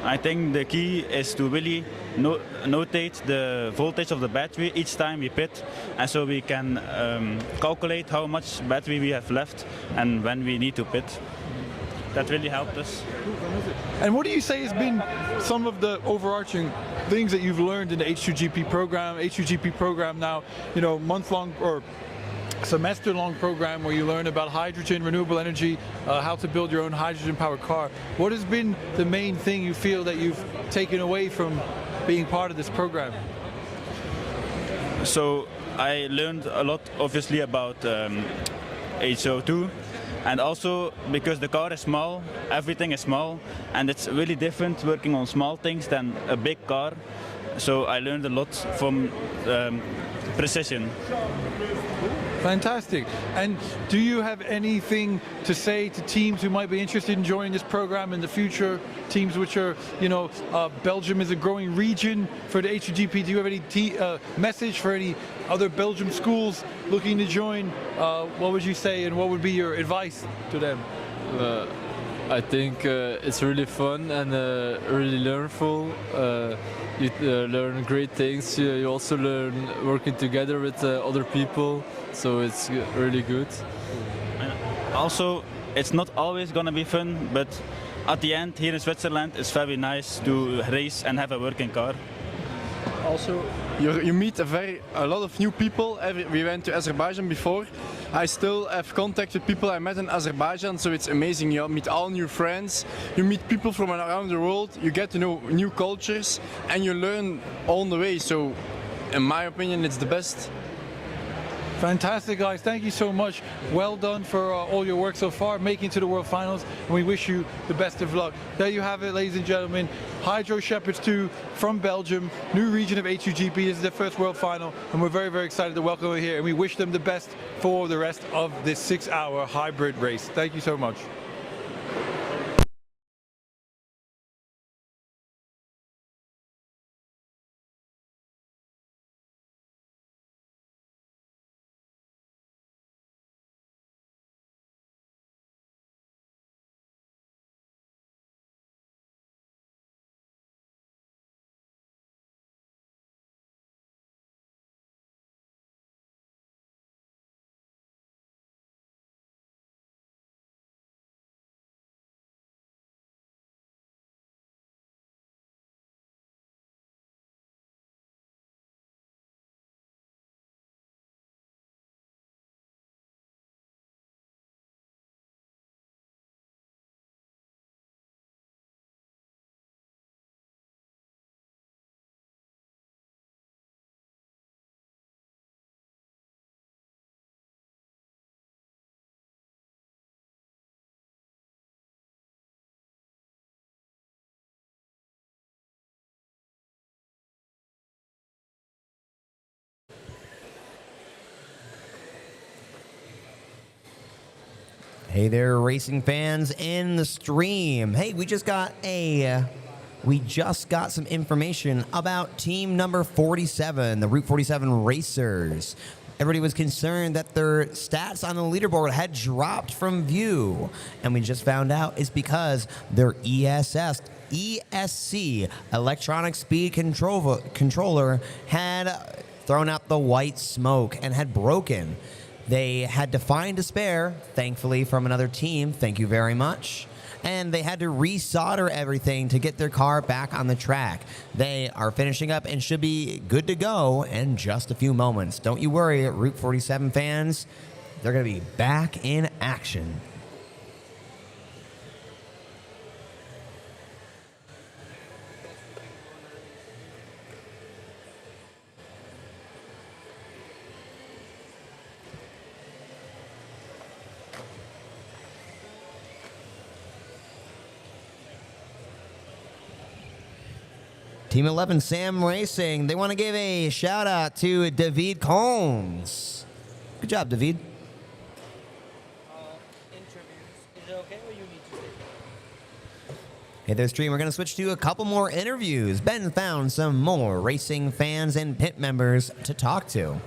I think the key is to really notate the voltage of the battery each time we pit, and so we can calculate how much battery we have left and when we need to pit. That really helped us. And what do you say has been some of the overarching things that you've learned in the H2GP program? H2GP program now, you know, month-long or semester-long program where you learn about hydrogen, renewable energy, how to build your own hydrogen-powered car. What has been the main thing you feel that you've taken away from being part of this program? So I learned a lot, obviously, about HO2. And also, because the car is small, everything is small, and it's really different working on small things than a big car. So I learned a lot from precision. Fantastic. And do you have anything to say to teams who might be interested in joining this program in the future? Teams which are, Belgium is a growing region for the H2GP. Do you have any message for any other Belgium schools looking to join? What would you say, and what would be your advice to them? I think it's really fun and really learnful. You learn great things. You also learn working together with other people, so it's really good. And also, it's not always gonna be fun, but at the end here in Switzerland, it's very nice to race and have a working car. Also, you meet a lot of new people. We went to Azerbaijan before. I still have contact with people I met in Azerbaijan, so it's amazing. You meet all new friends, you meet people from around the world, you get to know new cultures, and you learn on the way. So, in my opinion, it's the best. Fantastic, guys. Thank you so much. Well done for all your work so far, making it to the World Finals, and we wish you the best of luck. There you have it, ladies and gentlemen. Hydro Shepherds 2 from Belgium, new region of H2GP. This is their first World Final, and we're very, very excited to welcome them here, and we wish them the best for the rest of this 6-hour hybrid race. Thank you so much. Hey there, racing fans in the stream. Hey, we just got some information about team number 47, the Route 47 Racers. Everybody was concerned that their stats on the leaderboard had dropped from view, and we just found out it's because their ESC, electronic speed controller, had thrown out the white smoke and had broken. They had to find a spare, thankfully, from another team. Thank you very much. And they had to resolder everything to get their car back on the track. They are finishing up and should be good to go in just a few moments. Don't you worry, Route 47 fans. They're going to be back in action. Team 11, Sam Racing, they want to give a shout out to David Combs. Good job, David. Hey there, stream. We're going to switch to a couple more interviews. Ben found some more racing fans and pit members to talk to.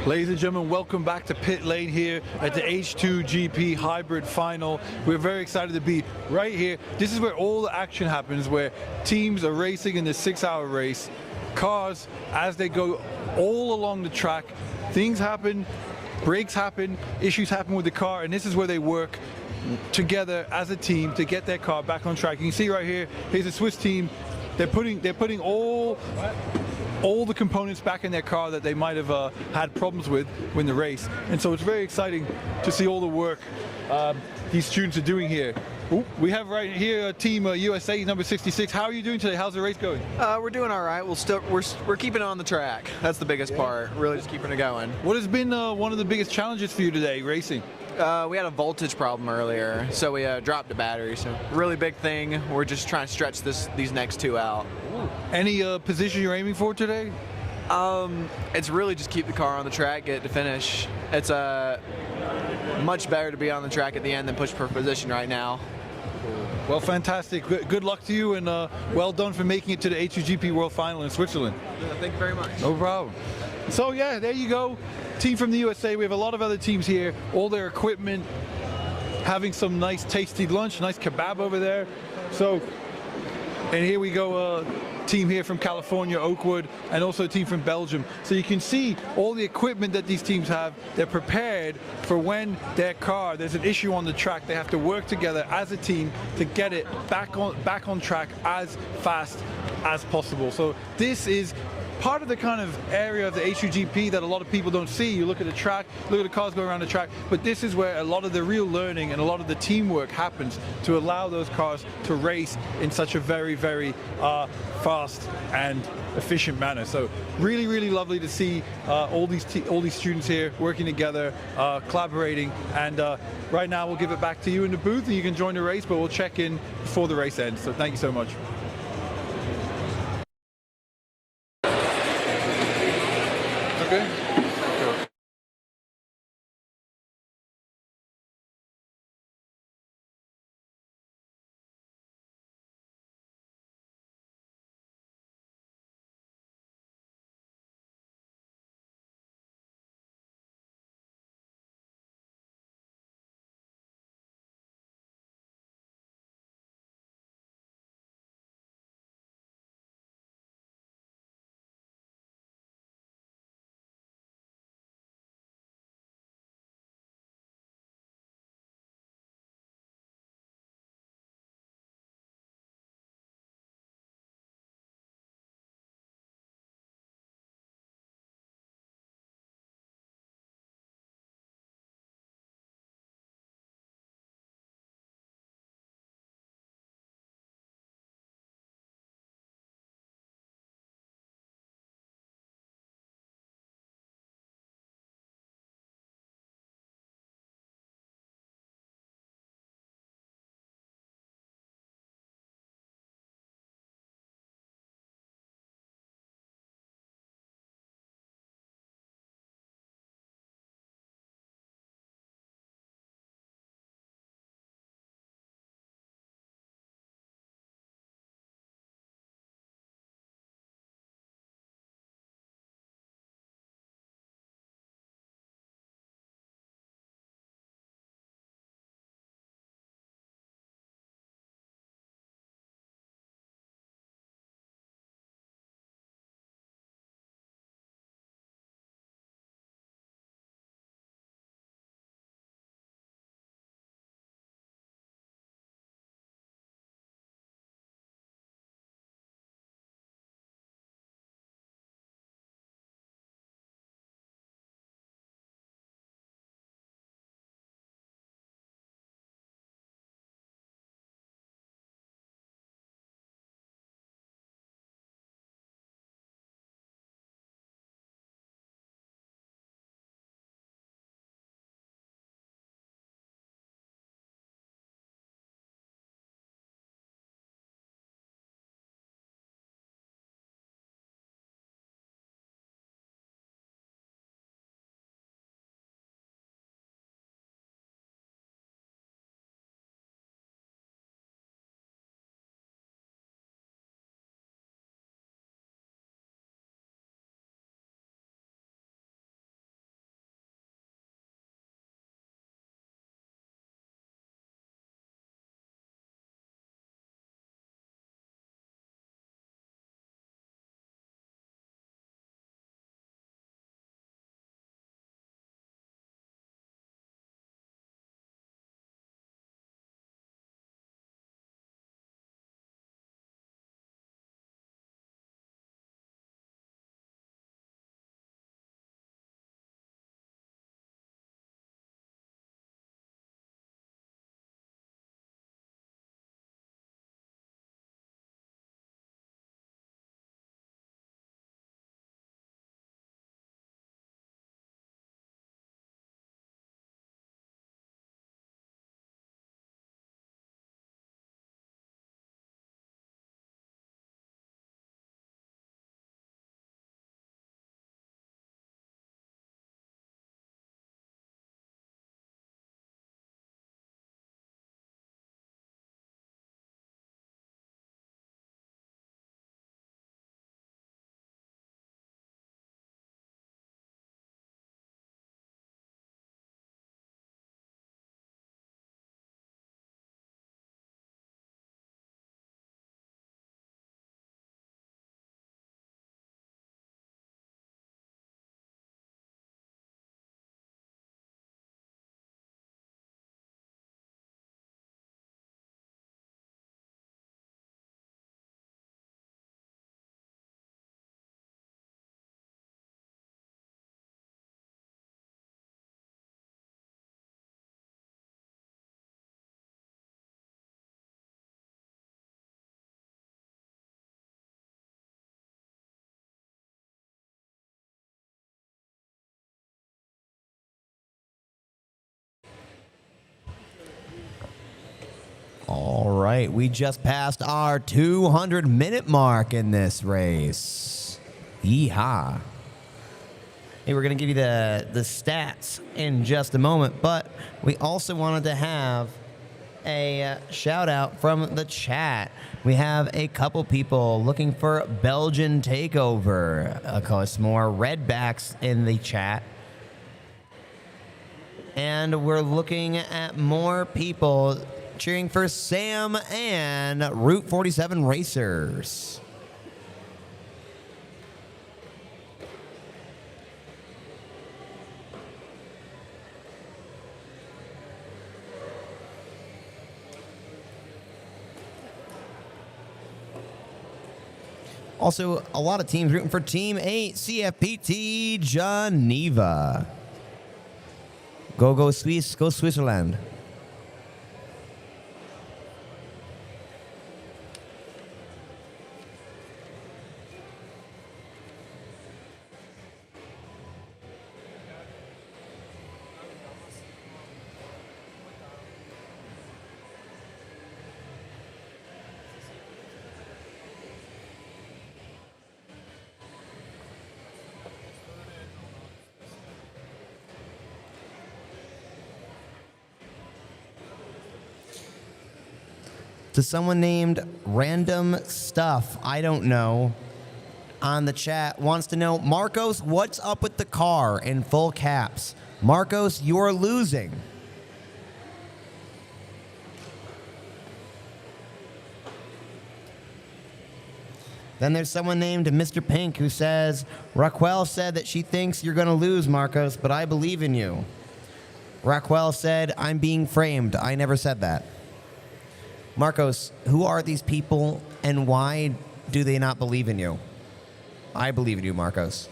Ladies and gentlemen, welcome back to pit lane here at the H2GP Hybrid Final. We're very excited to be right here. This is where all the action happens, where teams are racing in this 6-hour race. Cars, as they go all along the track, things happen, breaks happen, issues happen with the car, and this is where they work together as a team to get their car back on track. You can see right here, here's a Swiss team. They're putting all the components back in their car that they might have had problems with in the race. And so it's very exciting to see all the work these students are doing here. Ooh, we have right here Team USA number 66. How are you doing today? How's the race going? We're doing all right. We're keeping it on the track. That's the biggest part. Really just keeping it going. What has been one of the biggest challenges for you today racing? We had a voltage problem earlier, so we dropped the battery. So really big thing. We're just trying to stretch these next two out. Any position you're aiming for today? It's really just keep the car on the track, get it to finish. It's much better to be on the track at the end than push per position right now. Well, fantastic. Good luck to you, and well done for making it to the H2GP World Final in Switzerland. Thank you very much. No problem. So yeah, there you go. Team from the USA. We have a lot of other teams here. All their equipment, having some nice tasty lunch, nice kebab over there. So, and here we go. Team here from California, Oakwood, and also a team from Belgium. So you can see all the equipment that these teams have. They're prepared for when there's an issue on the track. They have to work together as a team to get it back on track as fast as possible. So this is part of the kind of area of the H2GP that a lot of people don't see. You look at the track, look at the cars going around the track, but this is where a lot of the real learning and a lot of the teamwork happens to allow those cars to race in such a very, very fast and efficient manner. So really, really lovely to see all these students here working together, collaborating, and right now we'll give it back to you in the booth and you can join the race, but we'll check in before the race ends. So thank you so much. Okay. All right, we just passed our 200-minute mark in this race. Yeehaw. Hey, we're going to give you the stats in just a moment, but we also wanted to have a shout out from the chat. We have a couple people looking for Belgian takeover. Of course, more redbacks in the chat. And we're looking at more people cheering for Sam and Route 47 Racers. Also, a lot of teams rooting for Team 8, CFPT Geneva. Go Swiss, go Switzerland. To someone named Random Stuff, I don't know, on the chat wants to know, Marcos, what's up with the car in full caps? Marcos, you're losing. Then there's someone named Mr. Pink who says, Raquel said that she thinks you're going to lose, Marcos, but I believe in you. Raquel said, I'm being framed. I never said that. Marcos, who are these people and why do they not believe in you? I believe in you, Marcos.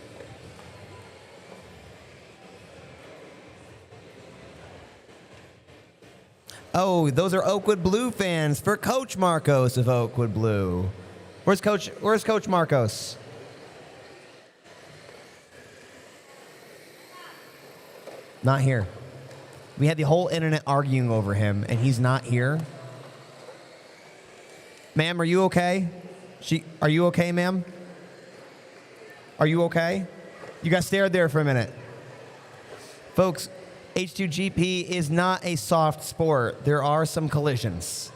Oh, those are Oakwood Blue fans for Coach Marcos of Oakwood Blue. Where's Coach Marcos? Not here. We had the whole internet arguing over him and he's not here. Ma'am, are you okay? Are you okay, ma'am? Are you okay? You got stared there for a minute. Folks, H2GP is not a soft sport. There are some collisions.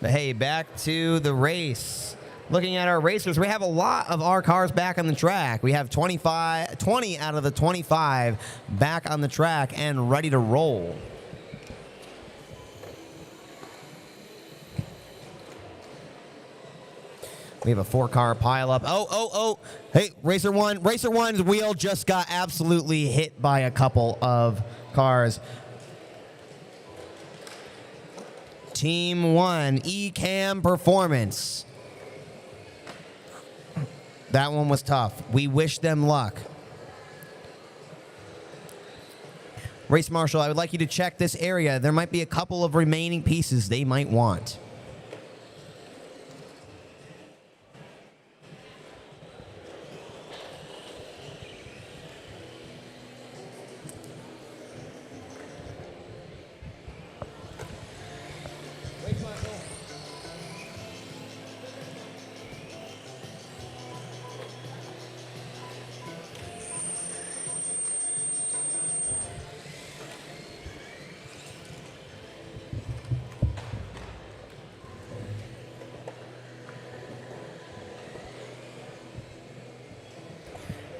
But hey, back to the race. Looking at our racers, we have a lot of our cars back on the track. We have 20 out of the 25 back on the track and ready to roll. We have a 4-car pileup. Oh. Hey, Racer 1's wheel just got absolutely hit by a couple of cars. Team 1, ECAM Performance. That one was tough. We wish them luck. Race Marshal, I would like you to check this area. There might be a couple of remaining pieces they might want.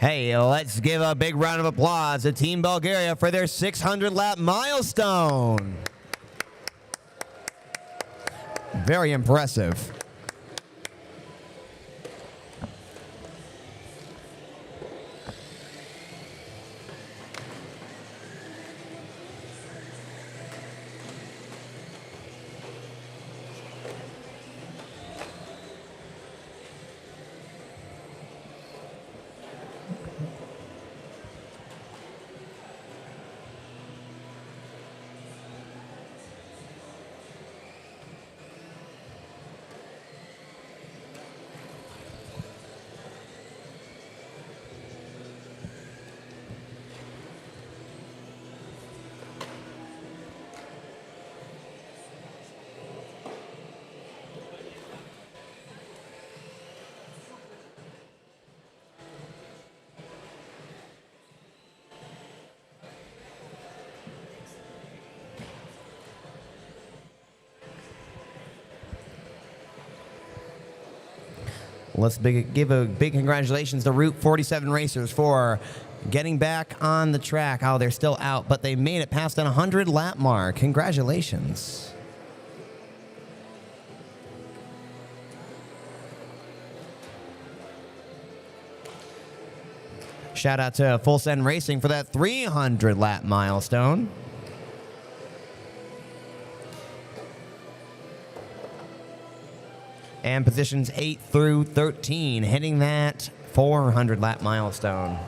Hey, let's give a big round of applause to Team Bulgaria for their 600-lap milestone. Very impressive. Let's give a big congratulations to Route 47 racers for getting back on the track. Oh, they're still out, but they made it past an 100 lap mark. Congratulations. Shout out to Full Send Racing for that 300 lap milestone. And positions 8 through 13 hitting that 400 lap milestone.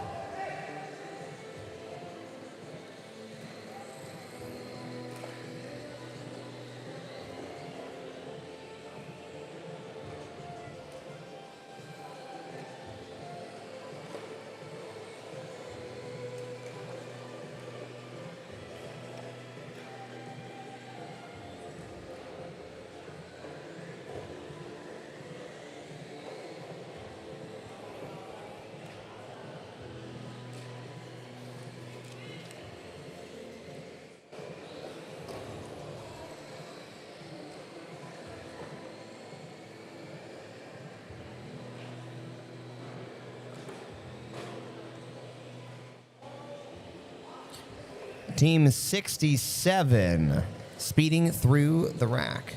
Team 67 speeding through the rack.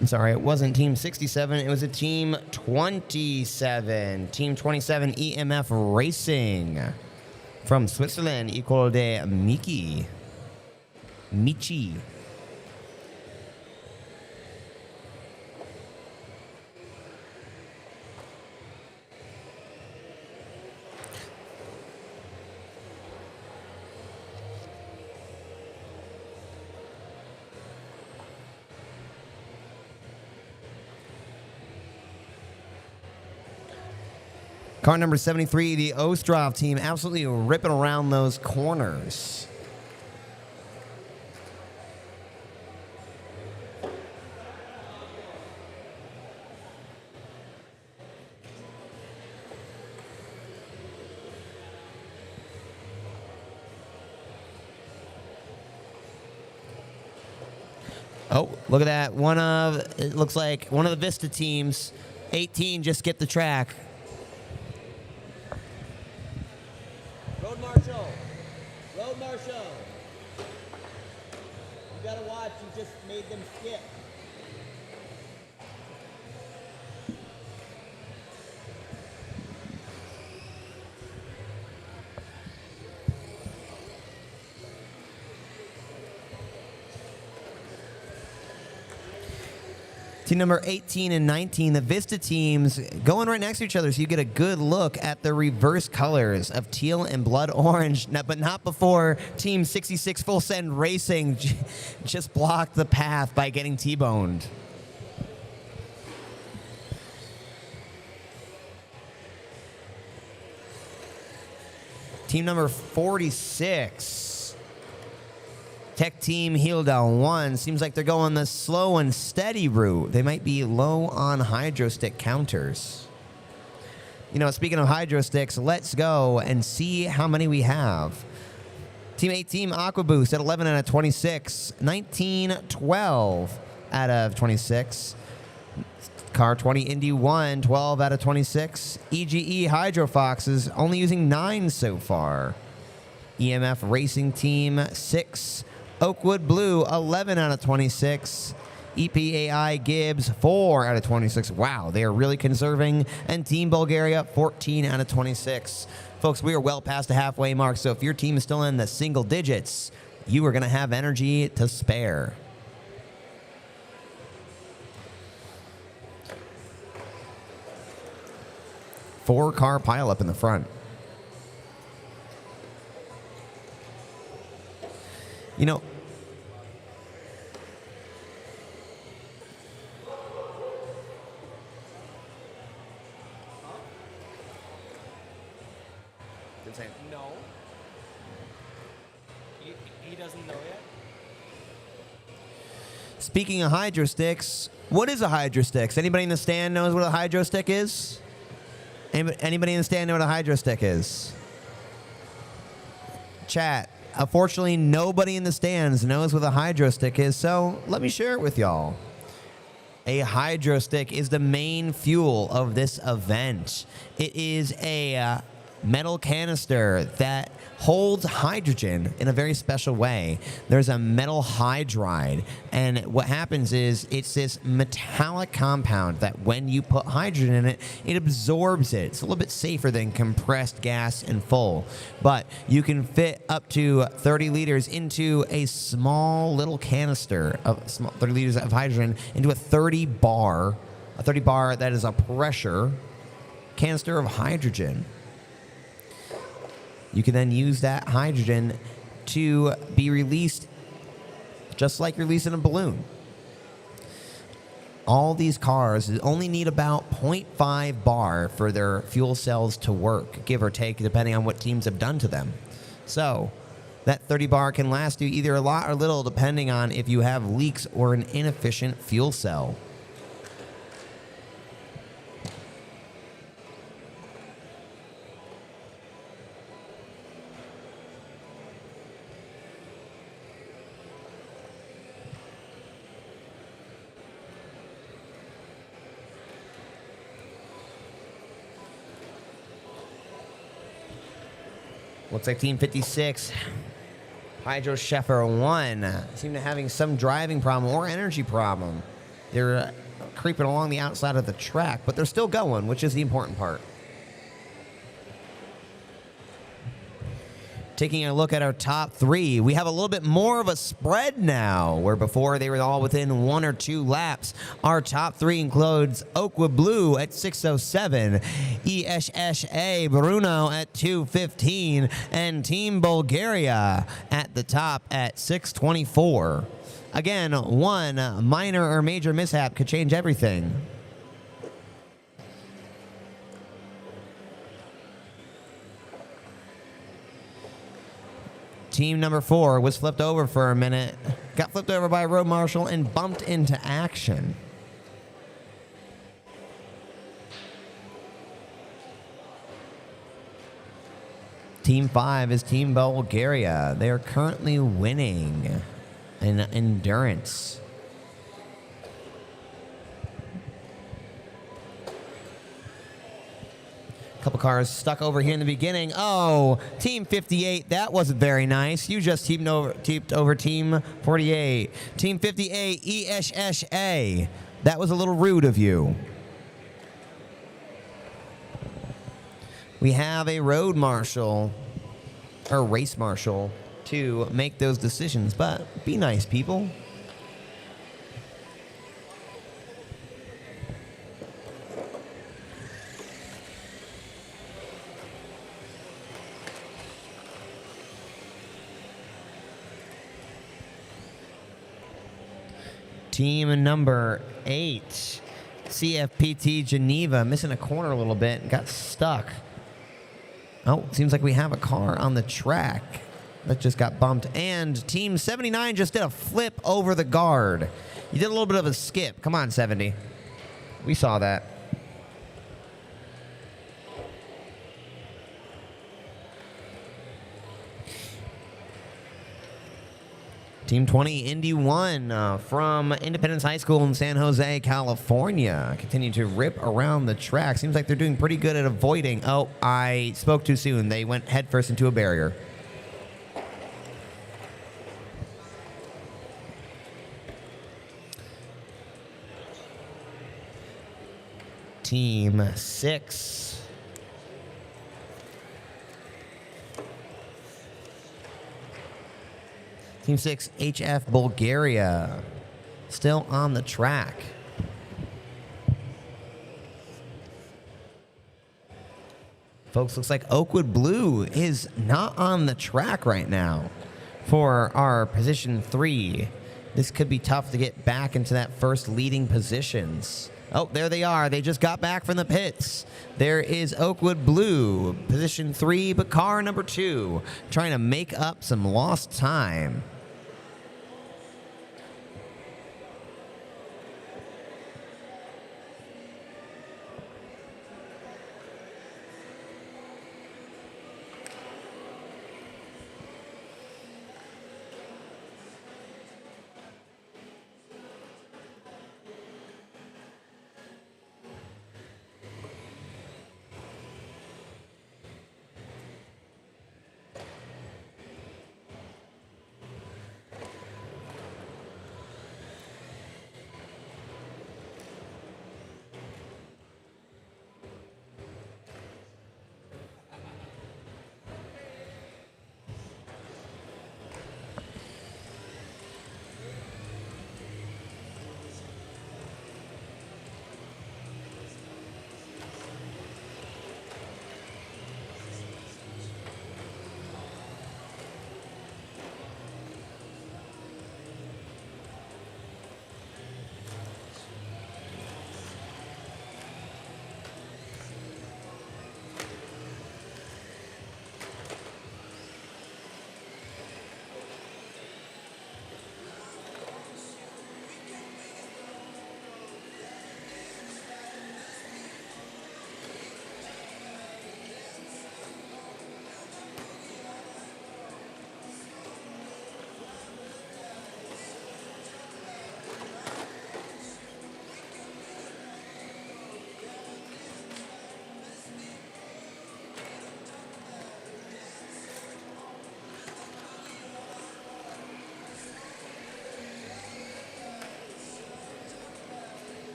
I'm sorry, it wasn't Team 67, it was a Team 27. Team 27 EMF Racing. From Switzerland, École de Michi. Car number 73, the Ostrov team, absolutely ripping around those corners. Oh, look at that. It looks like one of the Vista teams, 18, just skipped the track. Road Marshal. You gotta watch, you just made them skip. Team number 18 and 19, the Vista teams going right next to each other, so you get a good look at the reverse colors of teal and blood orange, but not before Team 66 Full Send Racing just blocked the path by getting T-boned. Team number 46. Tech Team Hilda 1. Seems like they're going the slow and steady route. They might be low on hydro stick counters. You know, speaking of hydro sticks, let's go and see how many we have. Team 18 Aqua Boost at 11 out of 26. 19, 12 out of 26. Car 20 Indy 1, 12 out of 26. EGE Hydro Foxes only using 9 so far. EMF Racing Team 6. Oakwood Blue, 11 out of 26. EPAI Gibbs, 4 out of 26. Wow, they are really conserving. And Team Bulgaria, 14 out of 26. Folks, we are well past the halfway mark, so if your team is still in the single digits, you are going to have energy to spare. Four-car pileup in the front. You know, No. He doesn't know yet. Speaking of hydro sticks, what is a hydro stick? Anybody in the stand knows what a hydro stick is? Anybody in the stand know what a hydro stick is? Chat. Unfortunately, nobody in the stands knows what a hydro stick is, so let me share it with y'all. A hydro stick is the main fuel of this event. It is a metal canister that holds hydrogen in a very special way. There's a metal hydride, and what happens is it's this metallic compound that when you put hydrogen in it, it absorbs it. It's a little bit safer than compressed gas in full, but you can fit up to 30 liters into a small little canister of 30 liters of hydrogen into a 30 bar that is a pressure canister of hydrogen. You can then use that hydrogen to be released just like you're releasing a balloon. All these cars only need about 0.5 bar for their fuel cells to work, give or take, depending on what teams have done to them. So that 30 bar can last you either a lot or little, depending on if you have leaks or an inefficient fuel cell. Looks like Team 56, Hydro Sheffer 1, seem to be having some driving problem or energy problem. They're creeping along the outside of the track, but they're still going, which is the important part. Taking a look at our top three, we have a little bit more of a spread now, where before they were all within 1 or 2 laps. Our top three includes Oakwood Blue at 6:07, ESSA Bruno at 2:15, and Team Bulgaria at the top at 6:24. Again, one minor or major mishap could change everything. Team number 4 was flipped over for a minute, got flipped over by a road marshal and bumped into action. Team 5 is Team Bulgaria. They are currently winning in endurance. Couple cars stuck over here in the beginning. Oh, Team 58, that wasn't very nice. You just teamed over Team 48. Team 58, ESSA. That was a little rude of you. We have a road marshal, or race marshal, to make those decisions, but be nice, people. Team number 8, CFPT Geneva, missing a corner a little bit, got stuck. Oh, seems like we have a car on the track that just got bumped. And Team 79 just did a flip over the guard. You did a little bit of a skip. Come on, 70. We saw that. Team 20, Indy 1 from Independence High School in San Jose, California. Continue to rip around the track. Seems like they're doing pretty good at avoiding. Oh, I spoke too soon. They went headfirst into a barrier. Team 6. Team 6, HF Bulgaria, still on the track. Folks, looks like Oakwood Blue is not on the track right now for our position 3. This could be tough to get back into that first leading positions. Oh, there they are. They just got back from the pits. There is Oakwood Blue, position 3, but car number 2, trying to make up some lost time.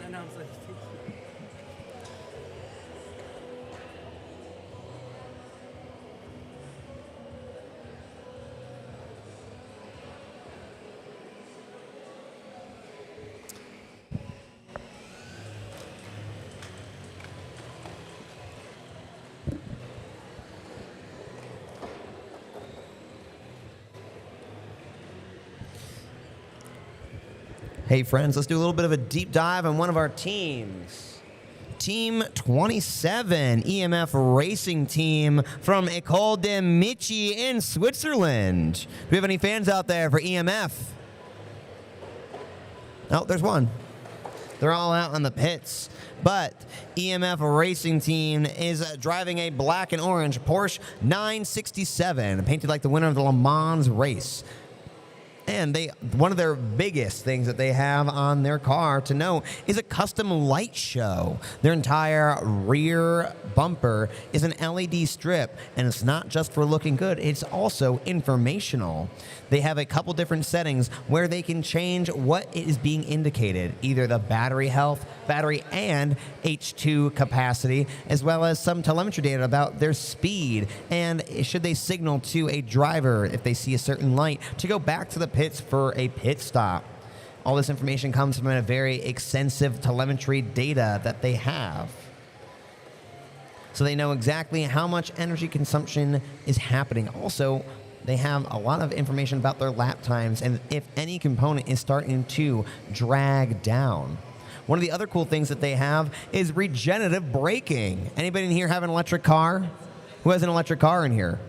announce anything. Hey friends, let's do a little bit of a deep dive on one of our teams. Team 27, EMF Racing Team from École de Michi in Switzerland. Do we have any fans out there for EMF? Oh, there's one. They're all out on the pits. But EMF Racing Team is driving a black and orange Porsche 967, painted like the winner of the Le Mans race. And one of their biggest things that they have on their car to know is a custom light show. Their entire rear bumper is an LED strip, and it's not just for looking good, it's also informational. They have a couple different settings where they can change what is being indicated, either the battery health, battery and H2 capacity, as well as some telemetry data about their speed, and should they signal to a driver if they see a certain light to go back to the pits for a pit stop. All this information comes from a very extensive telemetry data that they have. So they know exactly how much energy consumption is happening. Also, they have a lot of information about their lap times and if any component is starting to drag down. One of the other cool things that they have is regenerative braking. Anybody in here have an electric car? Who has an electric car in here?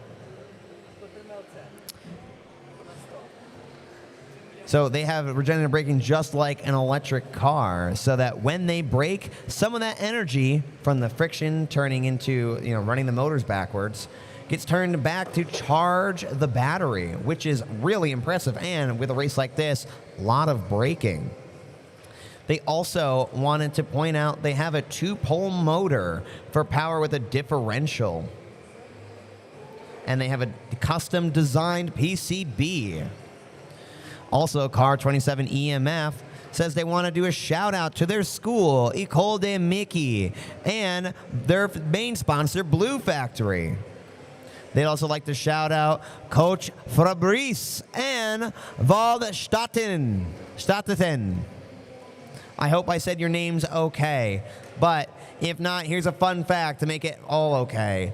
So they have regenerative braking just like an electric car, so that when they brake, some of that energy from the friction turning into, running the motors backwards gets turned back to charge the battery, which is really impressive. And with a race like this, a lot of braking. They also wanted to point out they have a 2-pole motor for power with a differential. And they have a custom designed PCB. Also, Car 27 EMF says they want to do a shout out to their school, École de Michi, and their main sponsor, Blue Factory. They'd also like to shout out Coach Fabrice and Waldstatten. I hope I said your names okay, but if not, here's a fun fact to make it all okay.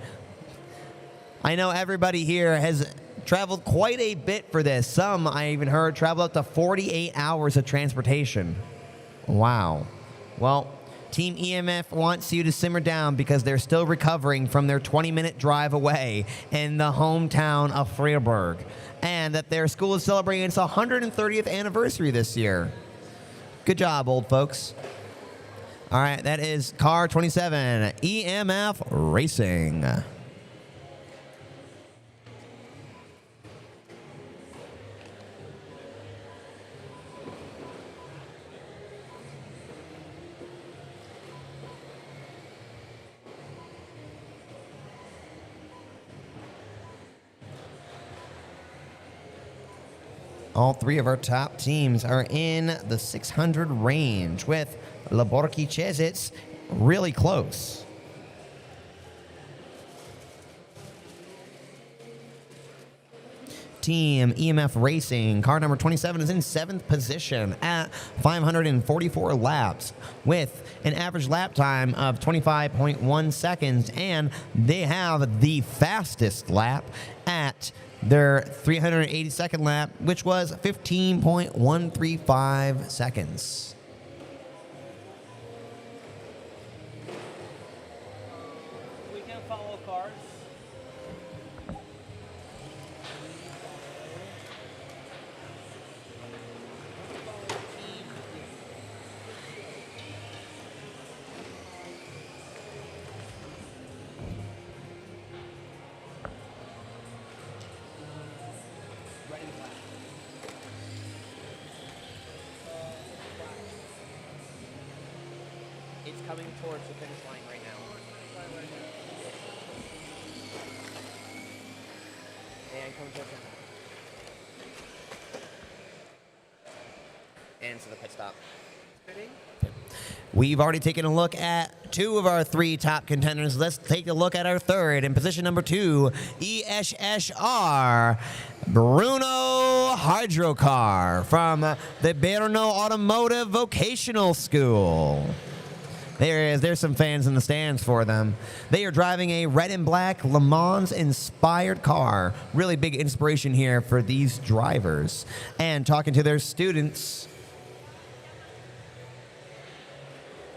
I know everybody here has traveled quite a bit for this. Some, I even heard, traveled up to 48 hours of transportation. Wow. Well, Team EMF wants you to simmer down because they're still recovering from their 20-minute drive away in the hometown of Freiburg, and that their school is celebrating its 130th anniversary this year. Good job, old folks. All right, that is Car 27 EMF Racing. All three of our top teams are in the 600 range, with Laborki Chezits really close. Team EMF Racing, car number 27, is in 7th position at 544 laps with an average lap time of 25.1 seconds, and they have the fastest lap at their 382nd lap, which was 15.135 seconds. We can follow cars. It's coming towards the finish line right now. And coming towards the... And to the pit stop. We've already taken a look at 2 of our 3 top contenders. Let's take a look at our third. In position number 2, ESSR, Bruno Hydrocar from the Brno Automotive Vocational School. There's some fans in the stands for them. They are driving a red and black Le Mans inspired car. Really big inspiration here for these drivers. And talking to their students,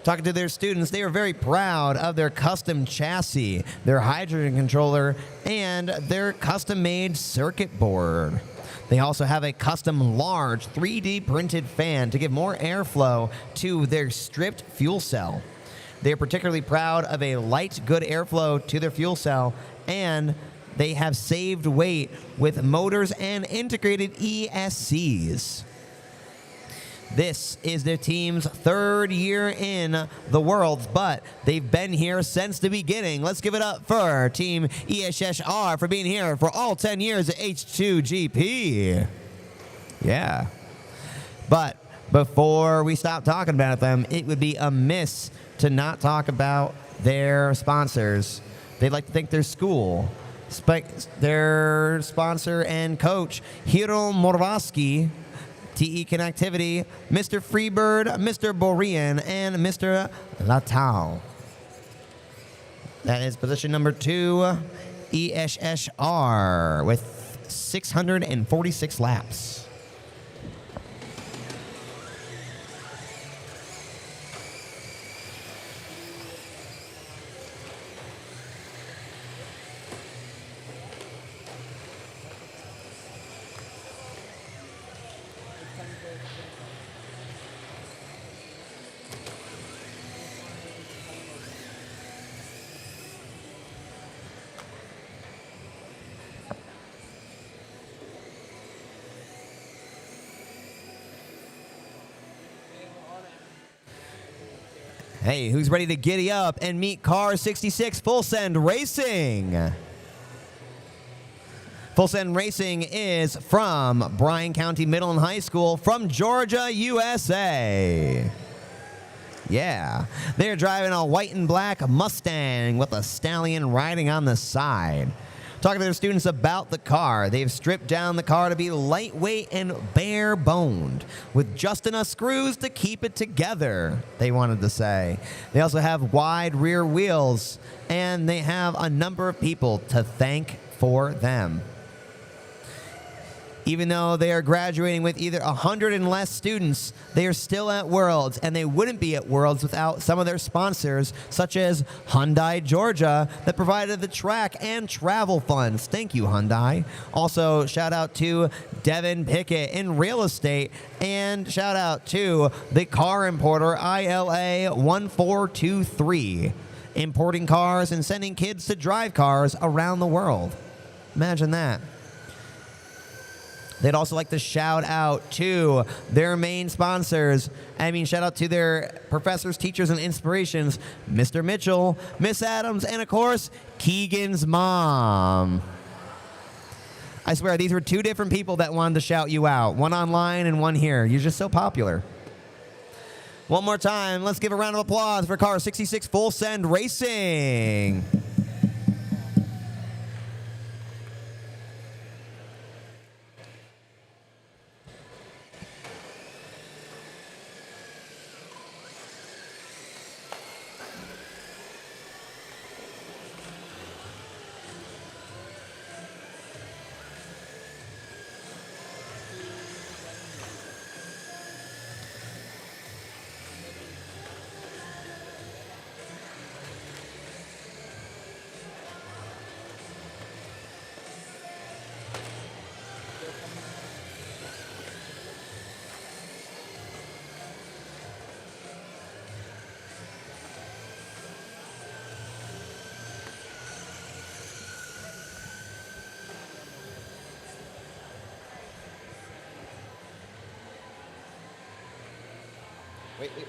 they are very proud of their custom chassis, their hydrogen controller, and their custom-made circuit board. They also have a custom large 3D printed fan to give more airflow to their stripped fuel cell. They are particularly proud of a light, good airflow to their fuel cell, and they have saved weight with motors and integrated ESCs. This is their team's 3rd year in the Worlds, but they've been here since the beginning. Let's give it up for Team ESSR for being here for all 10 years at H2GP. Yeah. But before we stop talking about them, it would be amiss to not talk about their sponsors. They'd like to thank their school, their sponsor and coach, Hiro Morvaski, TE Connectivity, Mr. Freebird, Mr. Borean, and Mr. Latau. That is position number 2, ESSR, with 646 laps. Hey, who's ready to giddy up and meet Car 66 Full Send Racing? Full Send Racing is from Bryan County Middle and High School from Georgia, USA. Yeah, they're driving a white and black Mustang with a stallion riding on the side. Talking to their students about the car, they've stripped down the car to be lightweight and bare-boned, with just enough screws to keep it together, they wanted to say. They also have wide rear wheels, and they have a number of people to thank for them. Even though they are graduating with either 100 and less students, they are still at Worlds, and they wouldn't be at Worlds without some of their sponsors, such as Hyundai Georgia, that provided the track and travel funds. Thank you, Hyundai. Also, shout out to Devin Pickett in real estate, and shout out to the car importer ILA 1423, importing cars and sending kids to drive cars around the world. Imagine that. They'd also like to shout out to their main sponsors. Shout out to their professors, teachers, and inspirations, Mr. Mitchell, Miss Adams, and of course, Keegan's mom. I swear, these were 2 different people that wanted to shout you out. One online and one here. You're just so popular. One more time, let's give a round of applause for Car 66 Full Send Racing. Wait. Sorry.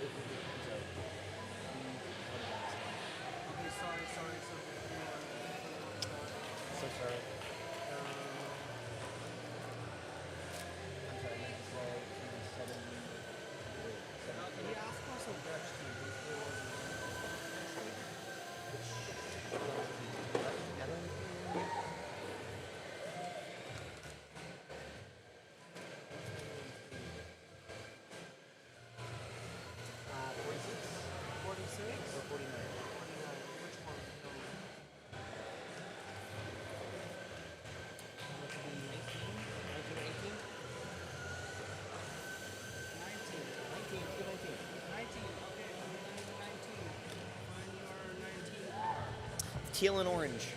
So sorry. I'm sorry, I meant to say, teal and orange.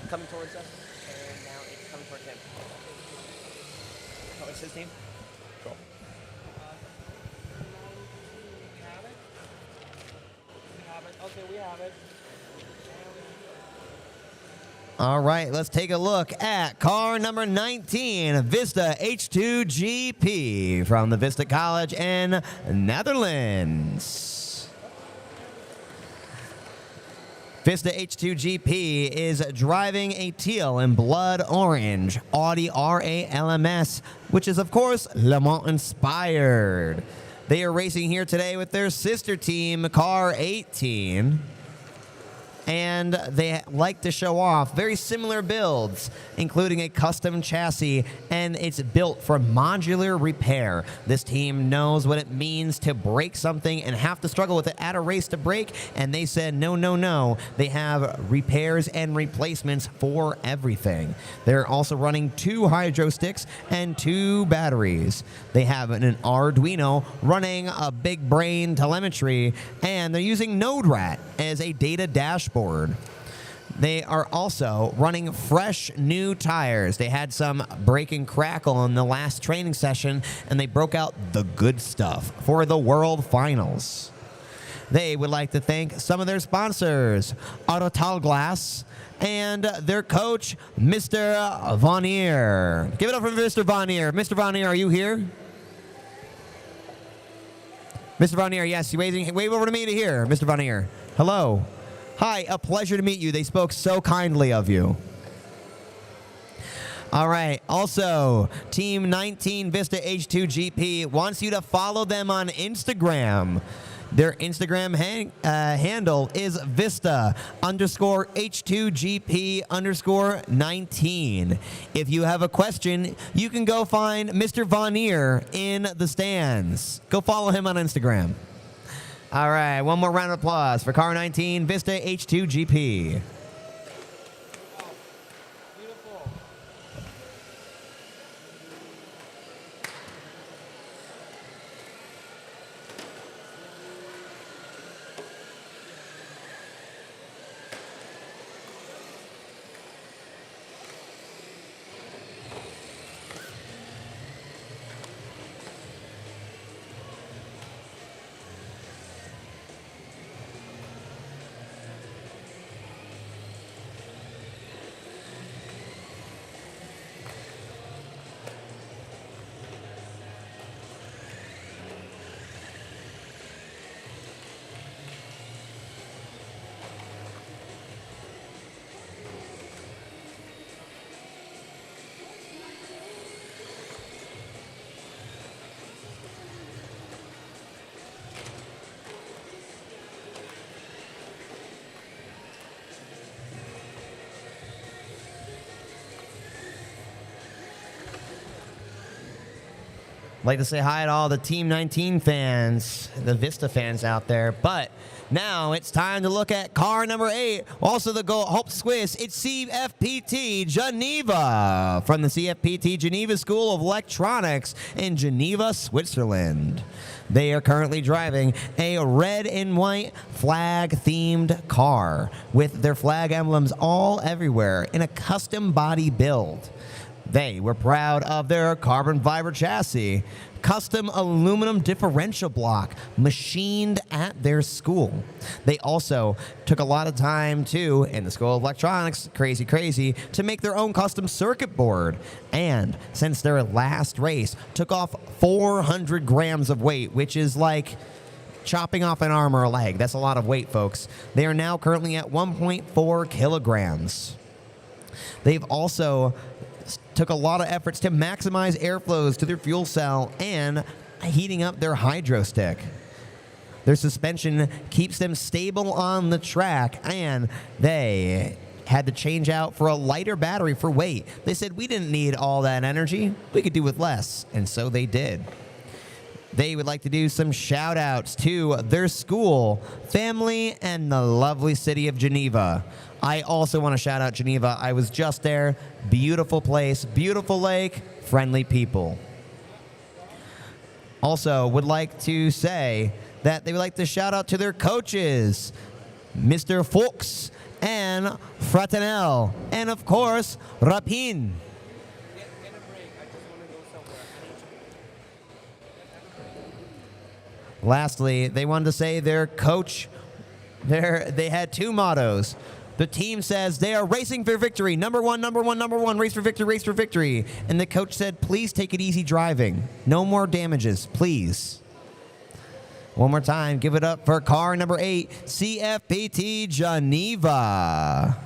Coming towards us, and now it's coming towards him. What's his name? Cool. Okay, we have it. All right, let's take a look at car number 19, Vista H2GP from the Vista College in Netherlands. Vista H2GP is driving a teal and blood orange Audi RA LMS, which is, of course, Le Mans inspired. They are racing here today with their sister team, Car 18. And they like to show off very similar builds, including a custom chassis, and it's built for modular repair. This team knows what it means to break something and have to struggle with it at a race to break, and they said no, no, no. They have repairs and replacements for everything. They're also running 2 hydro sticks and 2 batteries. They have an Arduino running a big brain telemetry, and they're using Node-RED as a data dashboard. They are also running fresh new tires. They had some break and crackle in the last training session, and they broke out the good stuff for the World Finals. They would like to thank some of their sponsors, Autotalglas, and their coach, Mr. Vanier. Give it up for Mr. Vanier. Mr. Vanier, are you here? Mr. Vanier, yes, you wave over to me to hear. Mr. Vanier, hello. Hi, a pleasure to meet you. They spoke so kindly of you. All right. Also, Team 19 Vista H2GP wants you to follow them on Instagram. Their Instagram handle is Vista_H2GP_19. If you have a question, you can go find Mr. Vanier in the stands. Go follow him on Instagram. All right, one more round of applause for Car 19 Vista H2GP. Like to say hi to all the Team 19 fans, the Vista fans out there. But now it's time to look at car number 8, also the Hope Swiss. It's CFPT Geneva from the CFPT Geneva School of Electronics in Geneva, Switzerland. They are currently driving a red and white flag-themed car with their flag emblems all everywhere in a custom body build. They were proud of their carbon fiber chassis, custom aluminum differential block machined at their school. They also took a lot of time, too, in the School of Electronics, crazy, to make their own custom circuit board. And since their last race, took off 400 grams of weight, which is like chopping off an arm or a leg. That's a lot of weight, folks. They are now currently at 1.4 kilograms. They've also took a lot of efforts to maximize airflows to their fuel cell and heating up their hydro stick. Their suspension keeps them stable on the track, and they had to change out for a lighter battery for weight. They said, we didn't need all that energy. We could do with less, and so they did. They would like to do some shout outs to their school, family, and the lovely city of Geneva. I also want to shout out Geneva. I was just there. Beautiful place, beautiful lake, friendly people. Also, would like to say that they would like to shout out to their coaches, Mr. Fuchs and Fratanel, and of course, Rapin. Lastly, they wanted to say their coach, they had two mottos. The team says they are racing for victory. Number one, race for victory, race for victory. And the coach said, please take it easy driving. No more damages, please. One more time, give it up for car number 8, CFPT Geneva.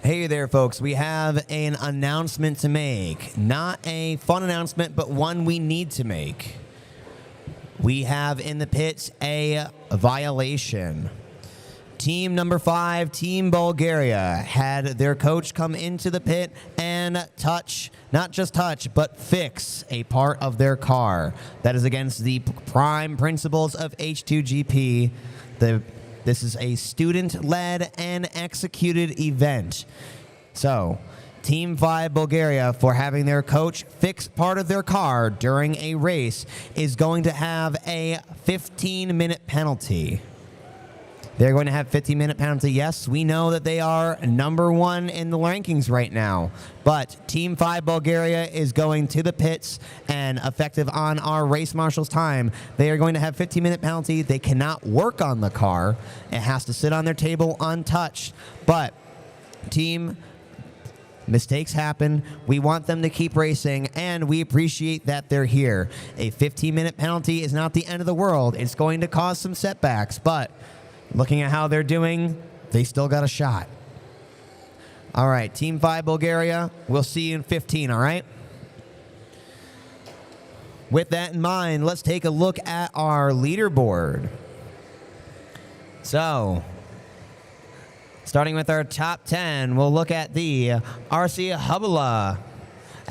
Hey there, folks. We have an announcement to make. Not a fun announcement, but one we need to make. We have in the pits a violation. Team number 5, Team Bulgaria, had their coach come into the pit and touch, not just touch, but fix a part of their car. That is against the prime principles of H2GP. This is a student-led and executed event. So, Team 5 Bulgaria, for having their coach fix part of their car during a race, is going to have a 15-minute penalty. They're going to have 15-minute penalty. Yes, we know that they are number 1 in the rankings right now. But Team 5 Bulgaria is going to the pits, and effective on our race marshal's time, they are going to have 15-minute penalty. They cannot work on the car. It has to sit on their table untouched. But team, mistakes happen. We want them to keep racing, and we appreciate that they're here. A 15-minute penalty is not the end of the world. It's going to cause some setbacks, but looking at how they're doing, they still got a shot. All right, Team 5 Bulgaria, we'll see you in 15, all right? With that in mind, let's take a look at our leaderboard. So, starting with our top 10, we'll look at the RC Hubula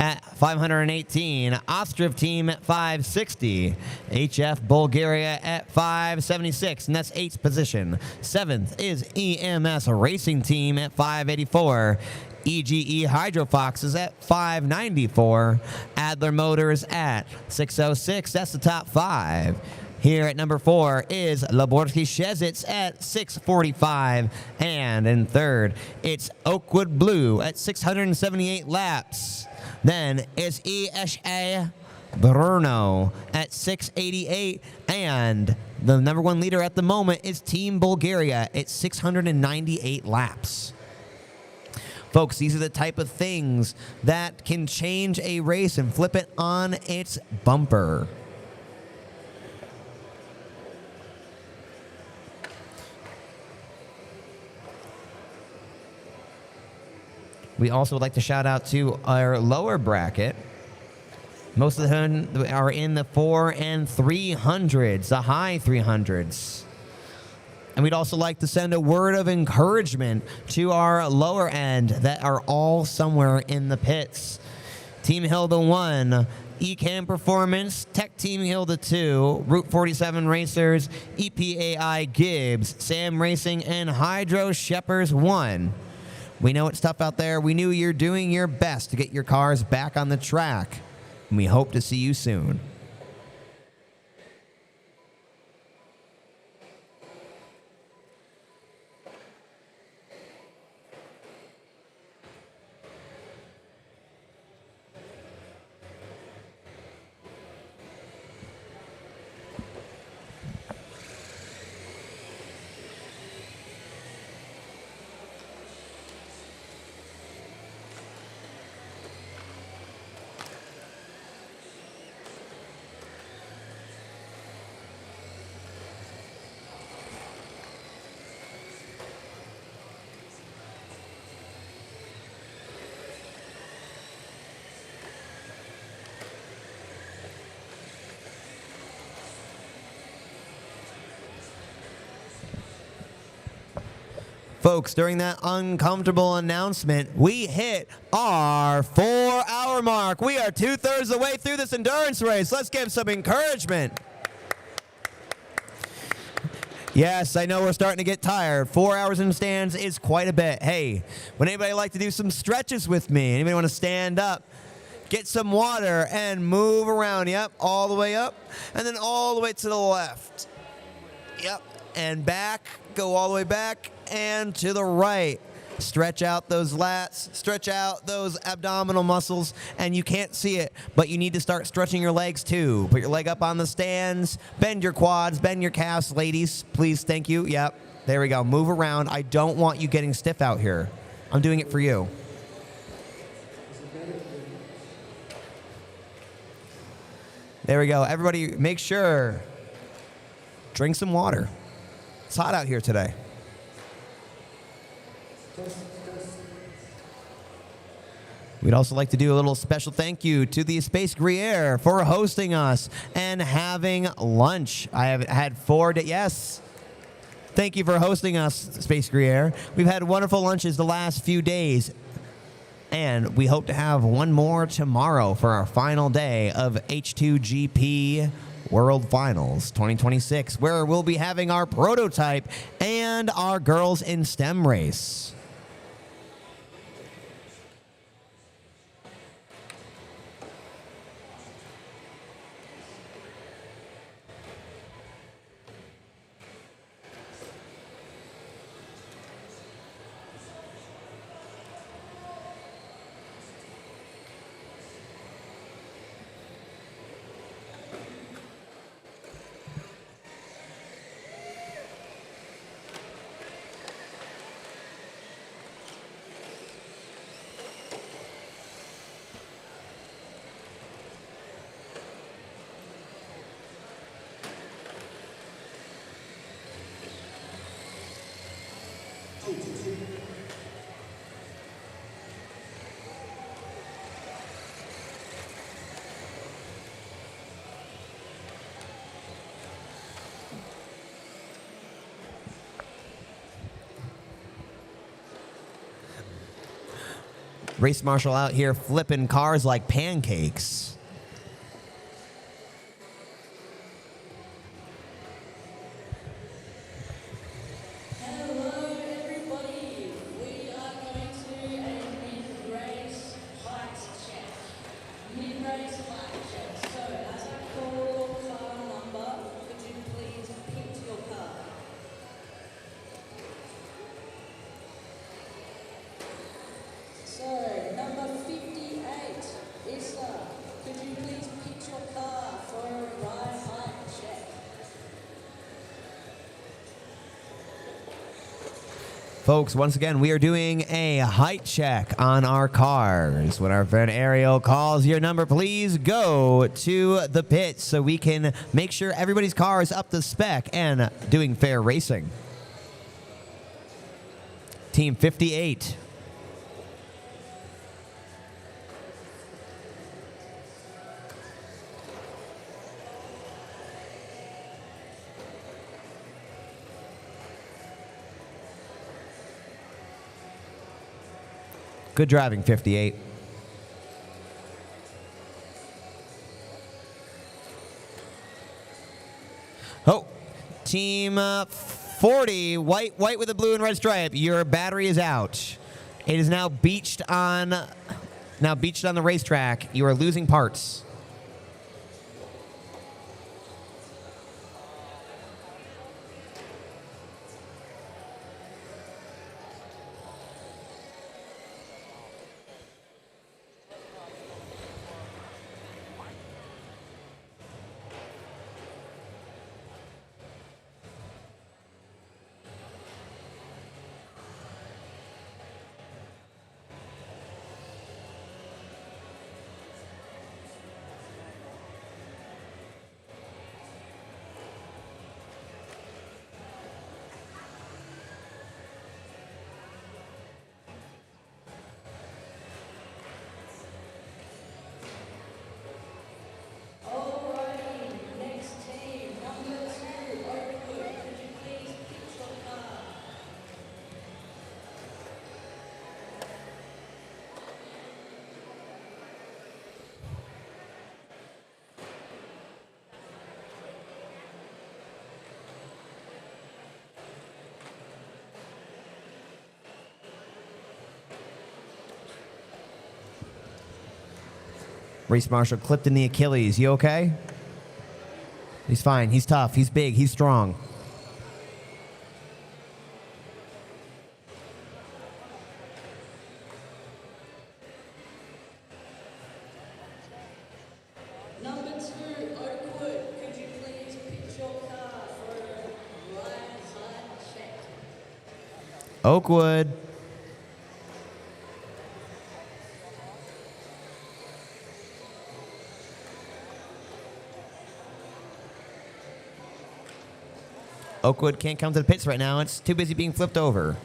at 518, Ostrov team at 560, HF Bulgaria at 576, and that's 8th position. 7th is EMS Racing Team at 584. EGE Hydro Foxes at 594. Adler Motors at 606. That's the top 5. Here at number 4 is Laborski Shezitz at 645. And in 3rd, it's Oakwood Blue at 678 laps. Then it's ESA Bruno at 688. And the number 1 leader at the moment is Team Bulgaria at 698 laps. Folks, these are the type of things that can change a race and flip it on its bumper. We also would like to shout out to our lower bracket. Most of them are in the 4 and 300s, the high 300s. And we'd also like to send a word of encouragement to our lower end that are all somewhere in the pits. Team Hilda 1, ECAM Performance, Tech Team Hilda 2, Route 47 Racers, EPAI Gibbs, Sam Racing, and Hydro Shepers 1. We know it's tough out there. We knew you're doing your best to get your cars back on the track. And we hope to see you soon. Folks, during that uncomfortable announcement, we hit our 4-hour mark. We are 2/3 of the way through this endurance race. Let's give some encouragement. Yes, I know we're starting to get tired. 4 hours in the stands is quite a bit. Hey, would anybody like to do some stretches with me? Anybody want to stand up, get some water, and move around? Yep, all the way up, and then all the way to the left. Yep, and back, go all the way back, and to the right. Stretch out those lats, stretch out those abdominal muscles, and you can't see it, but you need to start stretching your legs too. Put your leg up on the stands, bend your quads, bend your calves, ladies, please, thank you. Yep, there we go, move around. I don't want you getting stiff out here. I'm doing it for you. There we go, everybody make sure, drink some water. It's hot out here today. We'd also like to do a little special thank you to the Space Gruyere for hosting us and having lunch. I have had 4 days. Yes. Thank you for hosting us, Space Gruyere. We've had wonderful lunches the last few days. And we hope to have one more tomorrow for our final day of H2GP World Finals 2026, where we'll be having our prototype and our Girls in STEM race. Race Marshal out here flipping cars like pancakes. Folks, once again, we are doing a height check on our cars. When our friend Ariel calls your number, please go to the pit so we can make sure everybody's car is up to spec and doing fair racing. Team 58. Good driving, 58. Oh, team 40, white with a blue and red stripe. Your battery is out. It is now beached on the racetrack. You are losing parts. Race Marshal clipped in the Achilles. You okay? He's fine. He's tough. He's big. He's strong. Number 2, Oakwood. Could you please pitch your car for a right height check? Oakwood. Oakwood can't come to the pits right now. It's too busy being flipped over.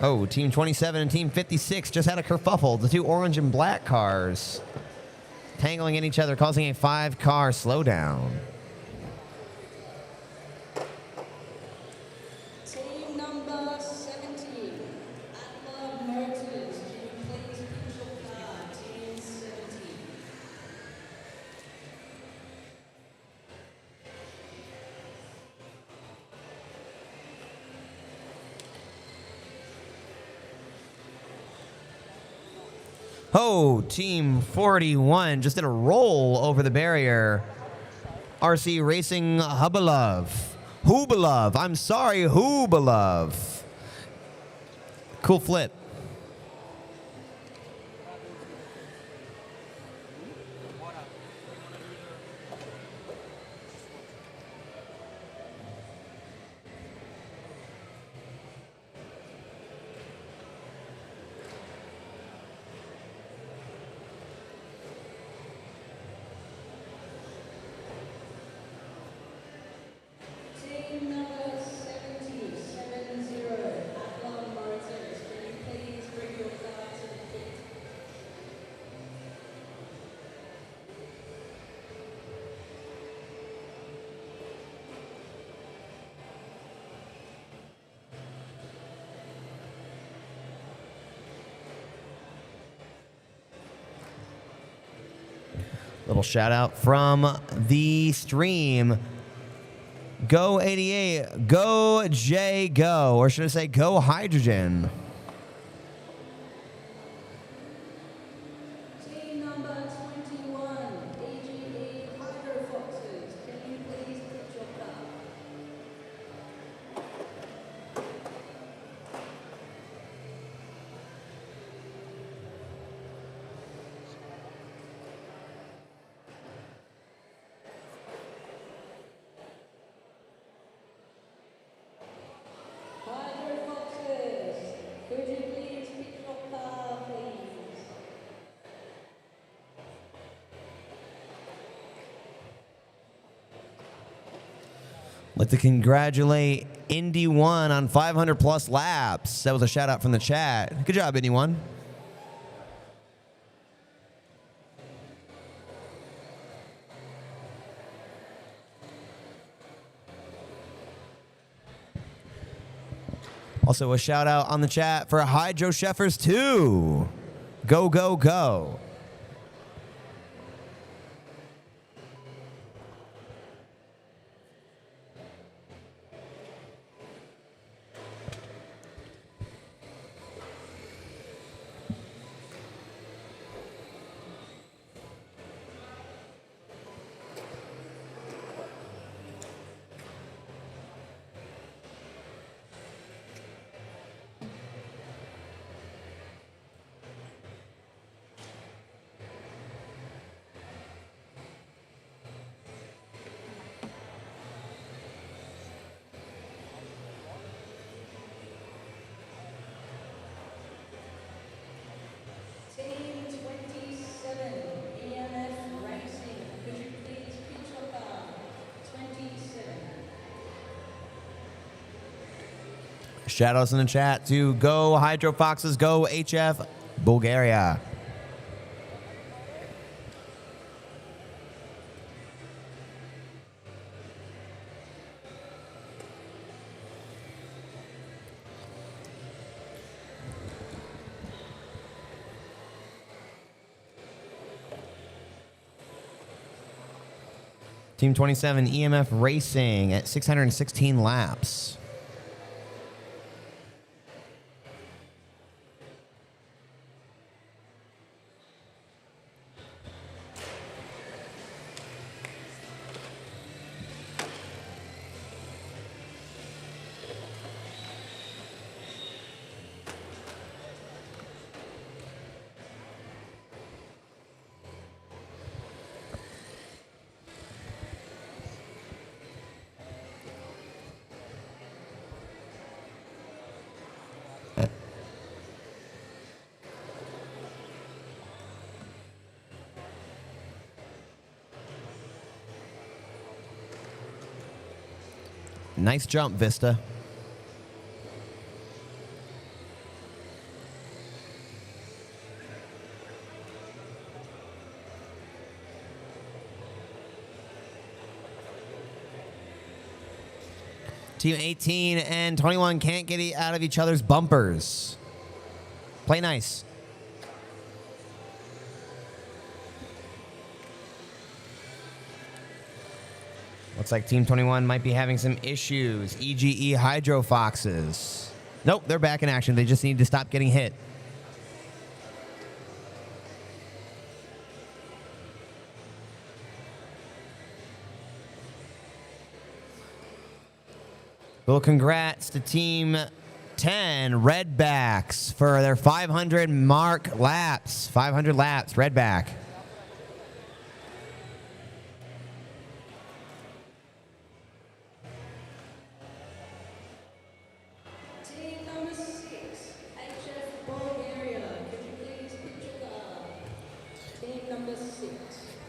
Oh, Team 27 and Team 56 just had a kerfuffle. The two orange and black cars tangling in each other, causing a 5-car slowdown. Team number 17, Atla Motors. Can you please pitch your car? Team 17. Oh, Team 41 just did a roll over the barrier. RC Racing Hubalov. Hubalov. I'm sorry, Hubalov. Cool flip. Little shout out from the stream. Go 88, go J, go, or should I say go hydrogen? Team number 21, AGE Hydro Foxes, can you please put your car? Hydro Foxes, could you please pick your car, please? Like to congratulate Indy One on 500 plus laps. That was a shout out from the chat. Good job, Indy One. Also a shout out on the chat for Hydro Sheffers 2. Go, go, go. Team 27, EMF Racing, could you please pick your car? 27. Shout outs in the chat to Go Hydro Foxes, Go HF Bulgaria. Team 27 EMF Racing at 616 laps. Nice jump, Vista. Team 18 and 21 can't get out of each other's bumpers. Play nice. Looks like Team 21 might be having some issues. EGE Hydro Foxes. Nope, they're back in action. They just need to stop getting hit. Well, congrats to Team 10 Redbacks for their 500 mark laps. 500 laps, Redback. Team number 6, HF Bulgaria, could you please pick your car? Team number 6.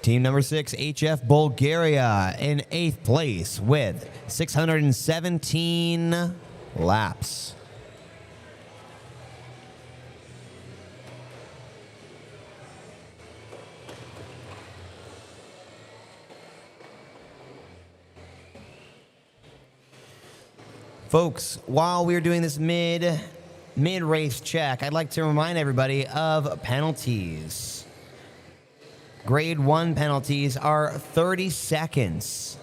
Team number 6, HF Bulgaria, in 8th place with 617 laps. Folks, while we're doing this mid-race check, I'd like to remind everybody of penalties. Grade 1 penalties are 30 seconds.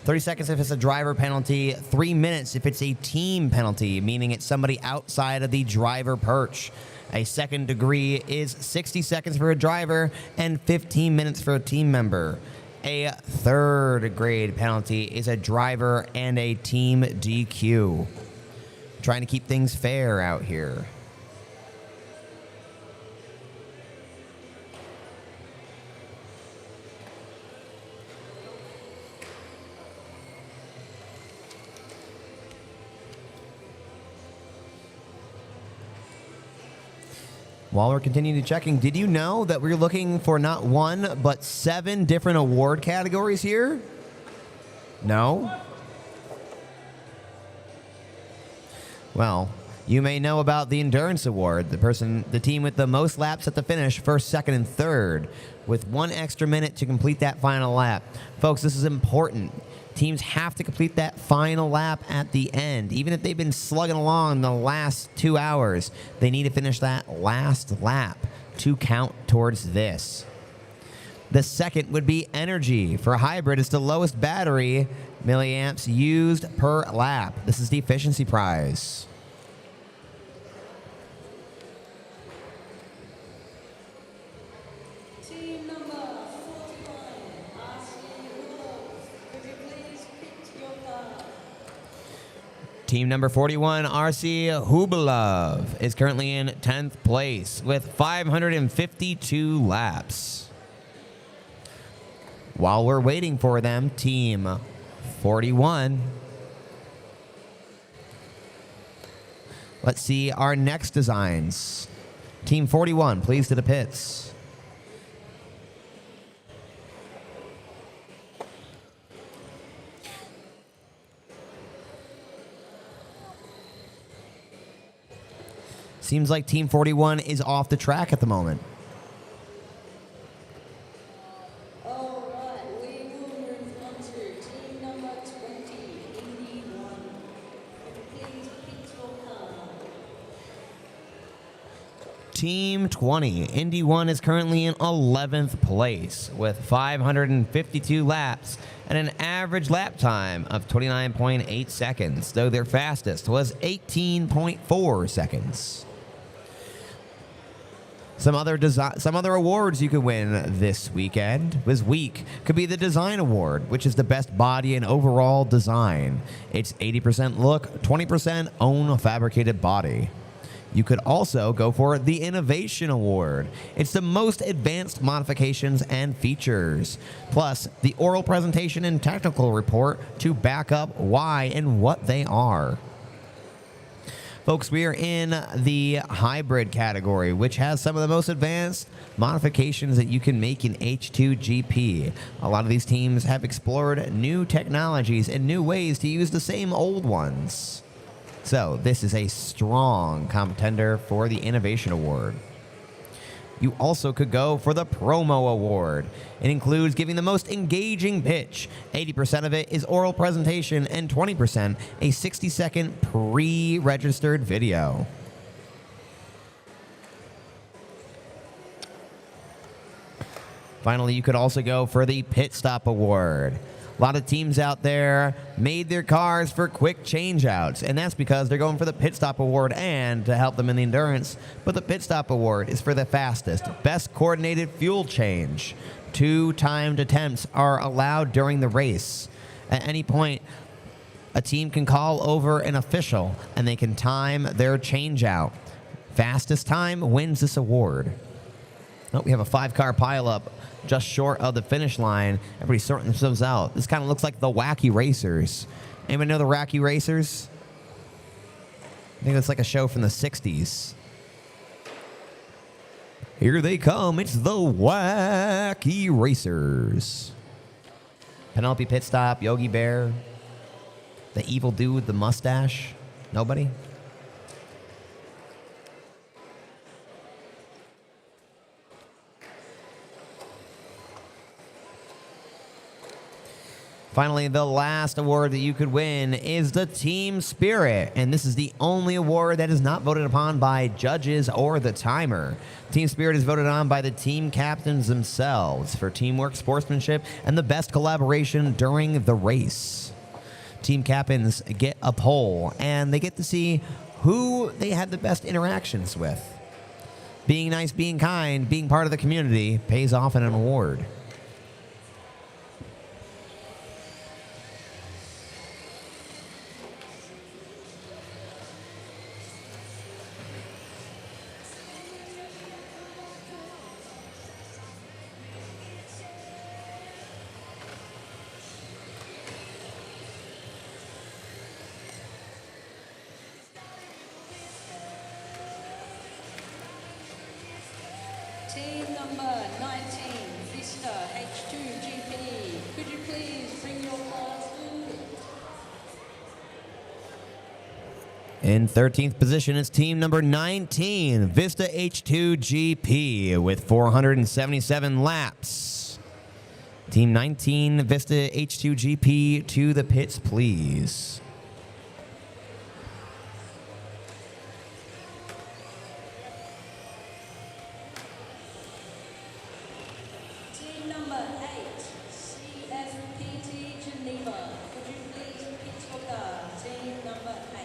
30 seconds if it's a driver penalty, 3 minutes if it's a team penalty, meaning it's somebody outside of the driver perch. A second degree is 60 seconds for a driver and 15 minutes for a team member. A third grade penalty is a driver and a team DQ. Trying to keep things fair out here. While we're continuing to checking, did you know that we're looking for not 1, but 7 different award categories here? No? Well, you may know about the Endurance Award, the team with the most laps at the finish, first, second, and third, with 1 extra minute to complete that final lap. Folks, this is important. Teams have to complete that final lap at the end. Even if they've been slugging along the last 2 hours, they need to finish that last lap to count towards this. The second would be energy. For hybrid, it's the lowest battery milliamps used per lap. This is the efficiency prize. Team number 41, RC Willows. Could you please pick your car? Team number 41, RC Hubalov, is currently in 10th place with 552 laps. While we're waiting for them, Team 41. Let's see our next designs. Team 41, please to the pits. Seems like Team 41 is off the track at the moment. All right, we will move on to team number 20, Indy 1. Could you please pick your car? Team 20, Indy 1 is currently in 11th place with 552 laps and an average lap time of 29.8 seconds, though their fastest was 18.4 seconds. Some other awards you could win this week could be the Design Award, which is the best body and overall design. It's 80% look, 20% own a fabricated body. You could also go for the Innovation Award. It's the most advanced modifications and features, plus the oral presentation and technical report to back up why and what they are. Folks, we are in the hybrid category, which has some of the most advanced modifications that you can make in H2GP. A lot of these teams have explored new technologies and new ways to use the same old ones. So this is a strong contender for the Innovation Award. You also could go for the Promo Award. It includes giving the most engaging pitch. 80% of it is oral presentation and 20% a 60-second pre-registered video. Finally, you could also go for the Pit Stop Award. A lot of teams out there made their cars for quick changeouts, and that's because they're going for the Pit Stop Award and to help them in the endurance. But the Pit Stop Award is for the fastest, best coordinated fuel change. 2 timed attempts are allowed during the race. At any point, a team can call over an official, and they can time their changeout. Fastest time wins this award. Oh, we have a 5-car pileup just short of the finish line. Everybody's sorting themselves out. This kind of looks like the Wacky Racers. Anyone know the Wacky Racers? I think it's like a show from the 60s. Here they come. It's the Wacky Racers. Penelope Pit Stop, Yogi Bear, the evil dude with the mustache. Nobody? Finally, the last award that you could win is the Team Spirit, and this is the only award that is not voted upon by judges or the timer. Team Spirit is voted on by the team captains themselves for teamwork, sportsmanship, and the best collaboration during the race. Team captains get a poll, and they get to see who they had the best interactions with. Being nice, being kind, being part of the community pays off in an award. Team number 19, Vista H2GP. Could you please bring your cars in? In 13th position is team number 19, Vista H2GP, with 477 laps. Team 19, Vista H2GP, to the pits, please. Team number 8, CFPT Geneva. Could you please pit your car? Team number 8.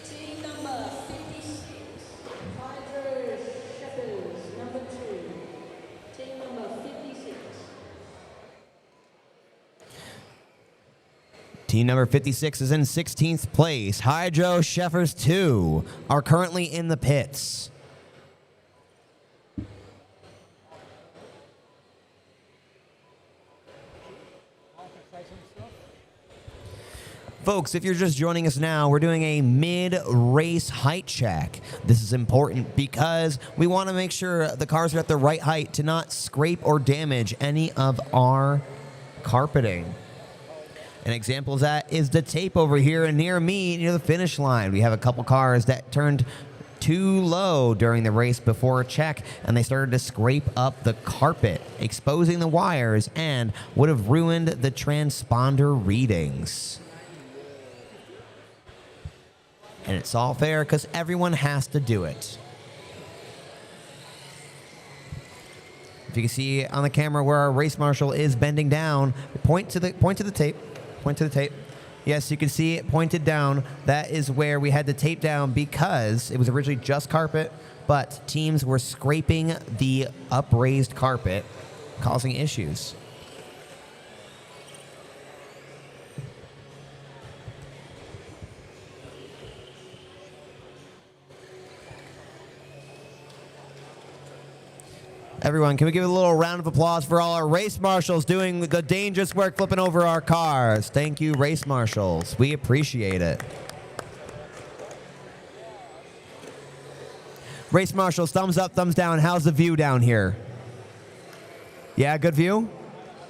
Team number 56, Hydro Shepherds, number 2. Team number 56. Team number 56 is in 16th place. Hydro Shepherds 2 are currently in the pits. Folks, if you're just joining us now, we're doing a mid-race height check. This is important because we want to make sure the cars are at the right height to not scrape or damage any of our carpeting. An example of that is the tape over here near me, near the finish line. We have a couple cars that turned too low during the race before a check, and they started to scrape up the carpet, exposing the wires, and would have ruined the transponder readings. And it's all fair because everyone has to do it. If you can see on the camera where our race marshal is bending down, point to the tape. Point to the tape. Yes, you can see it pointed down. That is where we had the tape down because it was originally just carpet, but teams were scraping the upraised carpet, causing issues. Everyone, can we give a little round of applause for all our race marshals doing the dangerous work flipping over our cars? Thank you, race marshals. We appreciate it. Race marshals, thumbs up, thumbs down. How's the view down here? Yeah, good view?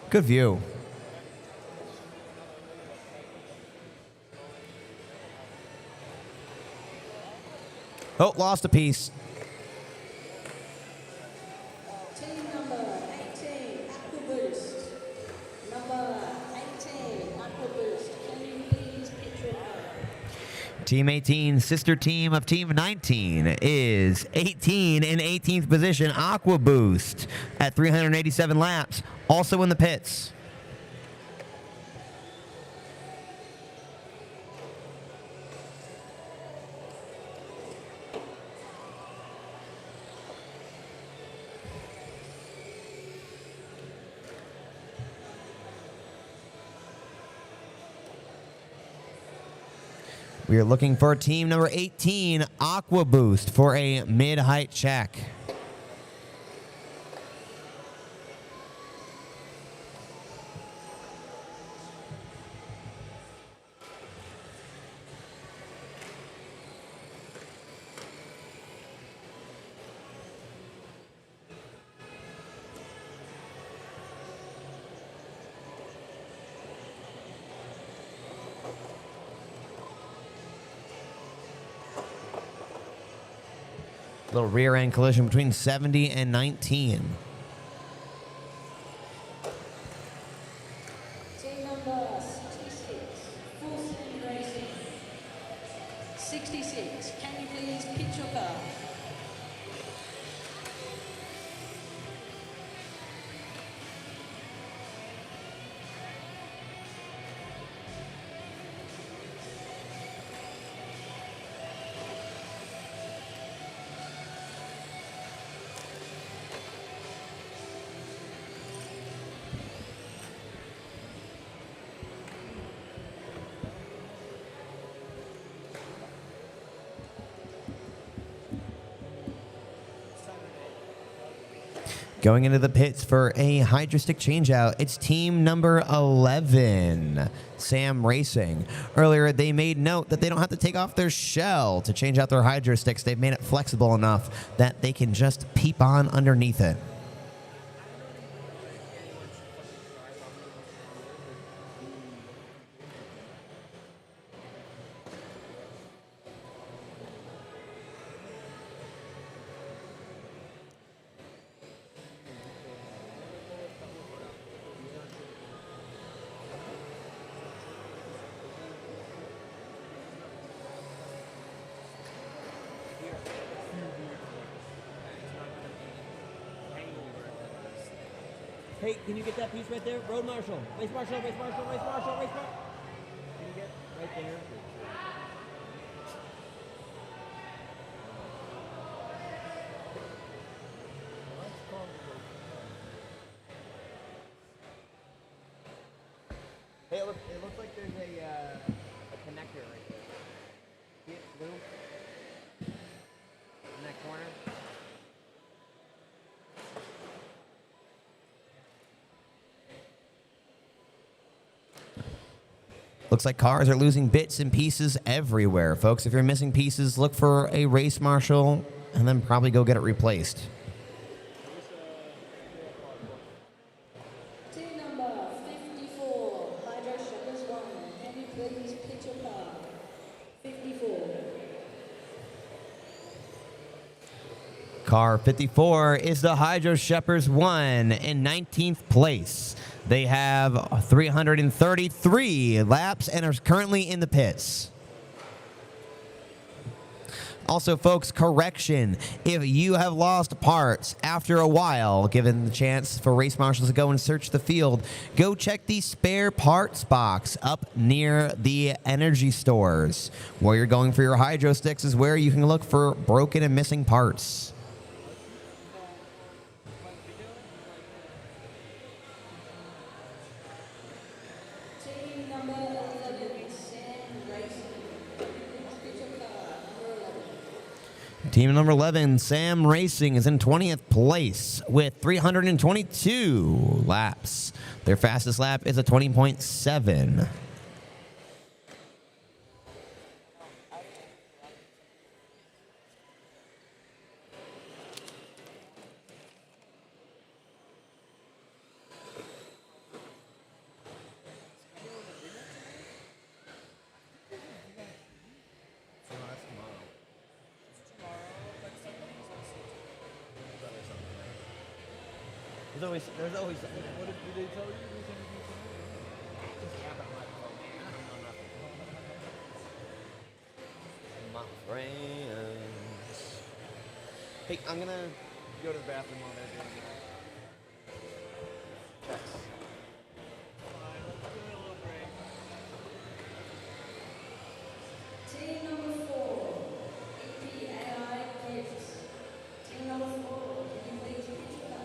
Good view. Oh, lost a piece. Team number 18, AquaBoost. Number 18, AquaBoost. Can you please pit your car? Team 18, sister team of Team 19, is 18 in 18th position. Aqua Boost at 387 laps, also in the pits. We are looking for team number 18, Aqua Boost, for a mid-height check. Little rear end collision between 70 and 19. Team number 66, Full Speed Racing. 66, can you please pitch your car? Going into the pits for a hydrostick changeout, it's team number 11, Sam Racing. Earlier, they made note that they don't have to take off their shell to change out their hydrosticks. They've made it flexible enough that they can just peep on underneath it. Hey, can you get that piece right there? Road marshal, race marshal, race marshal, race marshal, race marshal. Can you get right there? Hey, it looks like there's a connector right there. See it, blue? In that corner. Looks like cars are losing bits and pieces everywhere, folks. If you're missing pieces, look for a race marshal and then probably go get it replaced. Team number 54, Hydro Shoppers 1, can you please pitch your car? 54. Car 54 is the Hydro Shepherds 1 in 19th place. They have 333 laps and are currently in the pits. Also, folks, correction. If you have lost parts after a while, given the chance for race marshals to go and search the field, go check the spare parts box up near the energy stores. Where you're going for your hydro sticks is where you can look for broken and missing parts. Team number 11, Sam Racing, please pitch your car, number 11. Team number 11, Sam Racing, is in 20th place with 322 laps. Their fastest lap is a 20.7. There's always something. What did they tell you? My friends. Hey, I'm gonna go to the bathroom while they're doing it. Checks. Team number 4, EPAI Gifts. Team number 4, can you please pitch your car?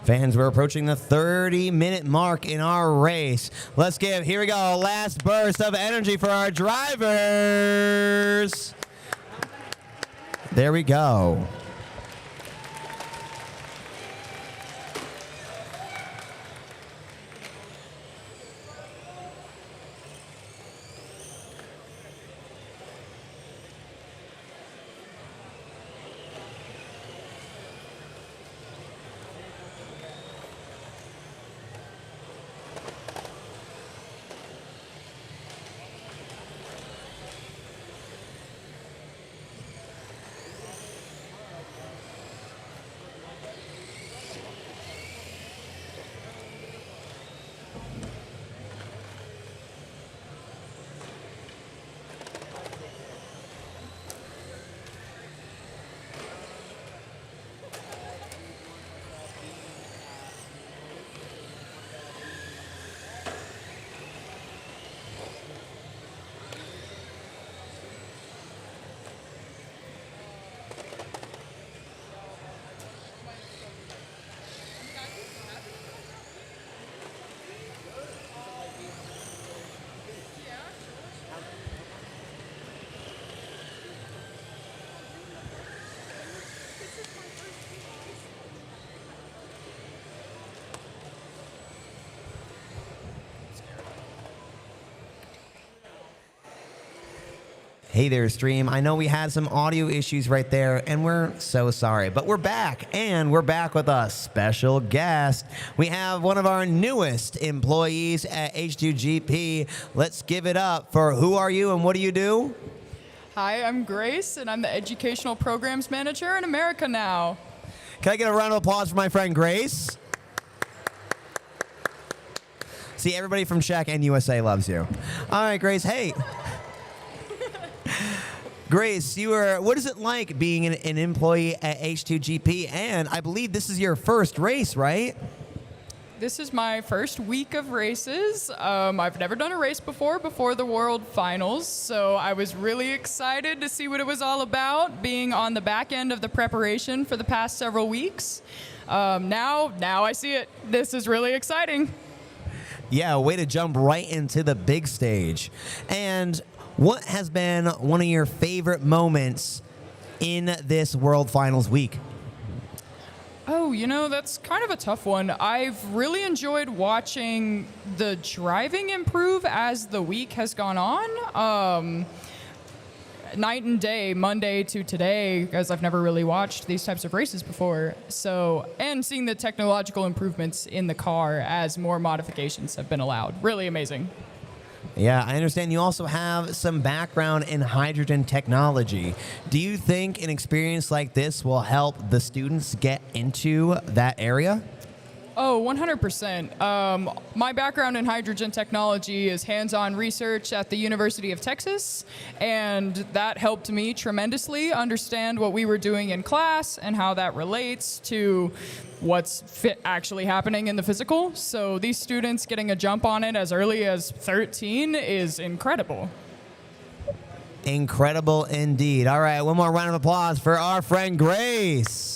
Fans, we're approaching the 30-minute mark in our race. Here we go, last burst of energy for our drivers. There we go. Hey there, stream. I know we had some audio issues right there, and we're so sorry. But we're back, and we're back with a special guest. We have one of our newest employees at H2GP. Let's give it up for who are you and what do you do? Hi, I'm Grace, and I'm the Educational Programs Manager in America Now. Can I get a round of applause for my friend Grace? See, everybody from Shaq and USA loves you. All right, Grace, hey. Grace, what is it like being an employee at H2GP? And I believe this is your first race, right? This is my first week of races. I've never done a race before the World Finals, so I was really excited to see what it was all about, being on the back end of the preparation for the past several weeks. Now I see it. This is really exciting. Yeah, way to jump right into the big stage. And what has been one of your favorite moments in this World Finals week? Oh, that's kind of a tough one. I've really enjoyed watching the driving improve as the week has gone on. Night and day, Monday to today, because I've never really watched these types of races before. And seeing the technological improvements in the car as more modifications have been allowed. Really amazing. Yeah, I understand you also have some background in hydrogen technology. Do you think an experience like this will help the students get into that area? Oh, 100%. My background in hydrogen technology is hands-on research at the University of Texas, and that helped me tremendously understand what we were doing in class and how that relates to what's actually happening in the physical. So these students getting a jump on it as early as 13 is incredible. Incredible indeed. All right, one more round of applause for our friend Grace.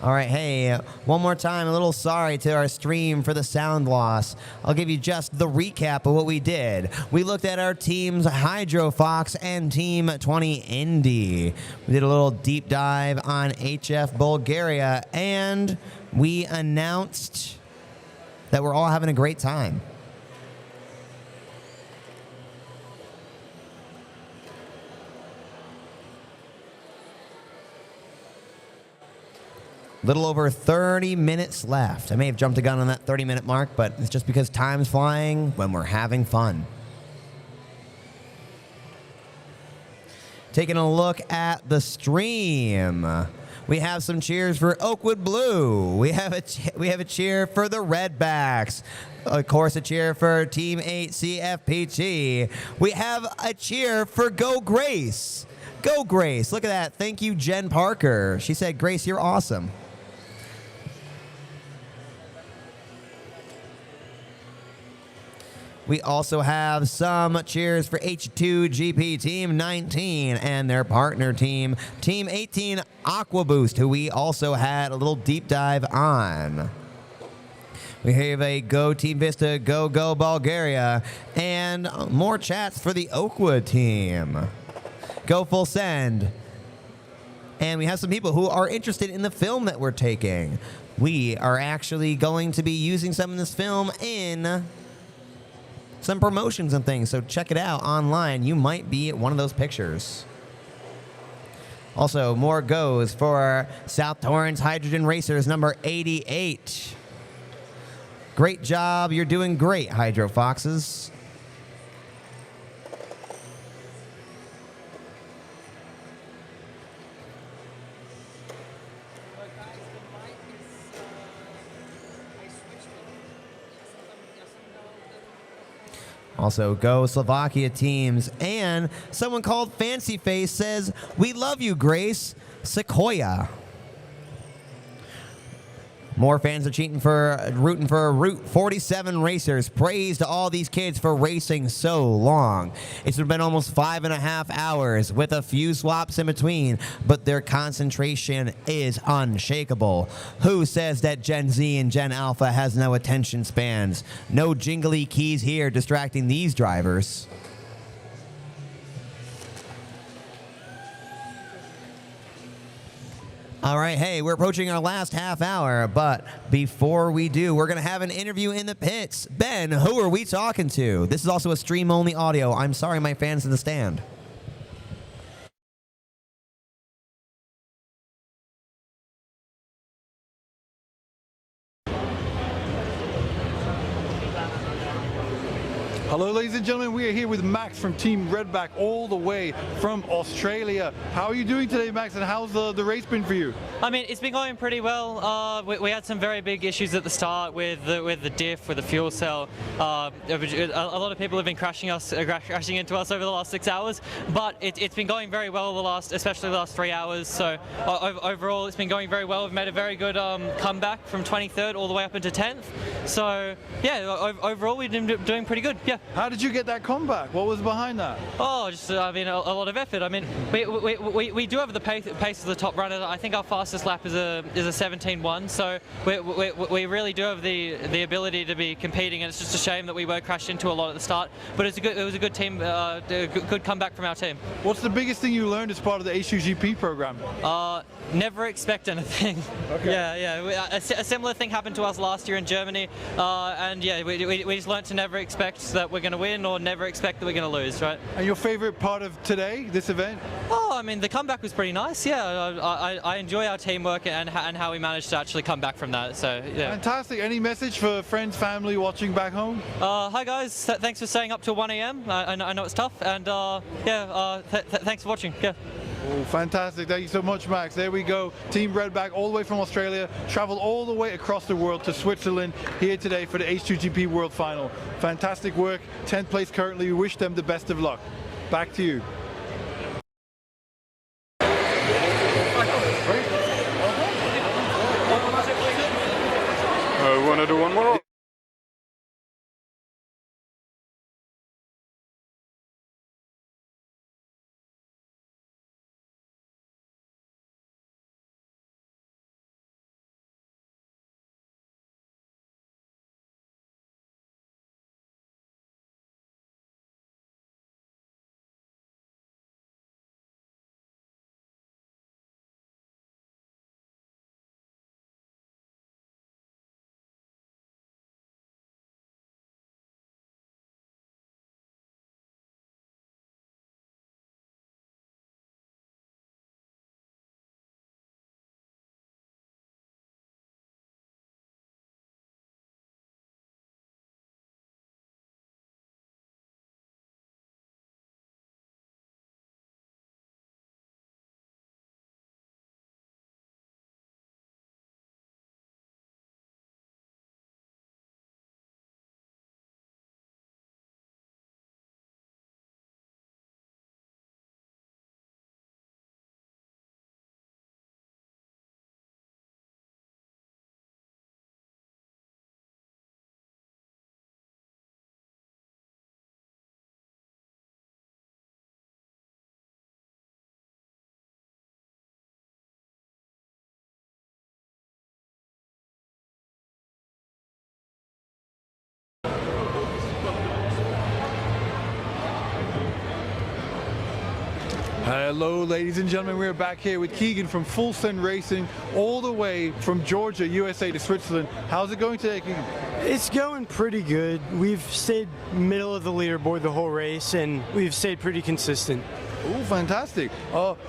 All right, hey, one more time, a little sorry to our stream for the sound loss. I'll give you just the recap of what we did. We looked at our teams Hydro Fox and Team 20 Indy. We did a little deep dive on HF Bulgaria, and we announced that we're all having a great time. Little over 30 minutes left. I may have jumped the gun on that 30-minute mark, but it's just because time's flying when we're having fun. Taking a look at the stream. We have some cheers for Oakwood Blue. We have a cheer for the Redbacks. Of course, a cheer for Team 8 CFPT. We have a cheer for Go Grace. Go Grace. Look at that. Thank you, Jen Parker. She said, Grace, you're awesome. We also have some cheers for H2GP Team 19 and their partner team, Team 18 Aqua Boost, who we also had a little deep dive on. We have a Go Team Vista, Go Go Bulgaria, and more chats for the Oakwood team. Go Full Send. And we have some people who are interested in the film that we're taking. We are actually going to be using some of this film in some promotions and things, so check it out online. You might be at one of those pictures. Also, more goes for South Torrance Hydrogen Racers number 88. Great job. You're doing great, Hydro Foxes. Also, Go Slovakia teams. And someone called Fancy Face says, "We love you, Grace. Sequoia." More fans are rooting for Route 47 racers. Praise to all these kids for racing so long. It's been almost 5.5 hours with a few swaps in between, but their concentration is unshakable. Who says that Gen Z and Gen Alpha has no attention spans? No jingly keys here distracting these drivers. All right, hey, we're approaching our last half hour, but before we do, we're going to have an interview in the pits. Ben, who are we talking to? This is also a stream-only audio. I'm sorry, my fans in the stand. Hello, ladies and gentlemen. We are here with Max from Team Redback, all the way from Australia. How are you doing today, Max, and how's the race been for you? I mean, it's been going pretty well. We had some very big issues at the start with the diff, with the fuel cell. A lot of people have been crashing into us over the last 6 hours, but it's been going very well especially the last 3 hours. So overall, it's been going very well. We've made a very good comeback from 23rd all the way up into 10th. So yeah, overall we've been doing pretty good. Yeah. How did you get that comeback? What was behind that? Oh, just I mean, a lot of effort. I mean, we do have the pace of the top runner. I think our fastest lap is a 17.1. So we really do have the ability to be competing, and it's just a shame that we were crashed into a lot at the start. But it was a good team, good comeback from our team. What's the biggest thing you learned as part of the H2GP program? Never expect anything. Okay. Yeah. A similar thing happened to us last year in Germany, and yeah, we just learned to never expect that we're going to win or never expect that we're going to lose, right? And your favorite part of today, this event? Oh, I mean, the comeback was pretty nice. Yeah, I enjoy our teamwork and how we managed to actually come back from that. So yeah. Fantastic. Any message for friends, family watching back home? Hi guys, thanks for staying up till 1 a.m. I know it's tough, and thanks for watching. Yeah. Oh, fantastic. Thank you so much, Max. There we go. Team Redback all the way from Australia, traveled all the way across the world to Switzerland here today for the H2GP World Final. Fantastic work. 10th place currently. We wish them the best of luck. Back to you. Want to do one more? Hello, ladies and gentlemen. We're back here with Keegan from Full Send Racing, all the way from Georgia, USA to Switzerland. How's it going today, Keegan? It's going pretty good. We've stayed middle of the leaderboard the whole race, and we've stayed pretty consistent. Oh, fantastic.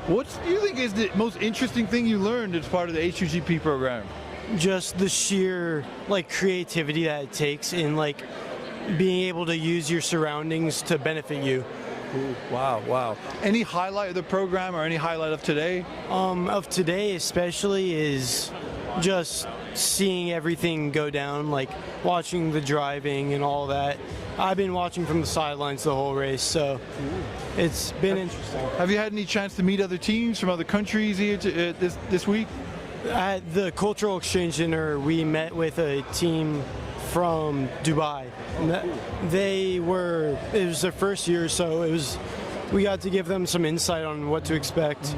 What do you think is the most interesting thing you learned as part of the H2GP program? Just the sheer creativity that it takes in being able to use your surroundings to benefit you. Ooh, wow. Any highlight of the program or any highlight of today? Of today especially is just seeing everything go down, watching the driving and all that. I've been watching from the sidelines the whole race, so it's been interesting. Have you had any chance to meet other teams from other countries here this week? At the cultural exchange dinner, we met with a team from Dubai. It was their first year, so we got to give them some insight on what to expect.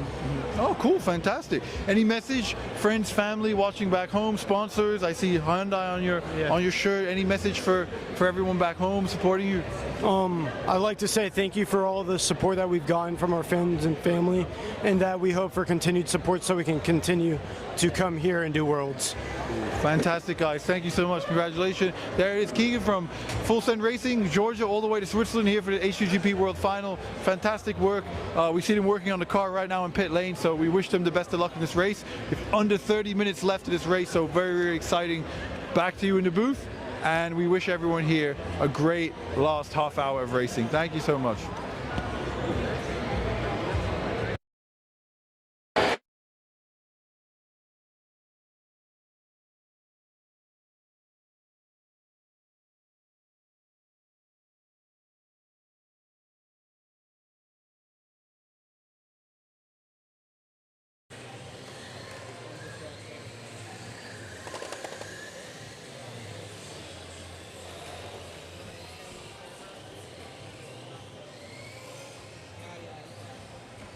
Oh, cool, fantastic. Any message, friends, family watching back home, sponsors? I see Hyundai on your shirt. Any message for everyone back home supporting you? I'd like to say thank you for all the support that we've gotten from our friends and family, and that we hope for continued support so we can continue to come here and do Worlds. Fantastic, guys. Thank you so much. Congratulations. There is Keegan from Full Send Racing, Georgia, all the way to Switzerland here for the H2GP World Final. Fantastic work. We see them working on the car right now in pit lane, so we wish them the best of luck in this race. If under 30 minutes left of this race, so very, very exciting. Back to you in the booth, and we wish everyone here a great last half hour of racing. Thank you so much.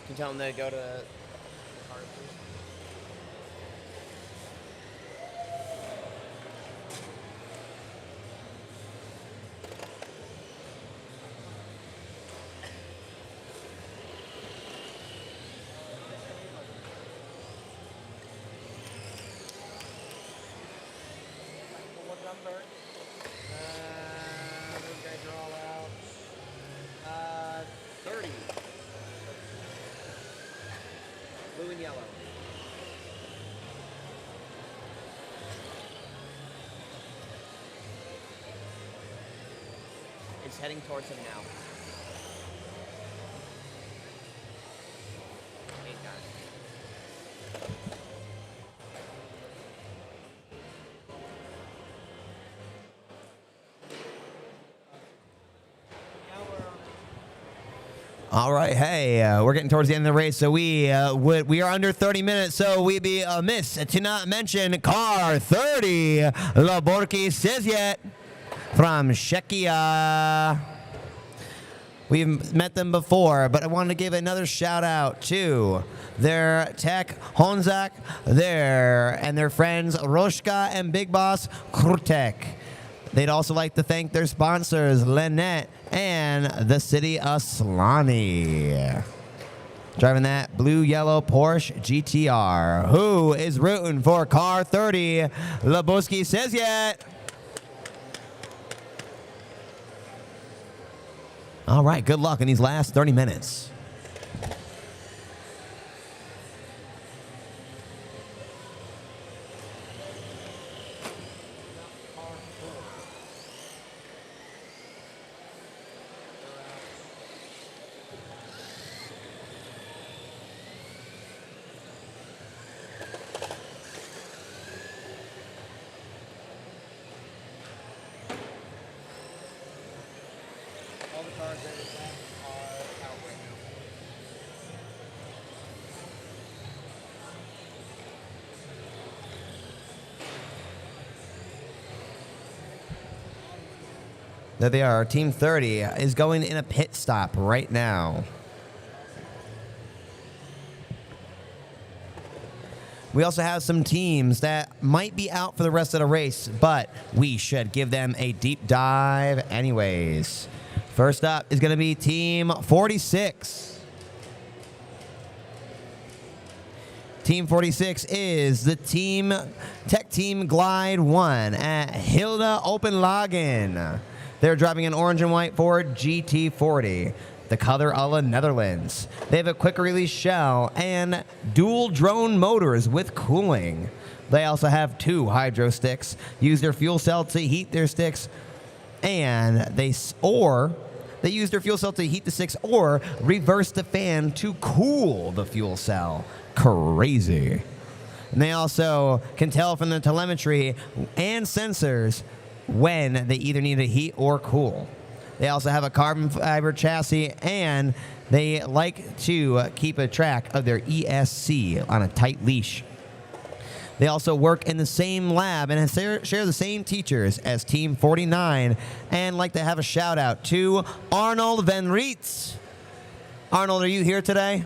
Can you tell them to go to the car, please? What number? Those guys are all out. 30. Blue and yellow. It's heading towards him now. Ain't got it. All right, hey, we're getting towards the end of the race, so we are under 30 minutes, so we'd be amiss to not mention car 30, Laborki Sizyet from Czechia. We've met them before, but I wanted to give another shout out to their tech, Honzak, and their friends, Roshka and Big Boss Krutek. They'd also like to thank their sponsors, Lynette and the city of Slani. Driving that blue-yellow Porsche GTR. Who is rooting for car 30? Labuski says yet. All right, good luck in these last 30 minutes. There they are. Team 30 is going in a pit stop right now. We also have some teams that might be out for the rest of the race, but we should give them a deep dive anyways. First up is going to be Team 46. Team 46 is the Tech Team Glide 1 at Hilda Openlagen. They're driving an orange and white Ford GT40, the color of the Netherlands. They have a quick release shell and dual drone motors with cooling. They also have 2 hydro sticks, use their fuel cell to heat their sticks, and they use their fuel cell to heat the sticks or reverse the fan to cool the fuel cell. Crazy. And they also can tell from the telemetry and sensors when they either need to heat or cool. They also have a carbon fiber chassis, and they like to keep a track of their ESC on a tight leash. They also work in the same lab and share the same teachers as Team 49, and like to have a shout out to Arnold Van Rietz. Arnold, are you here today?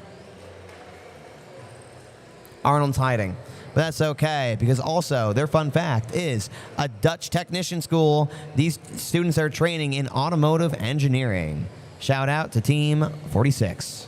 Arnold's hiding. But that's okay, because also their fun fact is a Dutch technician school. These students are training in automotive engineering. Shout out to Team 46.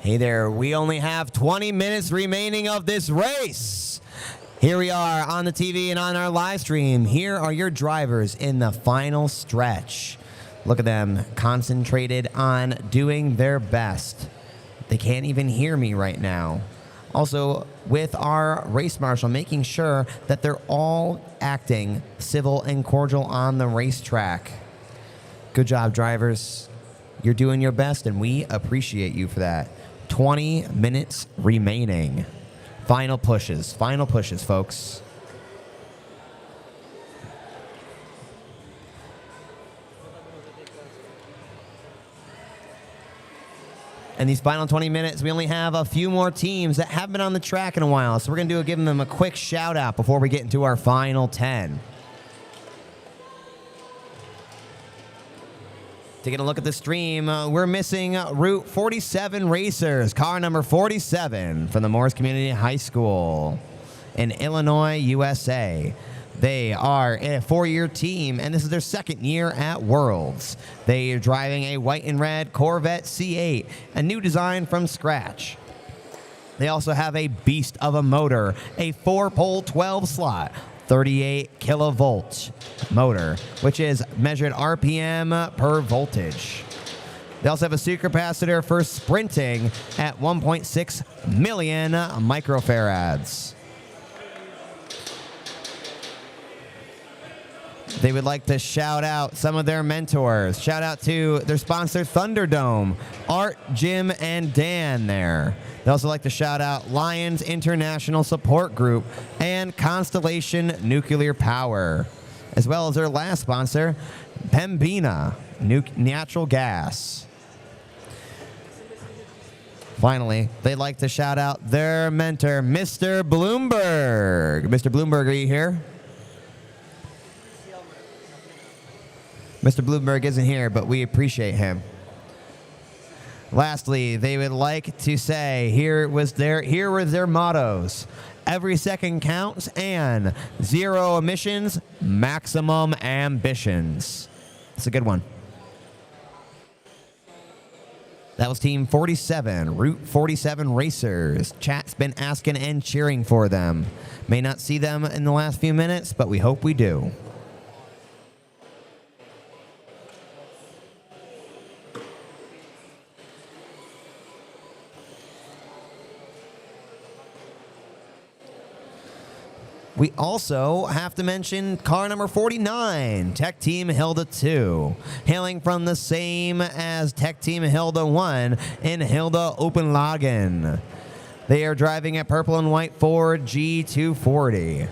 Hey there, we only have 20 minutes remaining of this race. Here we are on the TV and on our live stream. Here are your drivers in the final stretch. Look at them, concentrated on doing their best. They can't even hear me right now. Also, with our race marshal, making sure that they're all acting civil and cordial on the racetrack. Good job, drivers. You're doing your best, and we appreciate you for that. 20 minutes remaining. Final pushes, folks. In these final 20 minutes, we only have a few more teams that haven't been on the track in a while, so we're going to give them a quick shout out before we get into our final 10. Taking a look at the stream, we're missing Route 47 Racers, car number 47 from the Morris Community High School in Illinois, USA. They are a 4-year team, and this is their second year at Worlds. They are driving a white and red Corvette C8, a new design from scratch. They also have a beast of a motor, a 4-pole 12-slot, 38 kilovolt motor, which is measured RPM per voltage. They also have a supercapacitor for sprinting at 1.6 million microfarads. They would like to shout out some of their mentors. Shout out to their sponsor, Thunderdome, Art, Jim, and Dan there. They also like to shout out Lions International Support Group and Constellation Nuclear Power, as well as their last sponsor, Pembina Natural Gas. Finally, they'd like to shout out their mentor, Mr. Bloomberg. Mr. Bloomberg, are you here? Mr. Bloomberg isn't here, but we appreciate him. Lastly, they would like to say here were their mottos. Every second counts and 0 emissions, maximum ambitions. It's a good one. That was Team 47, Route 47 Racers. Chat's been asking and cheering for them. May not see them in the last few minutes, but we hope we do. We also have to mention car number 49, Tech Team Hilda 2, hailing from the same as Tech Team Hilda 1 in Hilda Openlagen. They are driving a purple and white Ford G240.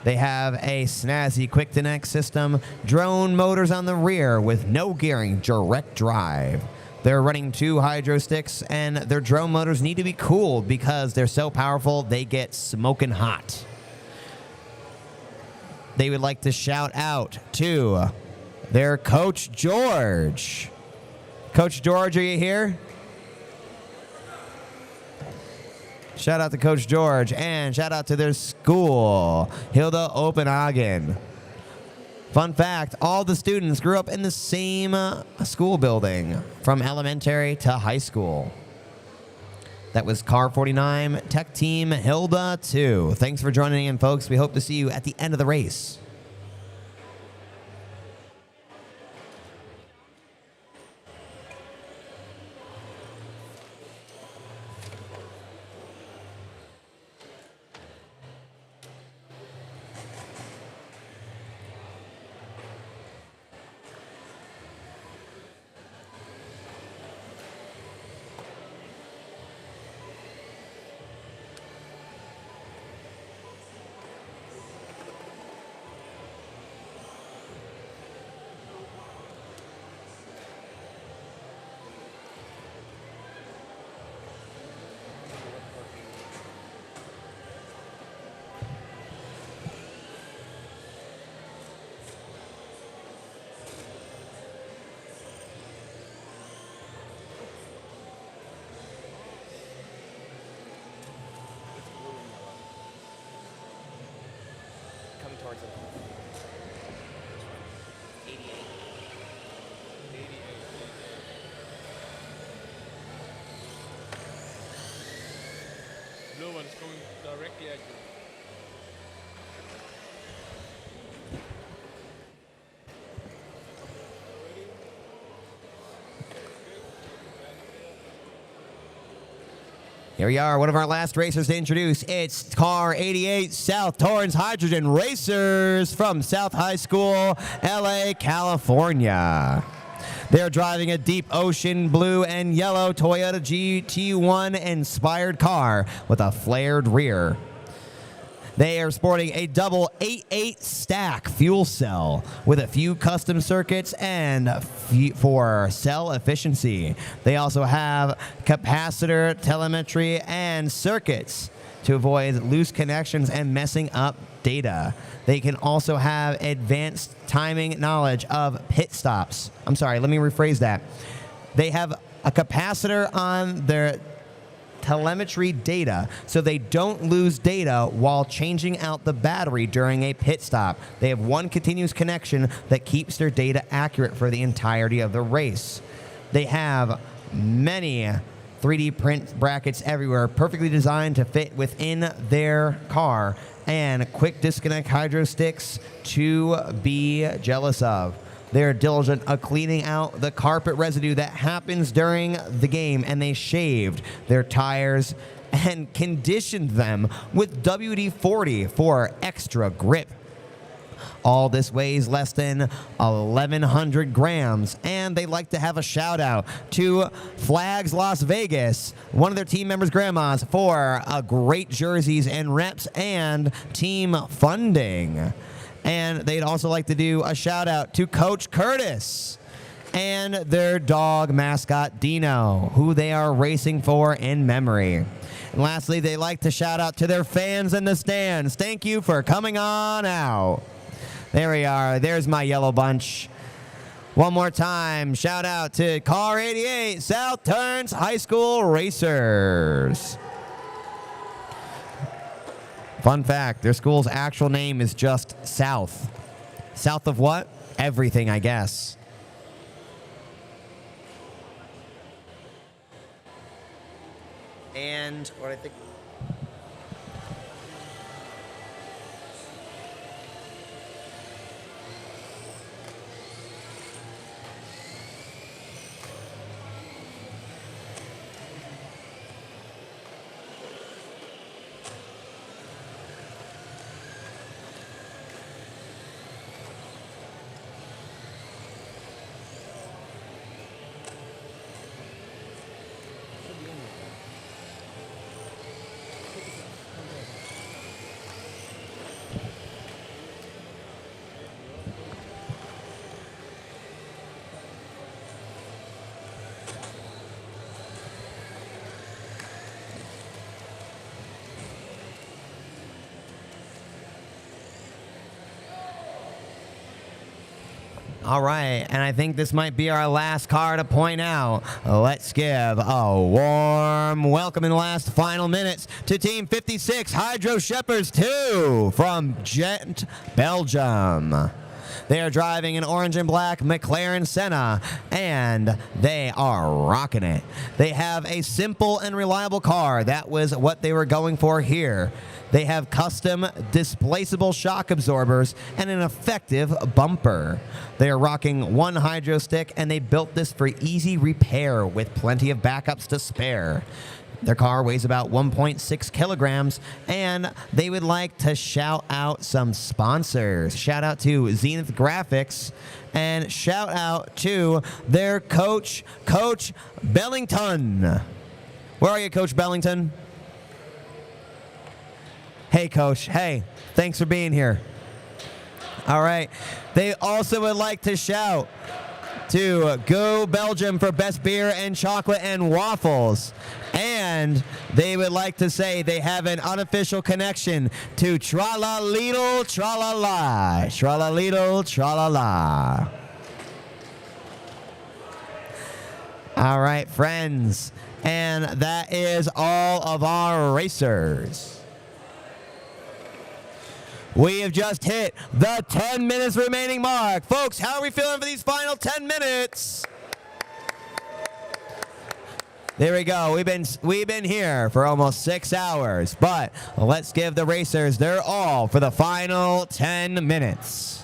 They have a snazzy quick connect system, drone motors on the rear with no gearing, direct drive. They're running 2 hydro sticks, and their drone motors need to be cooled because they're so powerful they get smoking hot. They would like to shout out to their coach, George. Coach George, are you here? Shout out to Coach George, and shout out to their school, Hilda Openhagen. Fun fact, all the students grew up in the same school building from elementary to high school. That was Car 49, Tech Team Hilda 2. Thanks for joining in, folks. We hope to see you at the end of the race. Coming towards it. 88. 88. Blue one is coming directly at you. Here we are, one of our last racers to introduce. It's Car 88 South Torrance Hydrogen Racers from South High School, LA, California. They're driving a deep ocean blue and yellow Toyota GT1 inspired car with a flared rear. They are sporting a double 8.8 stack fuel cell with a few custom circuits and for cell efficiency. They also have capacitor telemetry and circuits to avoid loose connections and messing up data. They can also have advanced timing knowledge of pit stops. I'm sorry, let me rephrase that. They have a capacitor on their telemetry data so they don't lose data while changing out the battery during a pit stop. They have one continuous connection that keeps their data accurate for the entirety of the race. They have many 3D print brackets everywhere, perfectly designed to fit within their car, and quick disconnect hydro sticks to be jealous of. They're diligent of cleaning out the carpet residue that happens during the game, and they shaved their tires and conditioned them with WD-40 for extra grip. All this weighs less than 1,100 grams, and they like to have a shout out to Flags Las Vegas, one of their team members' grandmas, for great jerseys and reps and team funding. And they'd also like to do a shout out to Coach Curtis and their dog mascot Dino, who they are racing for in memory. And lastly, they like to shout out to their fans in the stands. Thank you for coming on out. There we are. There's my yellow bunch. One more time, shout out to Car 88 South Turns High School Racers. Fun fact, their school's actual name is just South. South of what? Everything, I guess. And what I think... All right, and I think this might be our last car to point out. Let's give a warm welcome in the last final minutes to Team 56, Hydro Shepherds 2 from Gent, Belgium. They are driving an orange and black McLaren Senna, and they are rocking it. They have a simple and reliable car. That was what they were going for here. They have custom displaceable shock absorbers and an effective bumper. They are rocking one hydro stick, and they built this for easy repair with plenty of backups to spare. Their car weighs about 1.6 kilograms, and they would like to shout out some sponsors. Shout out to Zenith Graphics, and shout out to their coach, Coach Bellington. Where are you, Coach Bellington? Hey, Coach. Hey, thanks for being here. All right. They also would like to shout to Go Belgium for best beer and chocolate and waffles. And they would like to say they have an unofficial connection to Tra-la-leetle, tra-la-la. Tra-la-leetle, tra-la-la. All right, friends. And that is all of our racers. We have just hit the 10 minutes remaining mark. Folks, how are we feeling for these final 10 minutes? There we go. We've been here for almost 6 hours, but let's give the racers their all for the final 10 minutes.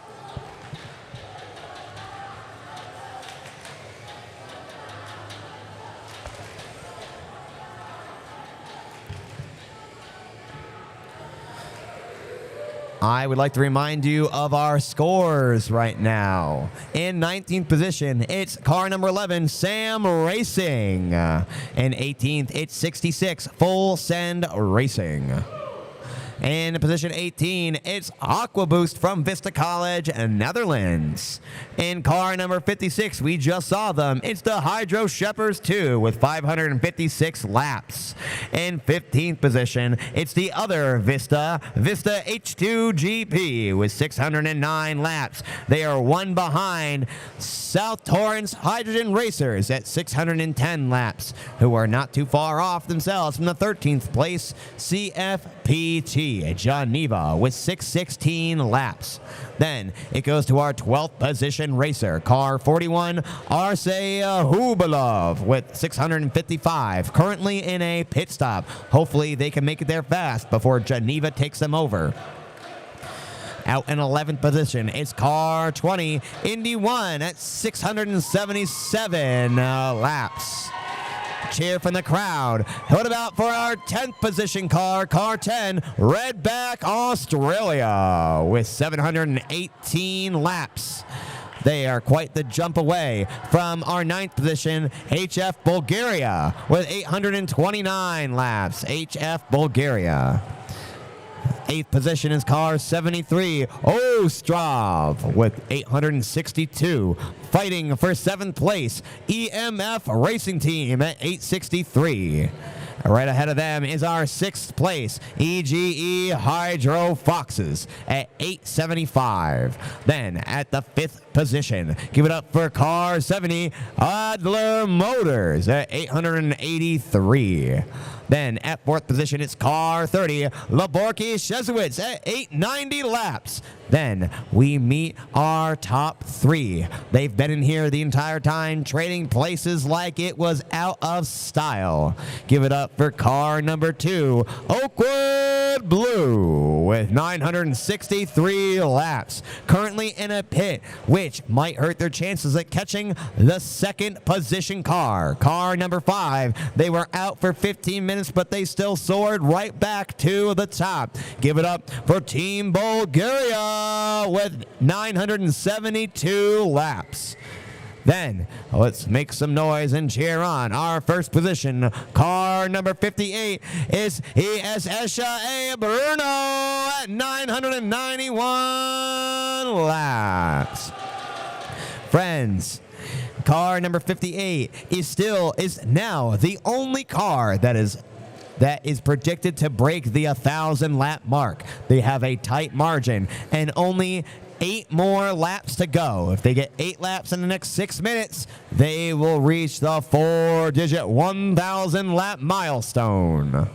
I would like to remind you of our scores right now. In 19th position, it's car number 11, Sam Racing. In 18th, it's 66, Full Send Racing. In position 18, it's Aqua Boost from Vista College, Netherlands. In car number 56, we just saw them. It's the Hydro Shepherds 2 with 556 laps. In 15th position, it's the other Vista H2GP with 609 laps. They are one behind South Torrance Hydrogen Racers at 610 laps, who are not too far off themselves from the 13th place CFPT. Geneva with 616 laps. Then it goes to our 12th position racer, car 41, Arce Hubalov with 655, currently in a pit stop. Hopefully they can make it there fast before Geneva takes them over. Out in 11th position, it's car 20, Indy 1 at 677 laps. Cheer from the crowd. What about for our 10th position car 10, Redback Australia with 718 laps. They are quite the jump away from our 9th position, HF Bulgaria with 829 laps. HF Bulgaria. 8th position is car 73, Ostrov with 862. Fighting for 7th place, EMF Racing Team at 863. Right ahead of them is our 6th place, EGE Hydro Foxes at 875. Then at the 5th position. Give it up for car 70, Adler Motors at 883. Then at 4th position, it's car 30, Laborki Shezowitz at 890 laps. Then we meet our top 3. They've been in here the entire time, trading places like it was out of style. Give it up for car number 2, Oakwood Blue, with 963 laps. Currently in a pit, which might hurt their chances at catching the 2nd position car. Car number 5, they were out for 15 minutes, but they still soared right back to the top. Give it up for Team Bulgaria with 972 laps. Then let's make some noise and cheer on our first position. Car number 58 is Escha Bruno at 991 laps. Friends, car number 58 is now the only car that is predicted to break the 1,000 lap mark. They have a tight margin and only 8 more laps to go. If they get 8 laps in the next 6 minutes, they will reach the 4-digit 1,000 lap milestone.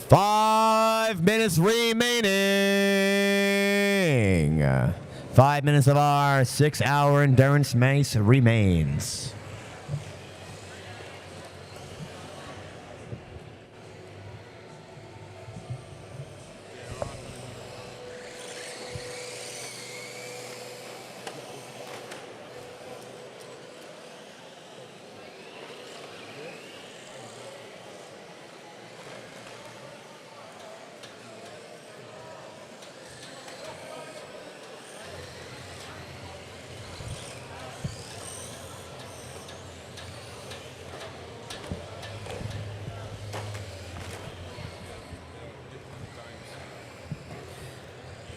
Five minutes remaining. 5 minutes of our 6-hour endurance race remains.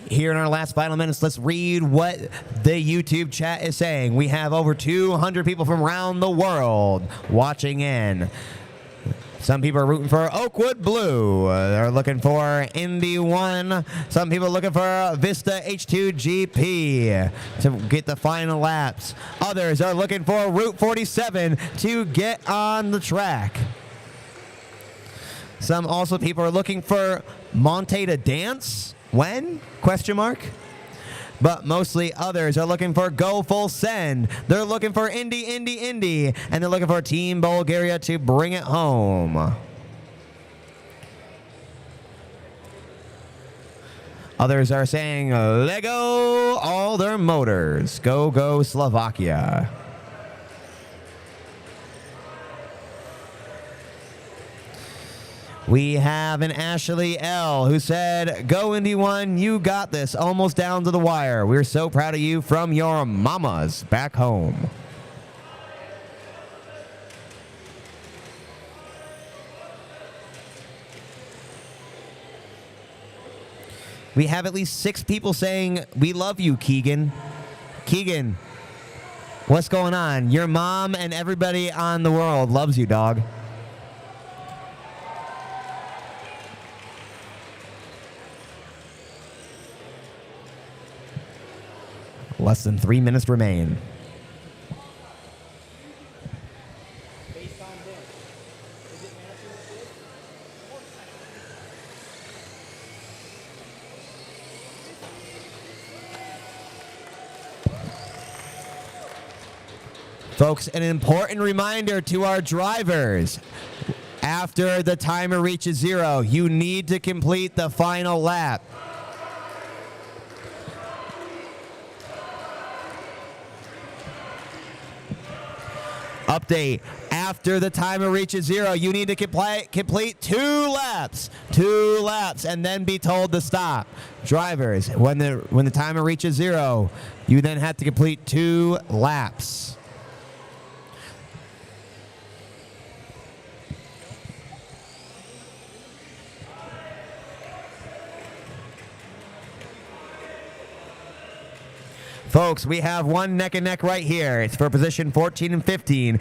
Here in our last final minutes, let's read what the YouTube chat is saying. We have over 200 people from around the world watching in. Some people are rooting for Oakwood Blue. They're looking for Indy 1. Some people are looking for Vista H2GP to get the final laps. Others are looking for Route 47 to get on the track. Some also people are looking for Monte to dance. When? Question mark. But mostly others are looking for Go Full Send. They're looking for Indy, and they're looking for Team Bulgaria to bring it home. Others are saying, Lego all their motors. Go, go Slovakia. We have an Ashley L. who said, go Indy 1, you got this, almost down to the wire. We're so proud of you from your mamas back home. We have at least 6 people saying, we love you, Keegan. Keegan, what's going on? Your mom and everybody on the world loves you, dog. Less than 3 minutes remain. Folks, an important reminder to our drivers. After the timer reaches 0, you need to complete the final lap. Update. After the timer reaches 0, you need to complete 2 laps. 2 laps, and then be told to stop. Drivers, when the timer reaches 0, you then have to complete 2 laps. Folks, we have one neck and neck right here. It's for position 14 and 15.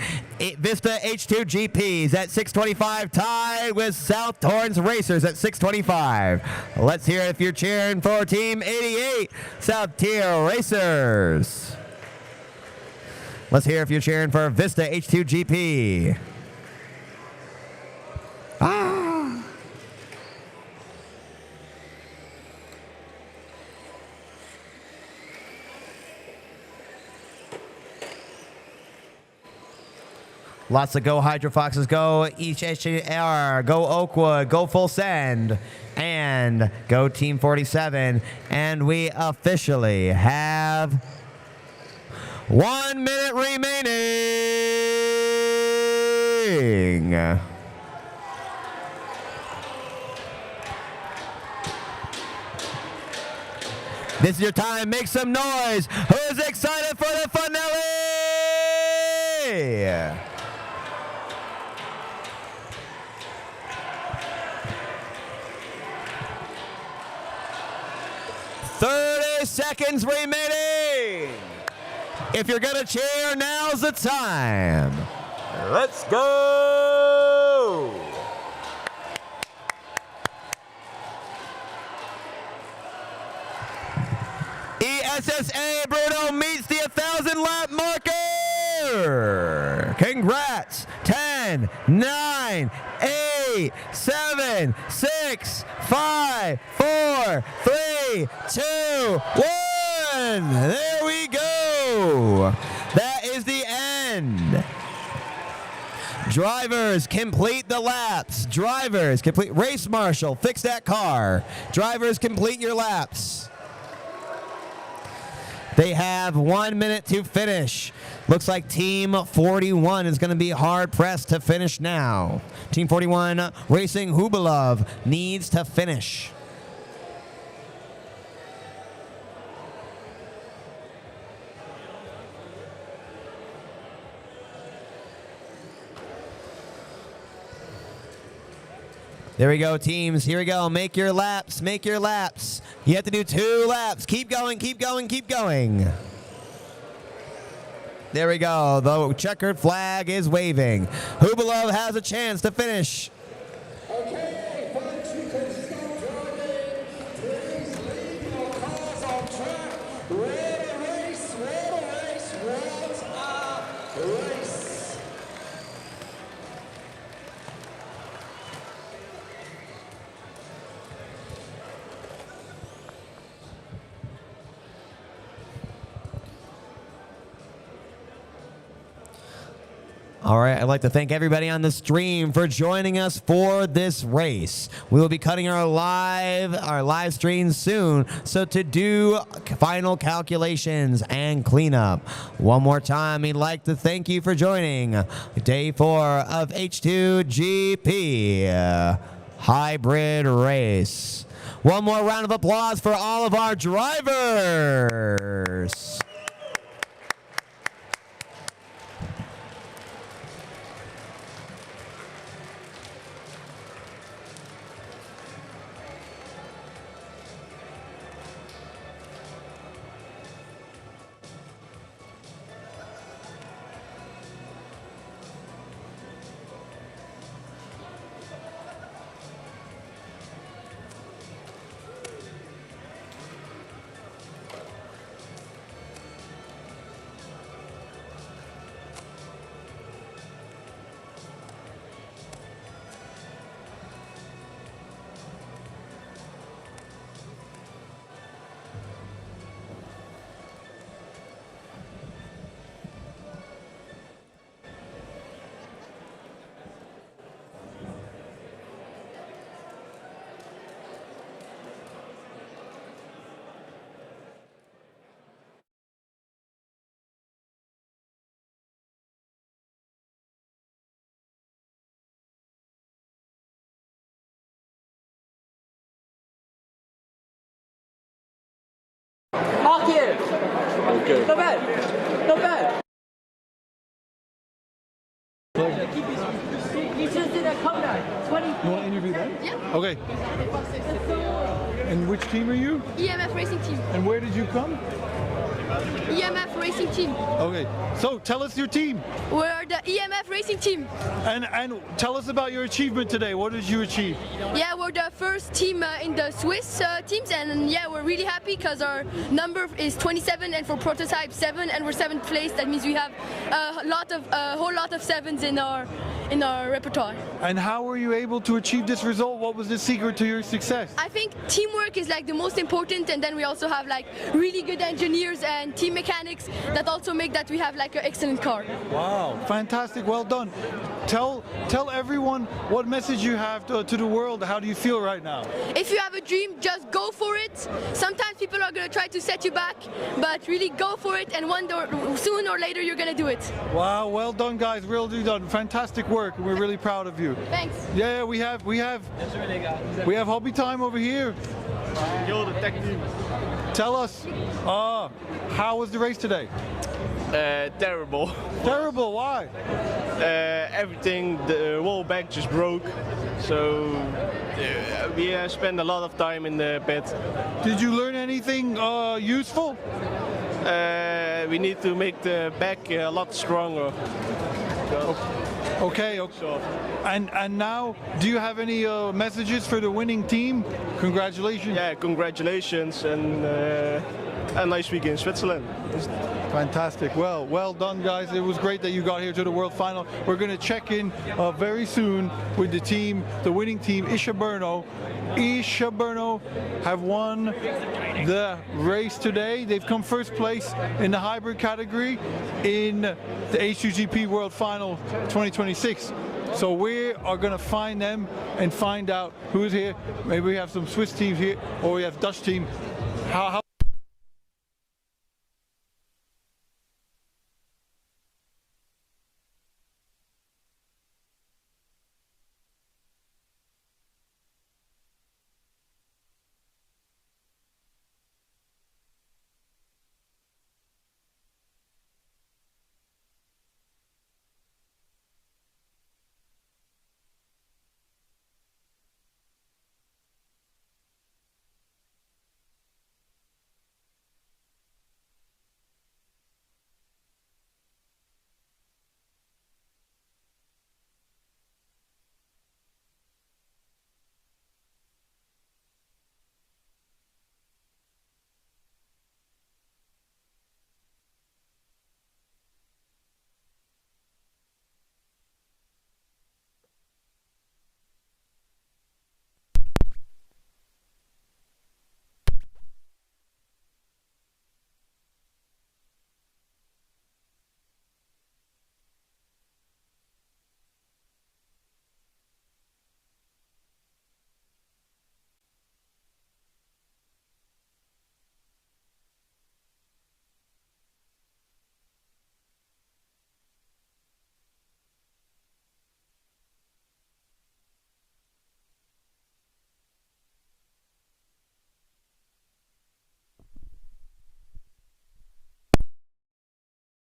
Vista H2GP is at 625, tied with South Torrance Racers at 625. Let's hear if you're cheering for Team 88, South Tier Racers. Let's hear if you're cheering for Vista H2GP. Lots of go Hydro Foxes, go each HR, go Oakwood, go Full Send, and go Team 47. And we officially have 1 minute remaining. This is your time. Make some noise. Who's excited for the finale? 30 seconds remaining. If you're gonna cheer, now's the time. Let's go. ESSA Bruno meets the 1,000 lap marker. Congrats. 10, 9, 8, 7, 6, 5, 4, 3, 2, 1. There we go. That is the end. Drivers, complete the laps. Drivers, complete. Race Marshal, fix that car. Drivers, complete your laps. They have 1 minute to finish. Looks like Team 41 is going to be hard-pressed to finish now. Team 41, Racing Hubalov, needs to finish. There we go, teams. Here we go. Make your laps. Make your laps. You have to do 2 laps. Keep going, keep going, keep going. There we go. The checkered flag is waving. Hubalov has a chance to finish. Okay, folks, you can stop driving. Please leave your cars on track. What a race, what a race, what a race. All right, I'd like to thank everybody on the stream for joining us for this race. We will be cutting our live stream soon, so to do final calculations and cleanup. One more time, we'd like to thank you for joining Day 4 of H2GP Hybrid Race. One more round of applause for all of our drivers. Park here. Okay. Not bad. Not bad. You just did a countdown. 20. You want to interview them? Yeah. Okay. And which team are you? EMF Racing Team. And where did you come? EMF Racing Team. Okay. So tell us your team. We're the EMF Racing Team. And tell us about your achievement today. What did you achieve? Yeah, we're the first team in the Swiss teams, and yeah, we're really happy because our number is 27, and for prototype 7, and we're 7th place. That means we have a whole lot of 7s in our repertoire. And how were you able to achieve this result? What was the secret to your success? I think teamwork is like the most important, and then we also have like really good engineers and team mechanics that also make that we have like an excellent car. Wow, fantastic, well done. Tell everyone what message you have to the world. How do you feel right now? If you have a dream, just go for it. Sometimes people are going to try to set you back, but really go for it, and sooner or later you're going to do it. Wow, well done guys, really done. Fantastic work. We're really proud of you. Thanks. Yeah, we have hobby time over here. Yo, the tech team. Tell us, how was the race today? Terrible. Terrible, why? Everything, the whole back just broke. So we spent a lot of time in the pit. Did you learn anything useful? We need to make the back a lot stronger. Okay. And now, do you have any messages for the winning team? Congratulations. Yeah, congratulations, and a nice week in Switzerland. Fantastic. Well done, guys. It was great that you got here to the World Final. We're going to check in very soon with the team, the winning team, Isha-Brno. Isha-Brno have won the race today. They've come first place in the hybrid category in the H2GP World Final 2026. So we are going to find them and find out who's here. Maybe we have some Swiss teams here, or we have Dutch team. How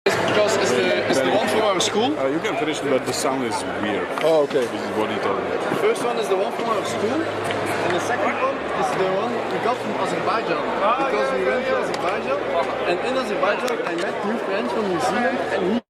Because it's the one from our school. You can finish it, but the sound is weird. Oh, okay. This is what he told me. The first one is the one from our school, and the second one is the one we got from Azerbaijan. Because we went to Azerbaijan, and in Azerbaijan I met new friends from New Zealand, and he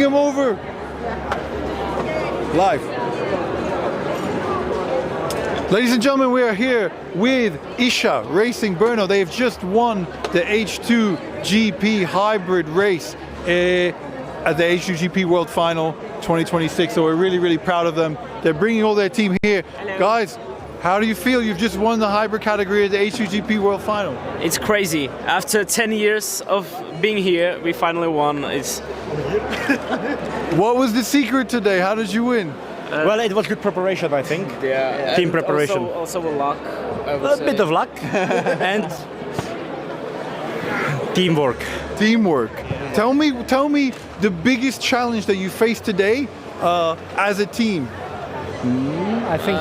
him over. Live. Ladies and gentlemen, we are here with Isha Racing Brno. They've just won the H2GP hybrid race at the H2GP World Final 2026. So we're really, really proud of them. They're bringing all their team here. Hello. Guys, how do you feel? You've just won the hybrid category at the H2GP World Final. It's crazy. After 10 years of being here, we finally won. What was the secret today? How did you win? Well, it was good preparation, I think. Yeah. Team preparation. Also luck. A bit of luck and teamwork. Teamwork. Tell me the biggest challenge that you faced today as a team. I think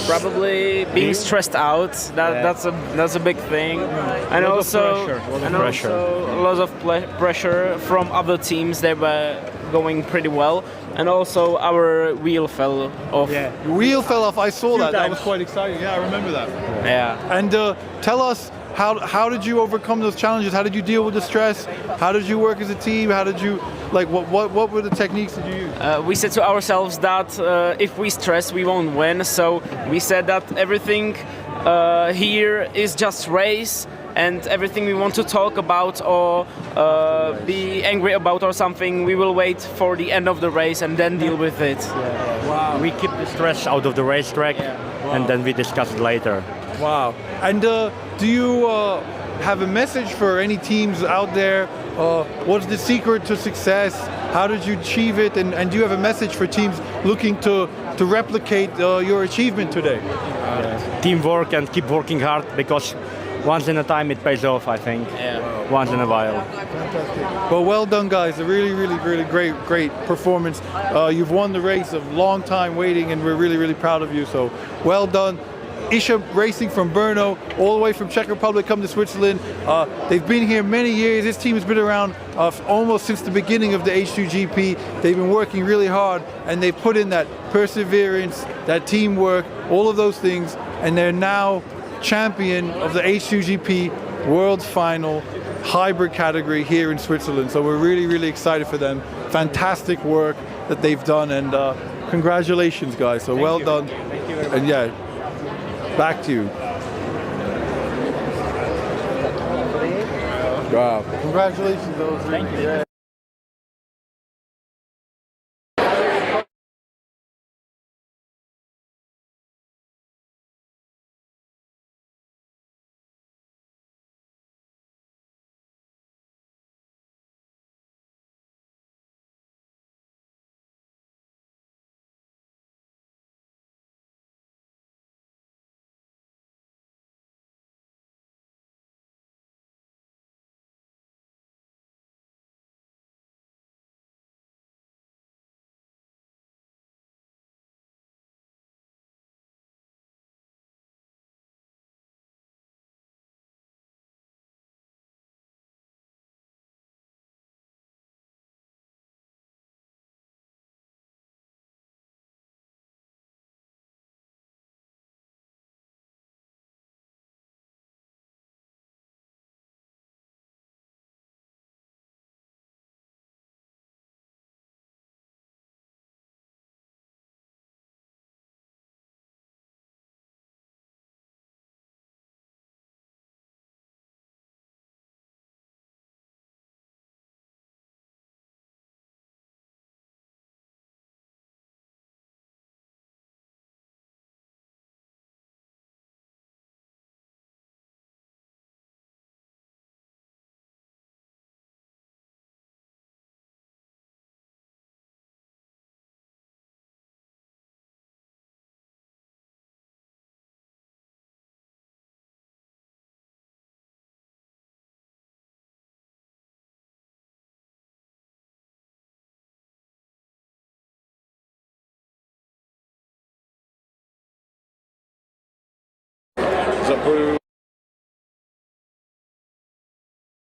probably being stressed out. That's a big thing, and also a lot of pressure from other teams. They were going pretty well, and also our wheel fell off. Yeah, wheel fell off. I saw that. That was quite exciting. Yeah, I remember that. Yeah. And tell us, how did you overcome those challenges? How did you deal with the stress? How did you work as a team? How did you what were the techniques that you used? We said to ourselves that if we stress, we won't win. So we said that everything here is just race, and everything we want to talk about or be angry about or something, we will wait for the end of the race and then deal with it. Yeah. Wow. We keep the stress out of the racetrack, and then we discuss it later. Wow. And do you have a message for any teams out there? What's the secret to success? How did you achieve it? And do you have a message for teams looking to replicate your achievement today? Teamwork and keep working hard, because once in a time it pays off, I think. Yeah. Once in a while. Fantastic. Well, well done, guys. A really, really, really great performance. You've won the race, a long time waiting, and we're really, really proud of you. So, well done. Isha Racing from Brno, all the way from Czech Republic, come to Switzerland. They've been here many years. This team has been around almost since the beginning of the H2GP. They've been working really hard, and they've put in that perseverance, that teamwork, all of those things, and they're now champion of the H2GP World Final hybrid category here in Switzerland. So we're really, really excited for them. Fantastic work that they've done, and congratulations, guys. So well done. Thank you very much. And yeah, back to you. Wow. Congratulations, those. Thank you. Yeah.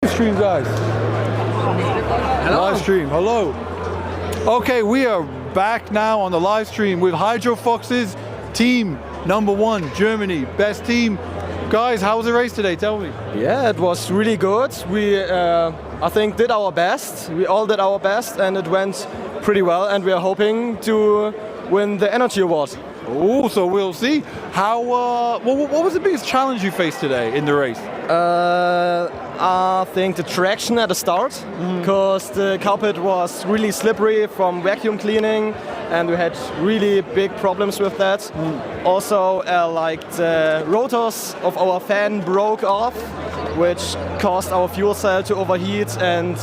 Stream, guys. Hello. Live stream. Hello. Okay, we are back now on the live stream with Hydro Foxes, team number 1, Germany, best team. Guys, how was the race today? Tell me. Yeah, it was really good. We I think did our best. We all did our best, and it went pretty well. And we are hoping to win the Energy Award. Oh, so we'll see. How? What was the biggest challenge you faced today in the race? I think the traction at the start, because the carpet was really slippery from vacuum cleaning, and we had really big problems with that. Also, like the rotors of our fan broke off, which caused our fuel cell to overheat and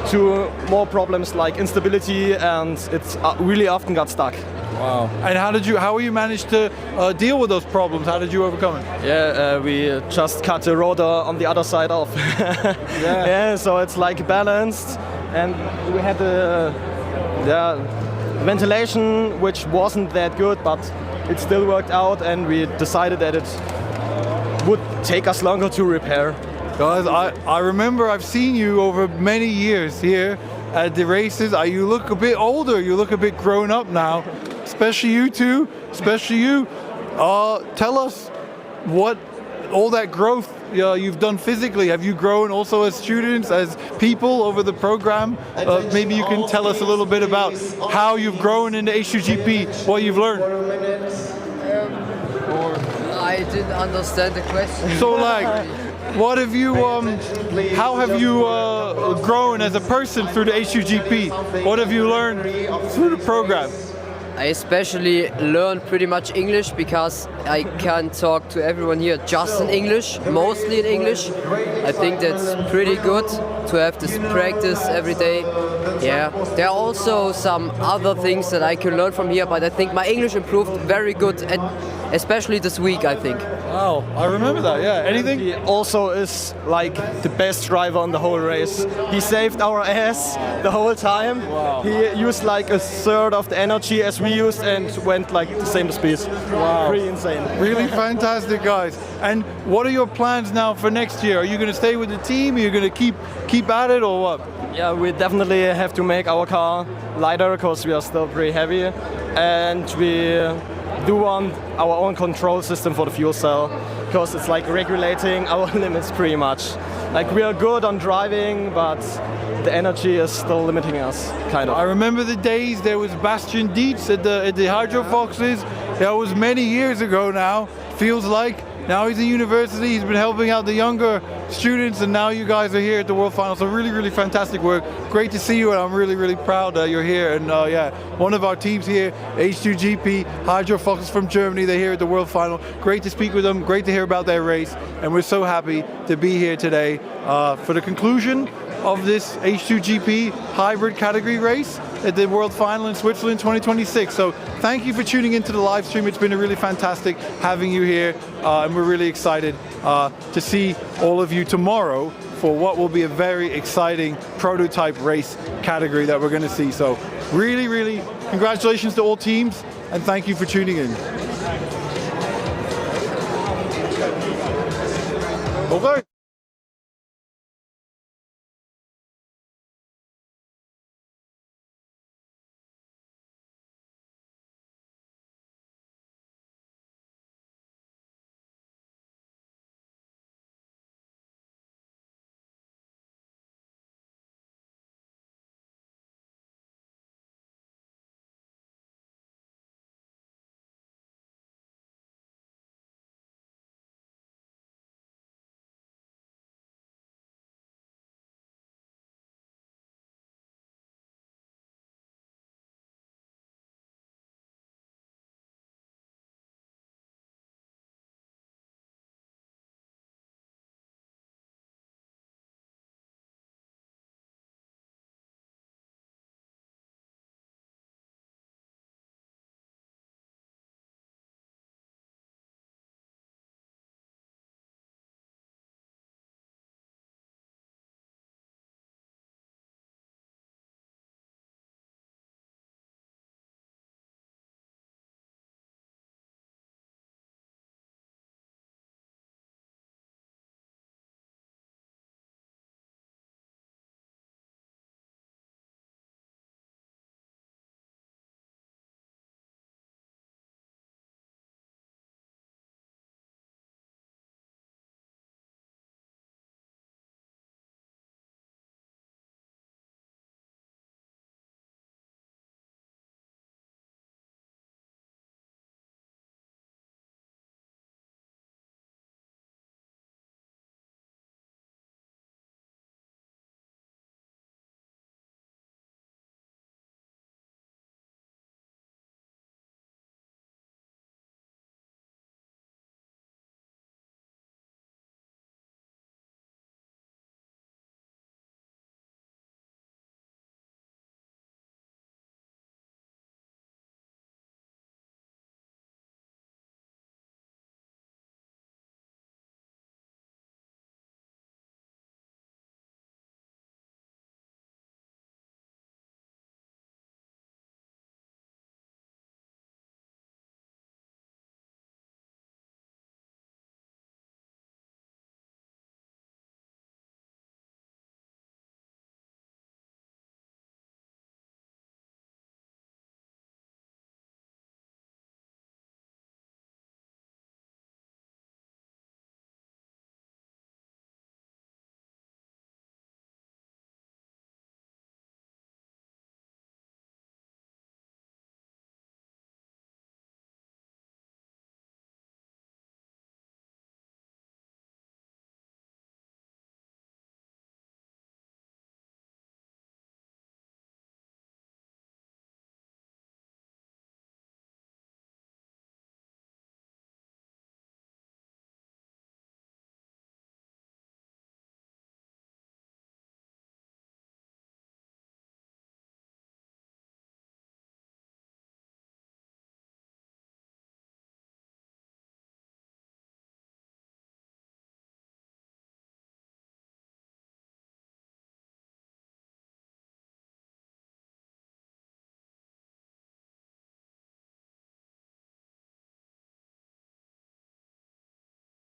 to more problems like instability, and it really often got stuck. Wow. And how you managed to deal with those problems? How did you overcome it? Yeah, we just cut the rotor on the other side off. Yeah, so it's like balanced, and we had the ventilation, which wasn't that good, but it still worked out, and we decided that it would take us longer to repair. Guys, I remember I've seen you over many years here at the races. You look a bit older, you look a bit grown up now. Especially you two, especially you. Tell us what all that growth you've done physically. Have you grown also as students, as people over the program? Maybe you can tell us a little bit about how you've grown into H2GP, what you've learned. I didn't understand the question. So like, what have you, how have you grown as a person through the H2GP? What have you learned through the program? I especially learned pretty much English because I can talk to everyone here just in English, mostly in English. I think that's pretty good to have this practice every day. Yeah, there are also some other things that I can learn from here, but I think my English improved very good, and especially this week, I think. Wow, I remember that, yeah. Anything? He also is like the best driver on the whole race. He saved our ass the whole time. Wow. He used like a third of the energy as we used and went like the same speed. Wow. Pretty insane. Really fantastic, guys. And what are your plans now for next year? Are you going to stay with the team? Are you going to keep at it, or what? Yeah, we definitely have to make our car lighter because we are still pretty heavy, and we do want our own control system for the fuel cell because it's like regulating our limits pretty much. Like we are good on driving, but the energy is still limiting us, kind of. I remember the days there was Bastian Dietz at the Hydro Foxes. That was many years ago now, feels like. Now he's in university, he's been helping out the younger students, and now you guys are here at the World Final. So really, really fantastic work. Great to see you, and I'm really, really proud that you're here. And yeah, one of our teams here, H2GP, Hydro Foxes from Germany, they're here at the World Final. Great to speak with them, great to hear about their race, and we're so happy to be here today for the conclusion of this H2GP hybrid category race at the World Final in Switzerland 2026. So thank you for tuning into the live stream. It's been really fantastic having you here, and we're really excited to see all of you tomorrow for what will be a very exciting prototype race category that we're going to see. So really, really congratulations to all teams, and thank you for tuning in. Okay.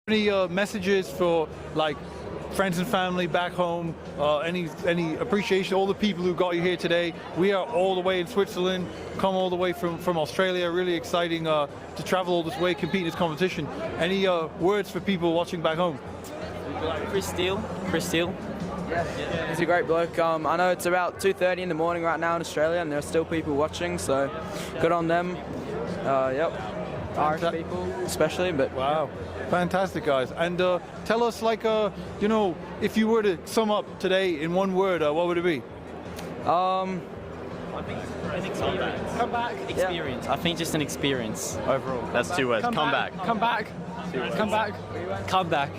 Any messages for like friends and family back home? Any appreciation? All the people who got you here today. We are all the way in Switzerland, come all the way from Australia. Really exciting to travel all this way, compete in this competition. Any words for people watching back home? Chris Steele. He's a great bloke. I know it's about 2:30 in the morning right now in Australia, and there are still people watching. So, good on them. Yep, Irish people especially. But wow. Fantastic, guys. And tell us, like, you know, if you were to sum up today in one word, what would it be? I think come back. Experience. Yeah. I think just an experience overall. That's 2 words. Come back. Come back. Come back. Come back.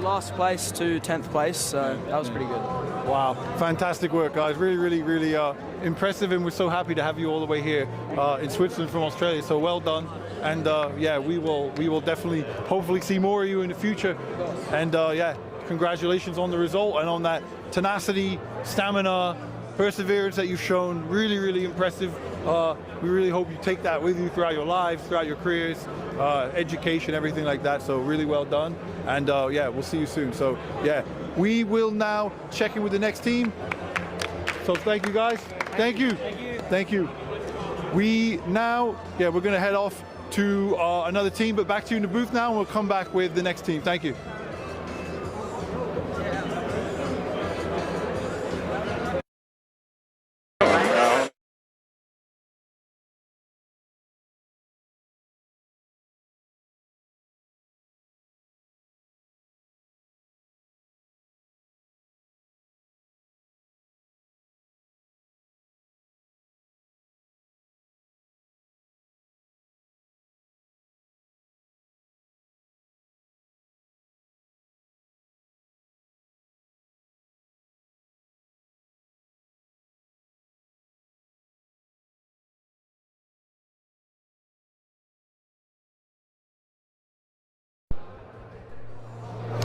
Last place to 10th place, so that was pretty good. Wow, fantastic work, guys. Really impressive, and we're so happy to have you all the way here in Switzerland from Australia. So well done. And yeah, we will definitely, hopefully, see more of you in the future. And yeah, congratulations on the result and on that tenacity, stamina, perseverance that you've shown. Really impressive. We really hope you take that with you throughout your lives, throughout your careers, education, everything like that. So really well done. And yeah, we'll see you soon. So yeah, we will now check in with the next team. So thank you, guys. Thank you. Thank you. We now, yeah, we're going to head off to another team, but back to you in the booth now, and we'll come back with the next team. Thank you.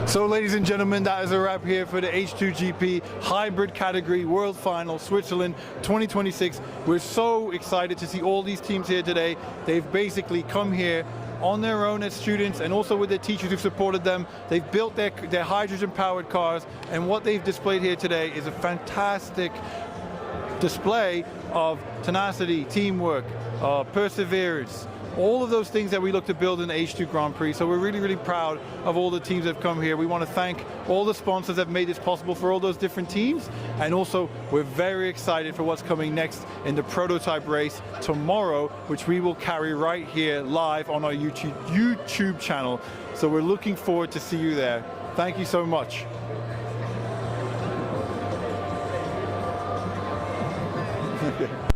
So ladies and gentlemen, that is a wrap here for the H2GP Hybrid Category World Final Switzerland 2026. We're so excited to see all these teams here today. They've basically come here on their own as students and also with their teachers who've supported them. They've built their hydrogen-powered cars, and what they've displayed here today is a fantastic display of tenacity, teamwork, perseverance, all of those things that we look to build in the H2 Grand Prix. So we're really proud of all the teams that have come here. We want to thank all the sponsors that have made this possible for all those different teams. And also, we're very excited for what's coming next in the prototype race tomorrow, which we will carry right here live on our YouTube channel. So we're looking forward to see you there. Thank you so much. Okay.